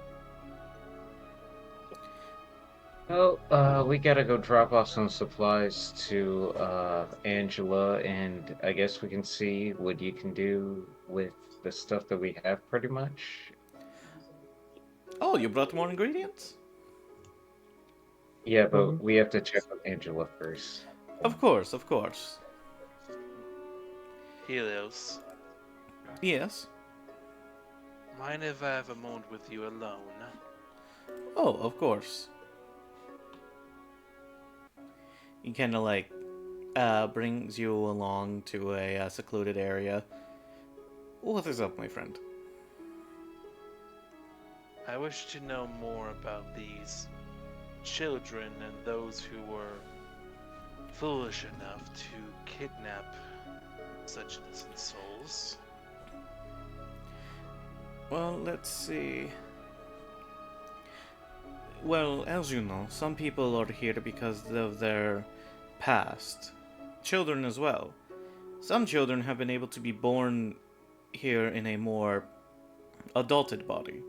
Well, we gotta go drop off some supplies to Angela, and I guess we can see what you can do with the stuff that we have, pretty much. Oh, you brought more ingredients? Yeah, but we have to check with Angela first. Of course, of course. Helios, Yes. mind if I have a moment with you alone? Oh, of course. He kind of like brings you along to a secluded area. What is up, my friend? I wish to know more about these children and those who were foolish enough to kidnap such innocent souls. Well, let's see. Well, as you know, some people are here because of their past. Children as well. Some children have been able to be born here in a more adulted body.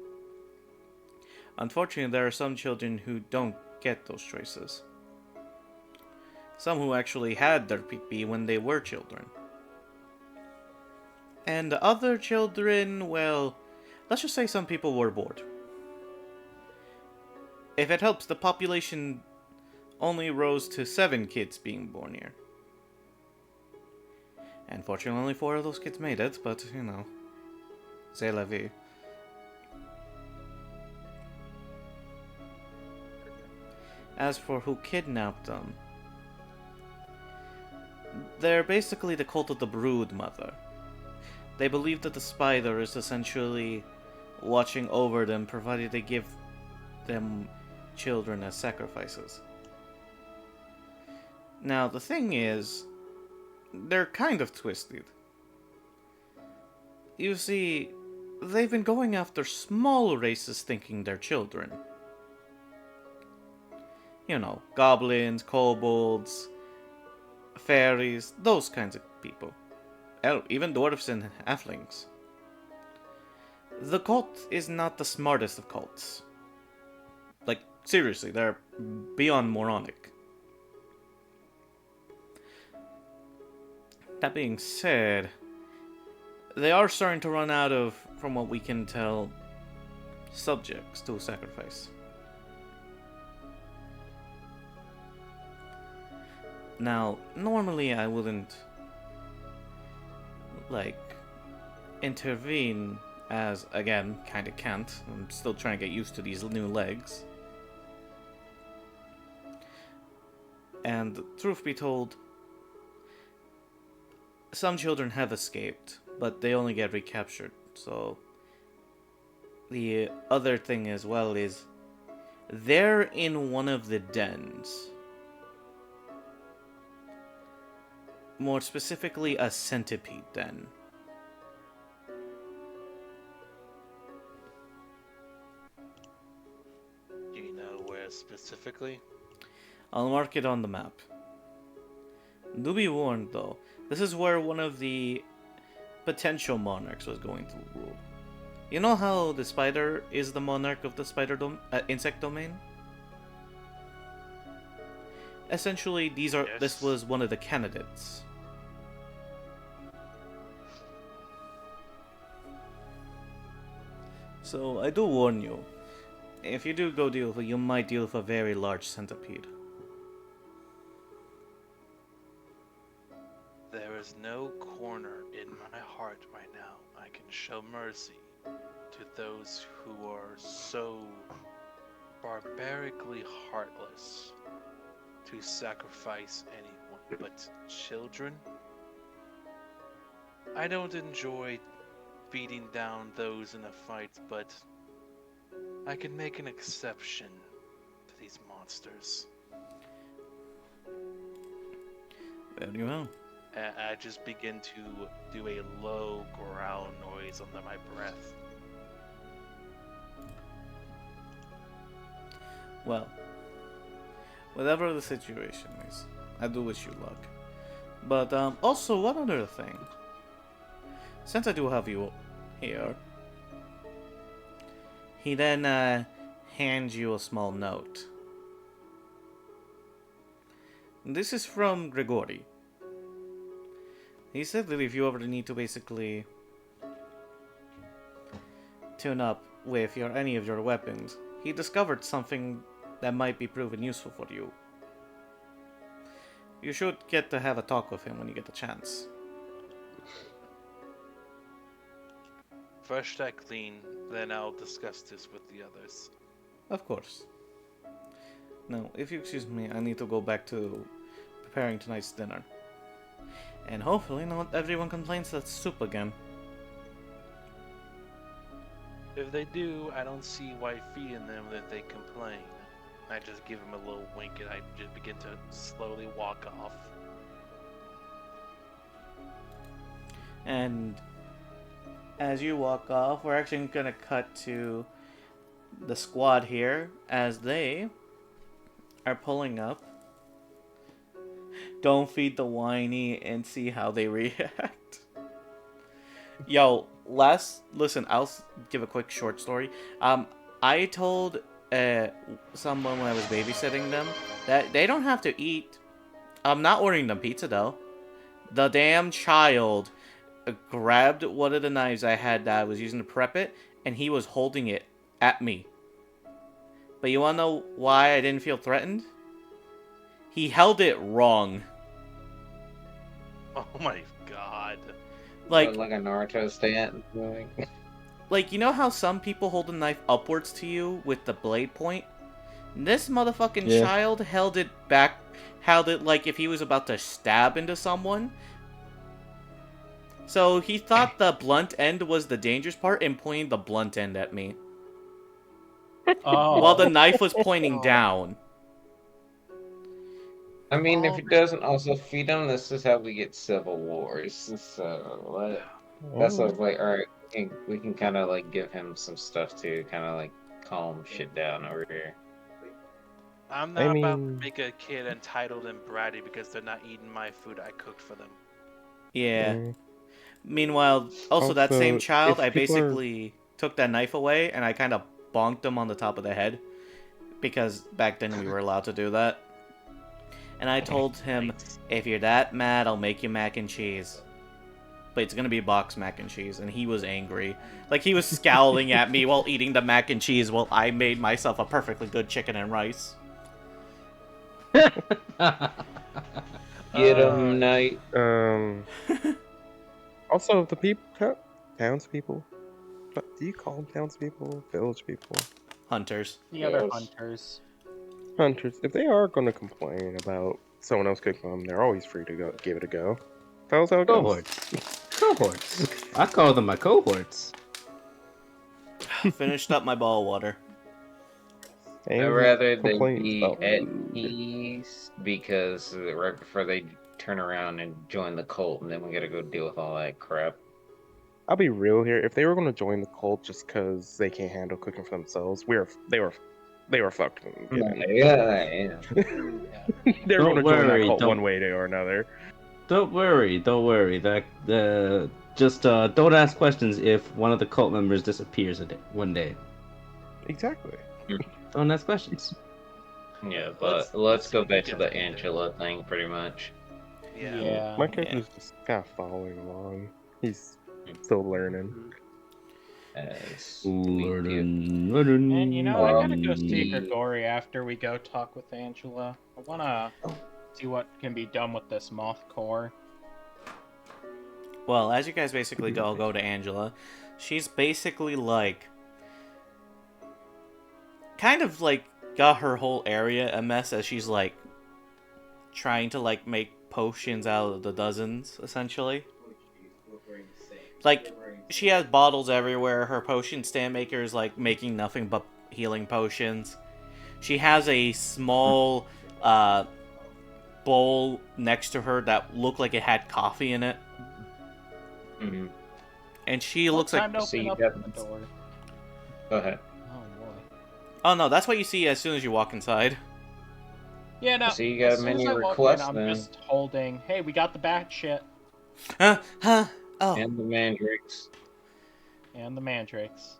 Unfortunately, there are some children who don't get those choices. Some who actually had their PP when they were children. And other children, well, let's just say some people were bored. If it helps, the population only rose to 7 kids being born here. And fortunately, only 4 of those kids made it, but, you know, c'est la vie. As for who kidnapped them, they're basically the cult of the Brood Mother. They believe that the spider is essentially watching over them, provided they give them children as sacrifices. Now, the thing is, they're kind of twisted. You see, they've been going after small races thinking they're children. You know, goblins, kobolds, fairies, those kinds of people. Hell, even dwarves and halflings. The cult is not the smartest of cults. Like, seriously, they're beyond moronic. That being said, they are starting to run out of, from what we can tell, subjects to sacrifice. Now, normally I wouldn't, like, intervene, as, again, kinda can't. I'm still trying to get used to these new legs. And, truth be told, some children have escaped, but they only get recaptured, so... The other thing as well is, they're in one of the dens. More specifically, a centipede den. Do you know where specifically? I'll mark it on the map. Do be warned, though. This is where one of the potential monarchs was going to rule. You know how the spider is the monarch of the insect domain? Essentially, this was one of the candidates. So, I do warn you. If you do go deal with it, you might deal with a very large centipede. There is no corner in my heart right now I can show mercy to those who are so barbarically heartless to sacrifice anyone but children. I don't enjoy beating down those in a fight, but I can make an exception to these monsters. Very well. And I just begin to do a low growl noise under my breath. Well, whatever the situation is, I do wish you luck. But also, one other thing. Since I do have you here, he then hands you a small note. This is from Grigori. He said that if you ever need to basically tune up with any of your weapons, he discovered something that might be proven useful for you. You should get to have a talk with him when you get the chance. Fresh that clean, then I'll discuss this with the others. Of course. Now, if you excuse me, I need to go back to preparing tonight's dinner. And hopefully not everyone complains that's soup again. If they do, I don't see why feeding them if they complain. I just give them a little wink and I just begin to slowly walk off. And as you walk off, we're actually gonna cut to the squad here as they are pulling up. Don't feed the whiny and see how they react. Yo, listen, I'll give a quick short story. I told someone when I was babysitting them that they don't have to eat. I'm not ordering them pizza though. The damn child grabbed one of the knives I had that I was using to prep it, and he was holding it at me. But you wanna know why I didn't feel threatened? He held it wrong. Oh my god. Like a Naruto stance. Like, you know how some people hold a knife upwards to you with the blade point? This motherfucking child held it like if he was about to stab into someone. So he thought the blunt end was the dangerous part and pointed the blunt end at me. Oh. While the knife was pointing down. I mean, if it doesn't also feed them, this is how we get civil wars. So that's what I was like. All right, we can kind of like give him some stuff to kind of like calm shit down over here. I'm not about to make a kid entitled and bratty because they're not eating my food I cooked for them. Yeah. Meanwhile, also that same child, I basically took that knife away and I kind of bonked him on the top of the head. Because back then we were allowed to do that. And I told him, if you're that mad, I'll make you mac and cheese. But it's gonna be box mac and cheese. And he was angry. Like, he was scowling at me while eating the mac and cheese while I made myself a perfectly good chicken and rice. Get him, Knight. Also, the townspeople. Do you call them townspeople? Village people? Hunters. The other hunters. Hunters. If they are going to complain about someone else cooking them, they're always free to go give it a go. That's how it goes. Cohorts. I call them my cohorts. Finished up my ball of water. I'd rather they be at ease because right before they turn around and join the cult, and then we gotta go deal with all that crap. I'll be real here. If they were going to join the cult just because they can't handle cooking for themselves, they were fucked. Yeah. They're going to join that cult one way or another. Don't worry. That just don't ask questions if one of the cult members disappears one day. Exactly. Don't ask questions. Yeah, but let's go back to the Angela thing, pretty much. Yeah. My character's just kind of following along. He's still learning. Learning. And you know, I gotta go see Grigori after we go talk with Angela. I wanna see what can be done with this moth core. Well, as you guys basically go to Angela, she's basically like kind of like got her whole area a mess as she's like trying to like make potions out of the dozens, essentially. Like, she has bottles everywhere. Her potion stand maker is like making nothing but healing potions. She has a small bowl next to her that looked like it had coffee in it. Mm-hmm. And she looks like... Time to So open you up got- the door. Go ahead. Oh boy. Oh no, that's what you see as soon as you walk inside. Yeah, no. So you got as soon many as I walk requests, in, I'm then? just holding. Hey, we got the bat shit Oh. And the mandrakes. and the mandrakes.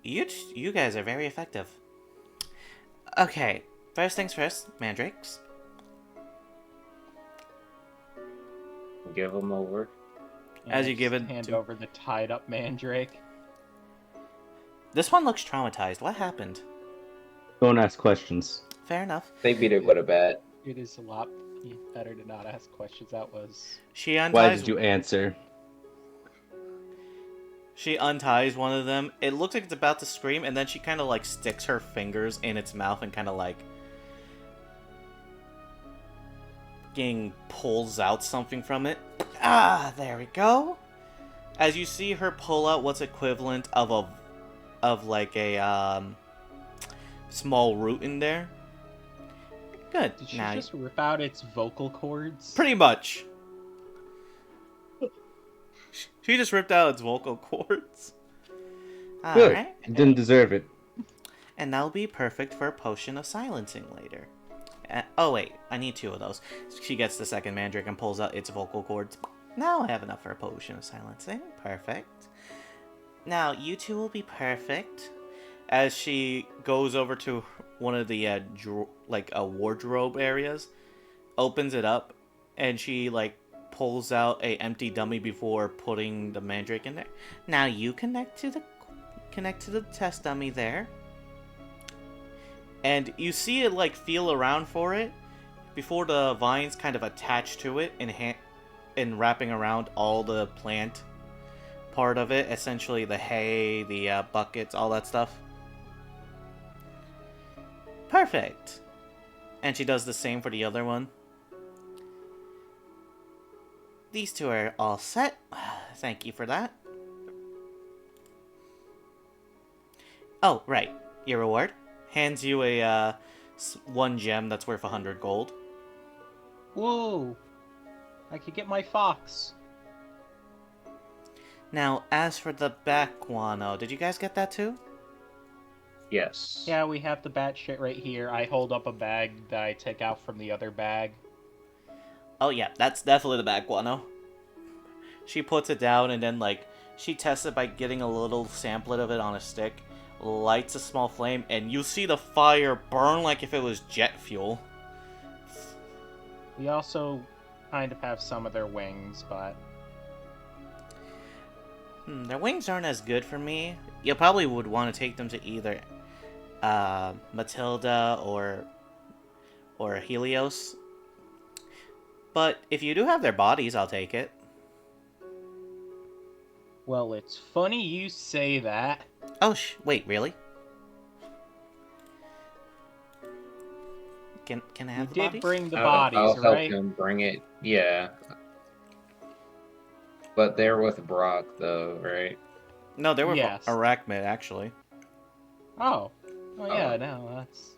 You guys are very effective. Okay, first things first, mandrakes. Give them over. And As I you give just it hand to- over the tied up mandrake. This one looks traumatized. What happened? Don't ask questions. Fair enough. They beat it with a bat. It is a lot better to not ask questions. That was. She unties. Why did you answer? She unties one of them. It looks like it's about to scream, and then she kind of like sticks her fingers in its mouth and kind of like pulls out something from it. Ah, there we go. As you see her pull out what's equivalent of a small root in there. Good. Did she Now, just rip out its vocal cords? pretty much. She just ripped out its vocal cords. Good. Alright. You didn't deserve it. And that'll be perfect for a potion of silencing later. Oh wait, I need 2 of those. She gets the second mandrake and pulls out its vocal cords. Now I have enough for a potion of silencing. Perfect. Now, you 2 will be perfect. As she goes over to one of the, wardrobe areas, opens it up, and she, pulls out a empty dummy before putting the mandrake in there. Now you connect to the test dummy there. And you see it, feel around for it before the vines kind of attach to it and wrapping around all the plant part of it. Essentially the hay, the buckets, all that stuff. Perfect. And she does the same for the other one. These 2 are all set. Thank you for that. Oh, right. Your reward. Hands you a 1 gem that's worth 100 gold. Whoa! I could get my fox. Now, as for the bat guano, did you guys get that too? Yes. Yeah, we have the bat shit right here. I hold up a bag that I take out from the other bag. Oh yeah, that's definitely the bat guano. She puts it down and then she tests it by getting a little samplet of it on a stick, lights a small flame, and you see the fire burn like if it was jet fuel. We also kind of have some of their wings, but... Their wings aren't as good for me. You probably would want to take them to either Matilda or Helios. But if you do have their bodies, I'll take it. Well, it's funny you say that. Oh, wait, really? Can I have the You bodies? did bring the I'll bodies, help right? him bring it. Yeah. But they're with Brock, though, right? No, they were Yes. Arachmid, actually. Oh. Oh yeah, Oh. no, that's...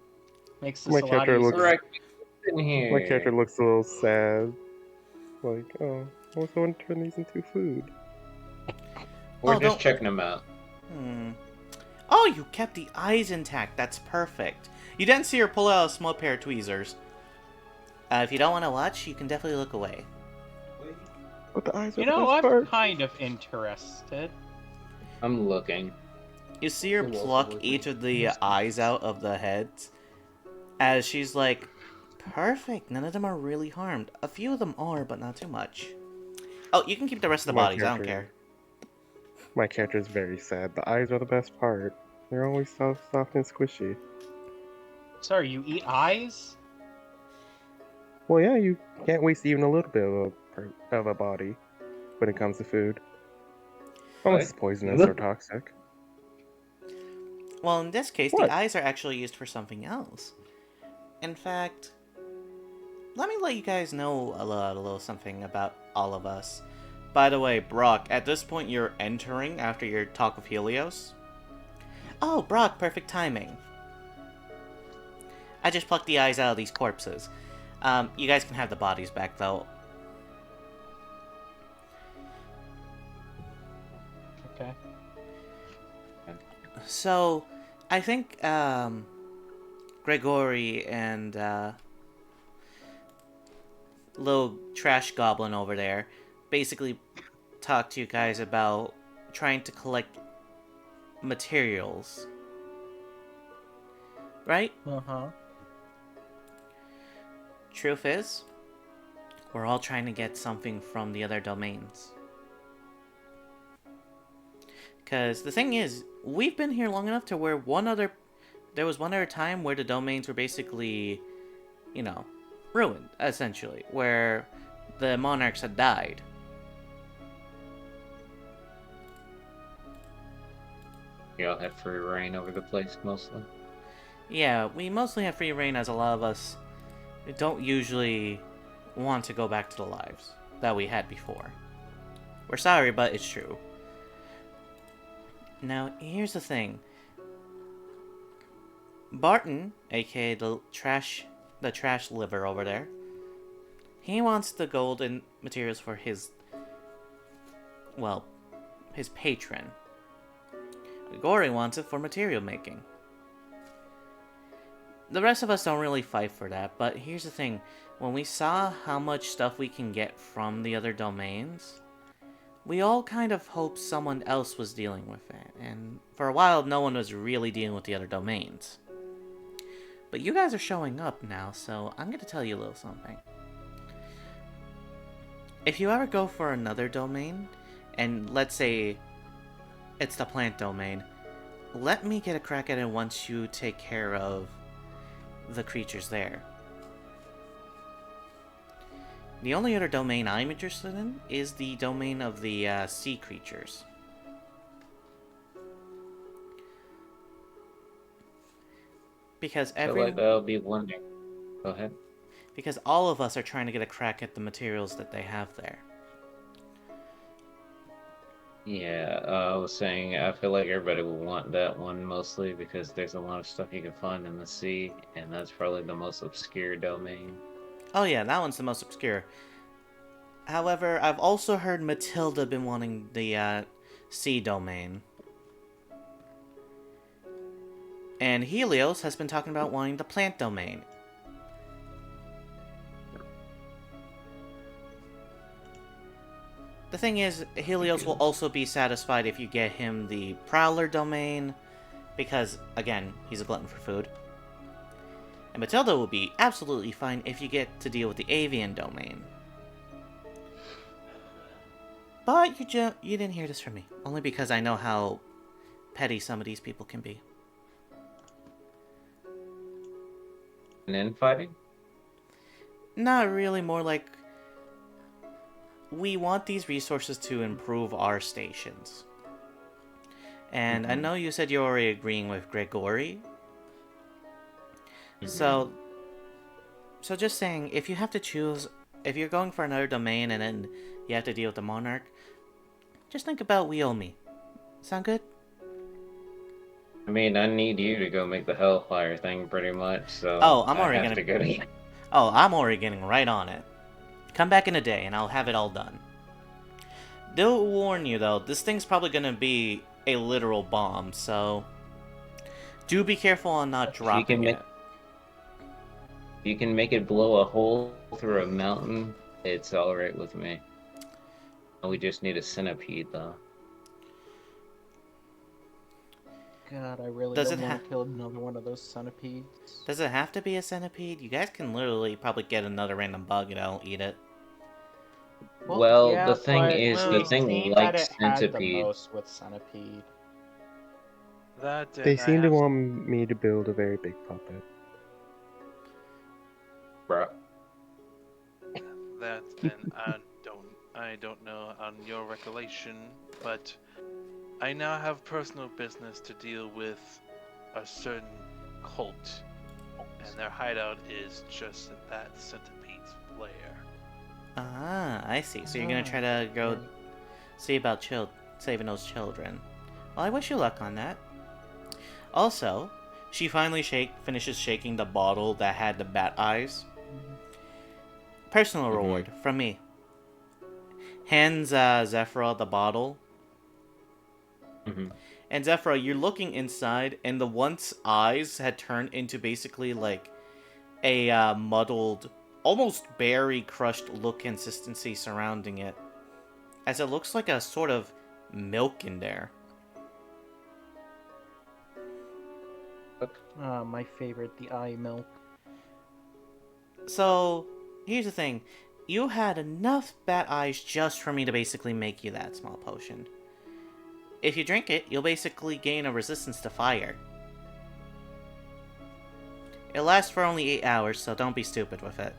Makes My this a lot character easier. looks- Alright, in here. My character looks a little sad. Like, oh, I was going to turn these into food. We're Oh, just don't- checking them out. Oh, you kept the eyes intact. That's perfect. You didn't see her pull out a small pair of tweezers. If you don't want to watch, you can definitely look away. But the eyes are You the know, best I'm part. kind of interested. I'm looking. You see her I'm also pluck looking. each of the eyes out of the heads. As she's like, perfect. None of them are really harmed. A few of them are, but not too much. Oh, you can keep the rest of the My bodies. I don't character- care. My character is very sad. The eyes are the best part. They're always soft and squishy. Sorry, you eat eyes? Well, yeah, you can't waste even a little bit of a body when it comes to food. Unless it's poisonous or toxic. Well, in this case, What? the eyes are actually used for something else. In fact, let me let you guys know a little something about all of us. By the way, Brock, at this point you're entering after your talk with Helios. Oh, Brock, perfect timing. I just plucked the eyes out of these corpses. You guys can have the bodies back, though. Okay. So, I think, Gregory and, little trash goblin over there basically talked to you guys about trying to collect materials. Right? Uh-huh. Truth is, we're all trying to get something from the other domains. Because the thing is, we've been here long enough to where there was one other time where the domains were basically, you know, ruined, essentially, where the monarchs had died. Y'all have free reign over the place mostly. Yeah, we mostly have free reign, as a lot of us don't usually want to go back to the lives that we had before. We're sorry, but it's true. Now, here's the thing. Barton, aka the trash liver over there, he wants the gold and materials for his patron. Gory wants it for material making. The rest of us don't really fight for that, but here's the thing. When we saw how much stuff we can get from the other domains, we all kind of hoped someone else was dealing with it, and for a while no one was really dealing with the other domains. But you guys are showing up now, so I'm going to tell you a little something. If you ever go for another domain, and let's say it's the plant domain, let me get a crack at it once you take care of the creatures there. The only other domain I'm interested in is the domain of the sea creatures. Because I feel like that'll be one. Go ahead. Because all of us are trying to get a crack at the materials that they have there. Yeah, I was saying I feel like everybody will want that one mostly because there's a lot of stuff you can find in the sea, and that's probably the most obscure domain. Oh yeah, that one's the most obscure. However, I've also heard Matilda been wanting the sea domain. And Helios has been talking about wanting the plant domain. The thing is, Helios will also be satisfied if you get him the Prowler domain, because, again, he's a glutton for food. And Matilda will be absolutely fine if you get to deal with the Avian domain. But you didn't hear this from me, only because I know how petty some of these people can be. And infighting? Not really, more like we want these resources to improve our stations. And I know you said you're already agreeing with Gregory. So just saying, if you have to choose, if you're going for another domain and then you have to deal with the monarch, just think about Wiomi. Sound good? I mean, I need you to go make the Hellfire thing pretty much, so I'm already I have to go to you. Oh, I'm already getting right on it. Come back in a day and I'll have it all done. Do warn you though, this thing's probably gonna be a literal bomb, so do be careful on not dropping it. You can make it blow a hole through a mountain, it's alright with me. We just need a centipede though. God, I really Does don't it want to kill another one of those centipedes. Does it have to be a centipede? You guys can literally probably get another random bug and I'll eat it. Well, yeah, the thing but is, we've the thing seen likes that it had the centipede. most with centipede. That They I seem to have- want me to build a very big puppet. Bruh. That and I don't know on your recollection, but I now have personal business to deal with a certain cult, and their hideout is just at that centipede's lair. Ah, I see. So you're gonna try to go see about saving those children. Well, I wish you luck on that. Also, she finally finishes shaking the bottle that had the bat eyes. personal reward from me. Hands Zephyra the bottle. And Zephyra, you're looking inside, and the once eyes had turned into basically like a muddled, almost berry-crushed look consistency surrounding it, as it looks like a sort of milk in there. My favorite, the eye milk. So, here's the thing. You had enough bat eyes just for me to basically make you that small potion. If you drink it, you'll basically gain a resistance to fire. It lasts for only 8 hours, so don't be stupid with it.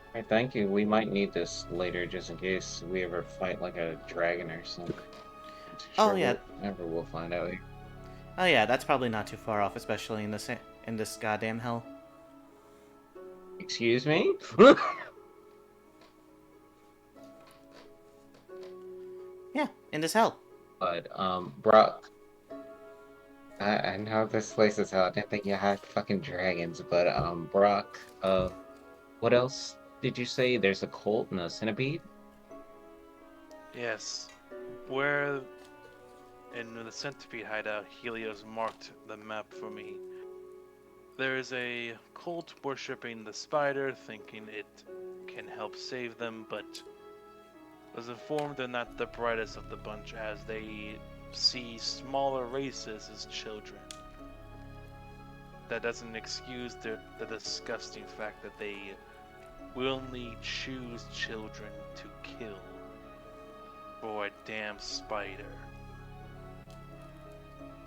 Alright, thank you. We might need this later just in case we ever fight like a dragon or something. Oh, yeah. Never we'll find out here. Oh yeah, that's probably not too far off, especially in this goddamn hell. Excuse me? Yeah, in this hell. But, Brock. I know this place is hell. I didn't think you had fucking dragons, but, Brock, what else did you say? There's a cult and a centipede? Yes. Where in the centipede hideout, Helios marked the map for me. There is a cult worshipping the spider, thinking it can help save them, but was informed they're not the brightest of the bunch, as they see smaller races as children. That doesn't excuse the disgusting fact that they willingly choose children to kill for a damn spider.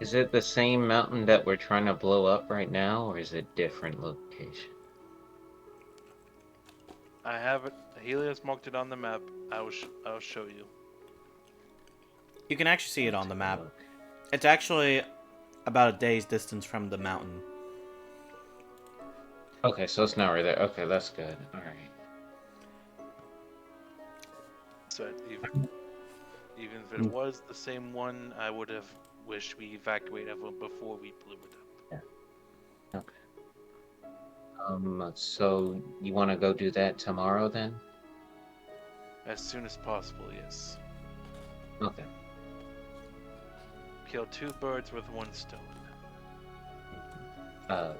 Is it the same mountain that we're trying to blow up right now, or is it different location? I have it. Helios marked it on the map. I'll show you. You can actually see it on the map. It's actually about a day's distance from the mountain. Okay, so it's not right there. Okay, that's good. Alright. So even if it was the same one, I would have wished we evacuated everyone before we blew it up. Okay. So you want to go do that tomorrow then? As soon as possible, yes. Okay. Kill 2 birds with 1 stone. But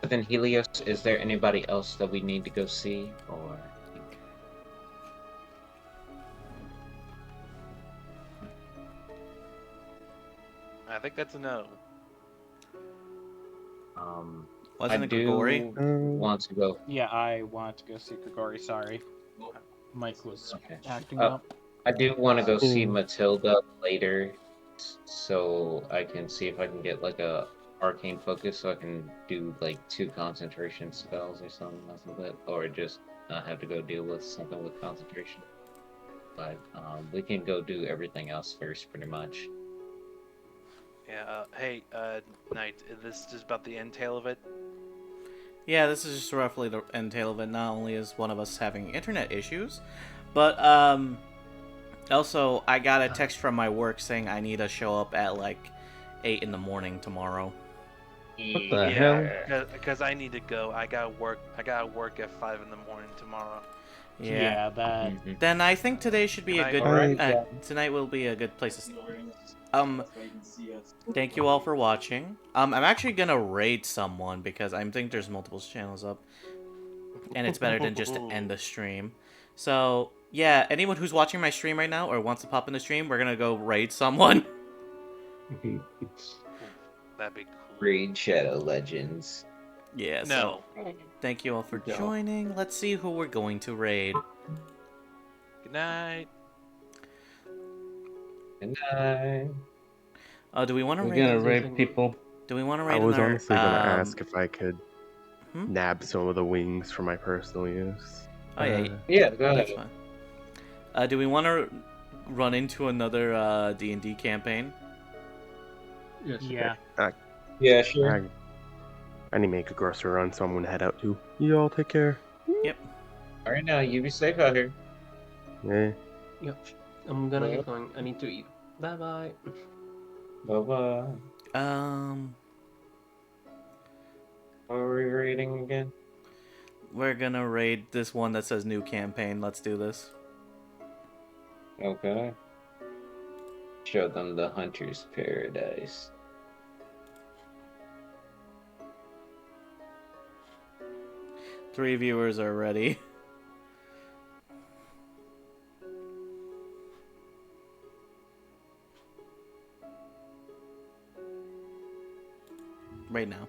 then Helios, is there anybody else that we need to go see, or? I think that's a no. Wasn't I it do Grigori? want to go. Yeah, I want to go see Grigori, sorry. Mike was acting Uh, up. I do want to go see Matilda later, so I can see if I can get like a arcane focus, so I can do like 2 concentration spells or something like that, or just not have to go deal with something with concentration. But we can go do everything else first, pretty much. Yeah, hey, Knight, is this just about the entail of it? Yeah, this is just roughly the entail of it. Not only is one of us having internet issues, but also I got a text from my work saying I need to show up at like 8 in the morning tomorrow. What the hell? Because I need to go. I gotta work at 5 in the morning tomorrow. Yeah. That. Then I think today should be a good. Tonight will be a good place to. Thank you all for watching. I'm actually gonna raid someone because I think there's multiple channels up, and it's better than just to end the stream. So yeah, anyone who's watching my stream right now or wants to pop in the stream, we're gonna go raid someone. That'd be cool. Raid Shadow Legends. Yeah. No. So thank you all for joining. Let's see who we're going to raid. Good night. Good night. Do we want to We're raid? gonna raid people. Do we want to raid? I was another, honestly gonna ask if I could Hmm? nab some of the wings for my personal use. Oh yeah. Yeah, go That's ahead. fine. Do we want to run into another D&D campaign? Yes. Yeah. Yeah, sure. I need to make a grocery run, so I'm gonna head out too. You all take care. Yep. Alright, now you be safe out here. Yeah. Yep. I'm gonna get going. I need to eat. Bye bye. Bye bye. What are we reading again? We're gonna raid this one that says new campaign. Let's do this. Okay. Show them the Hunter's Paradise. Three viewers are ready. Right now.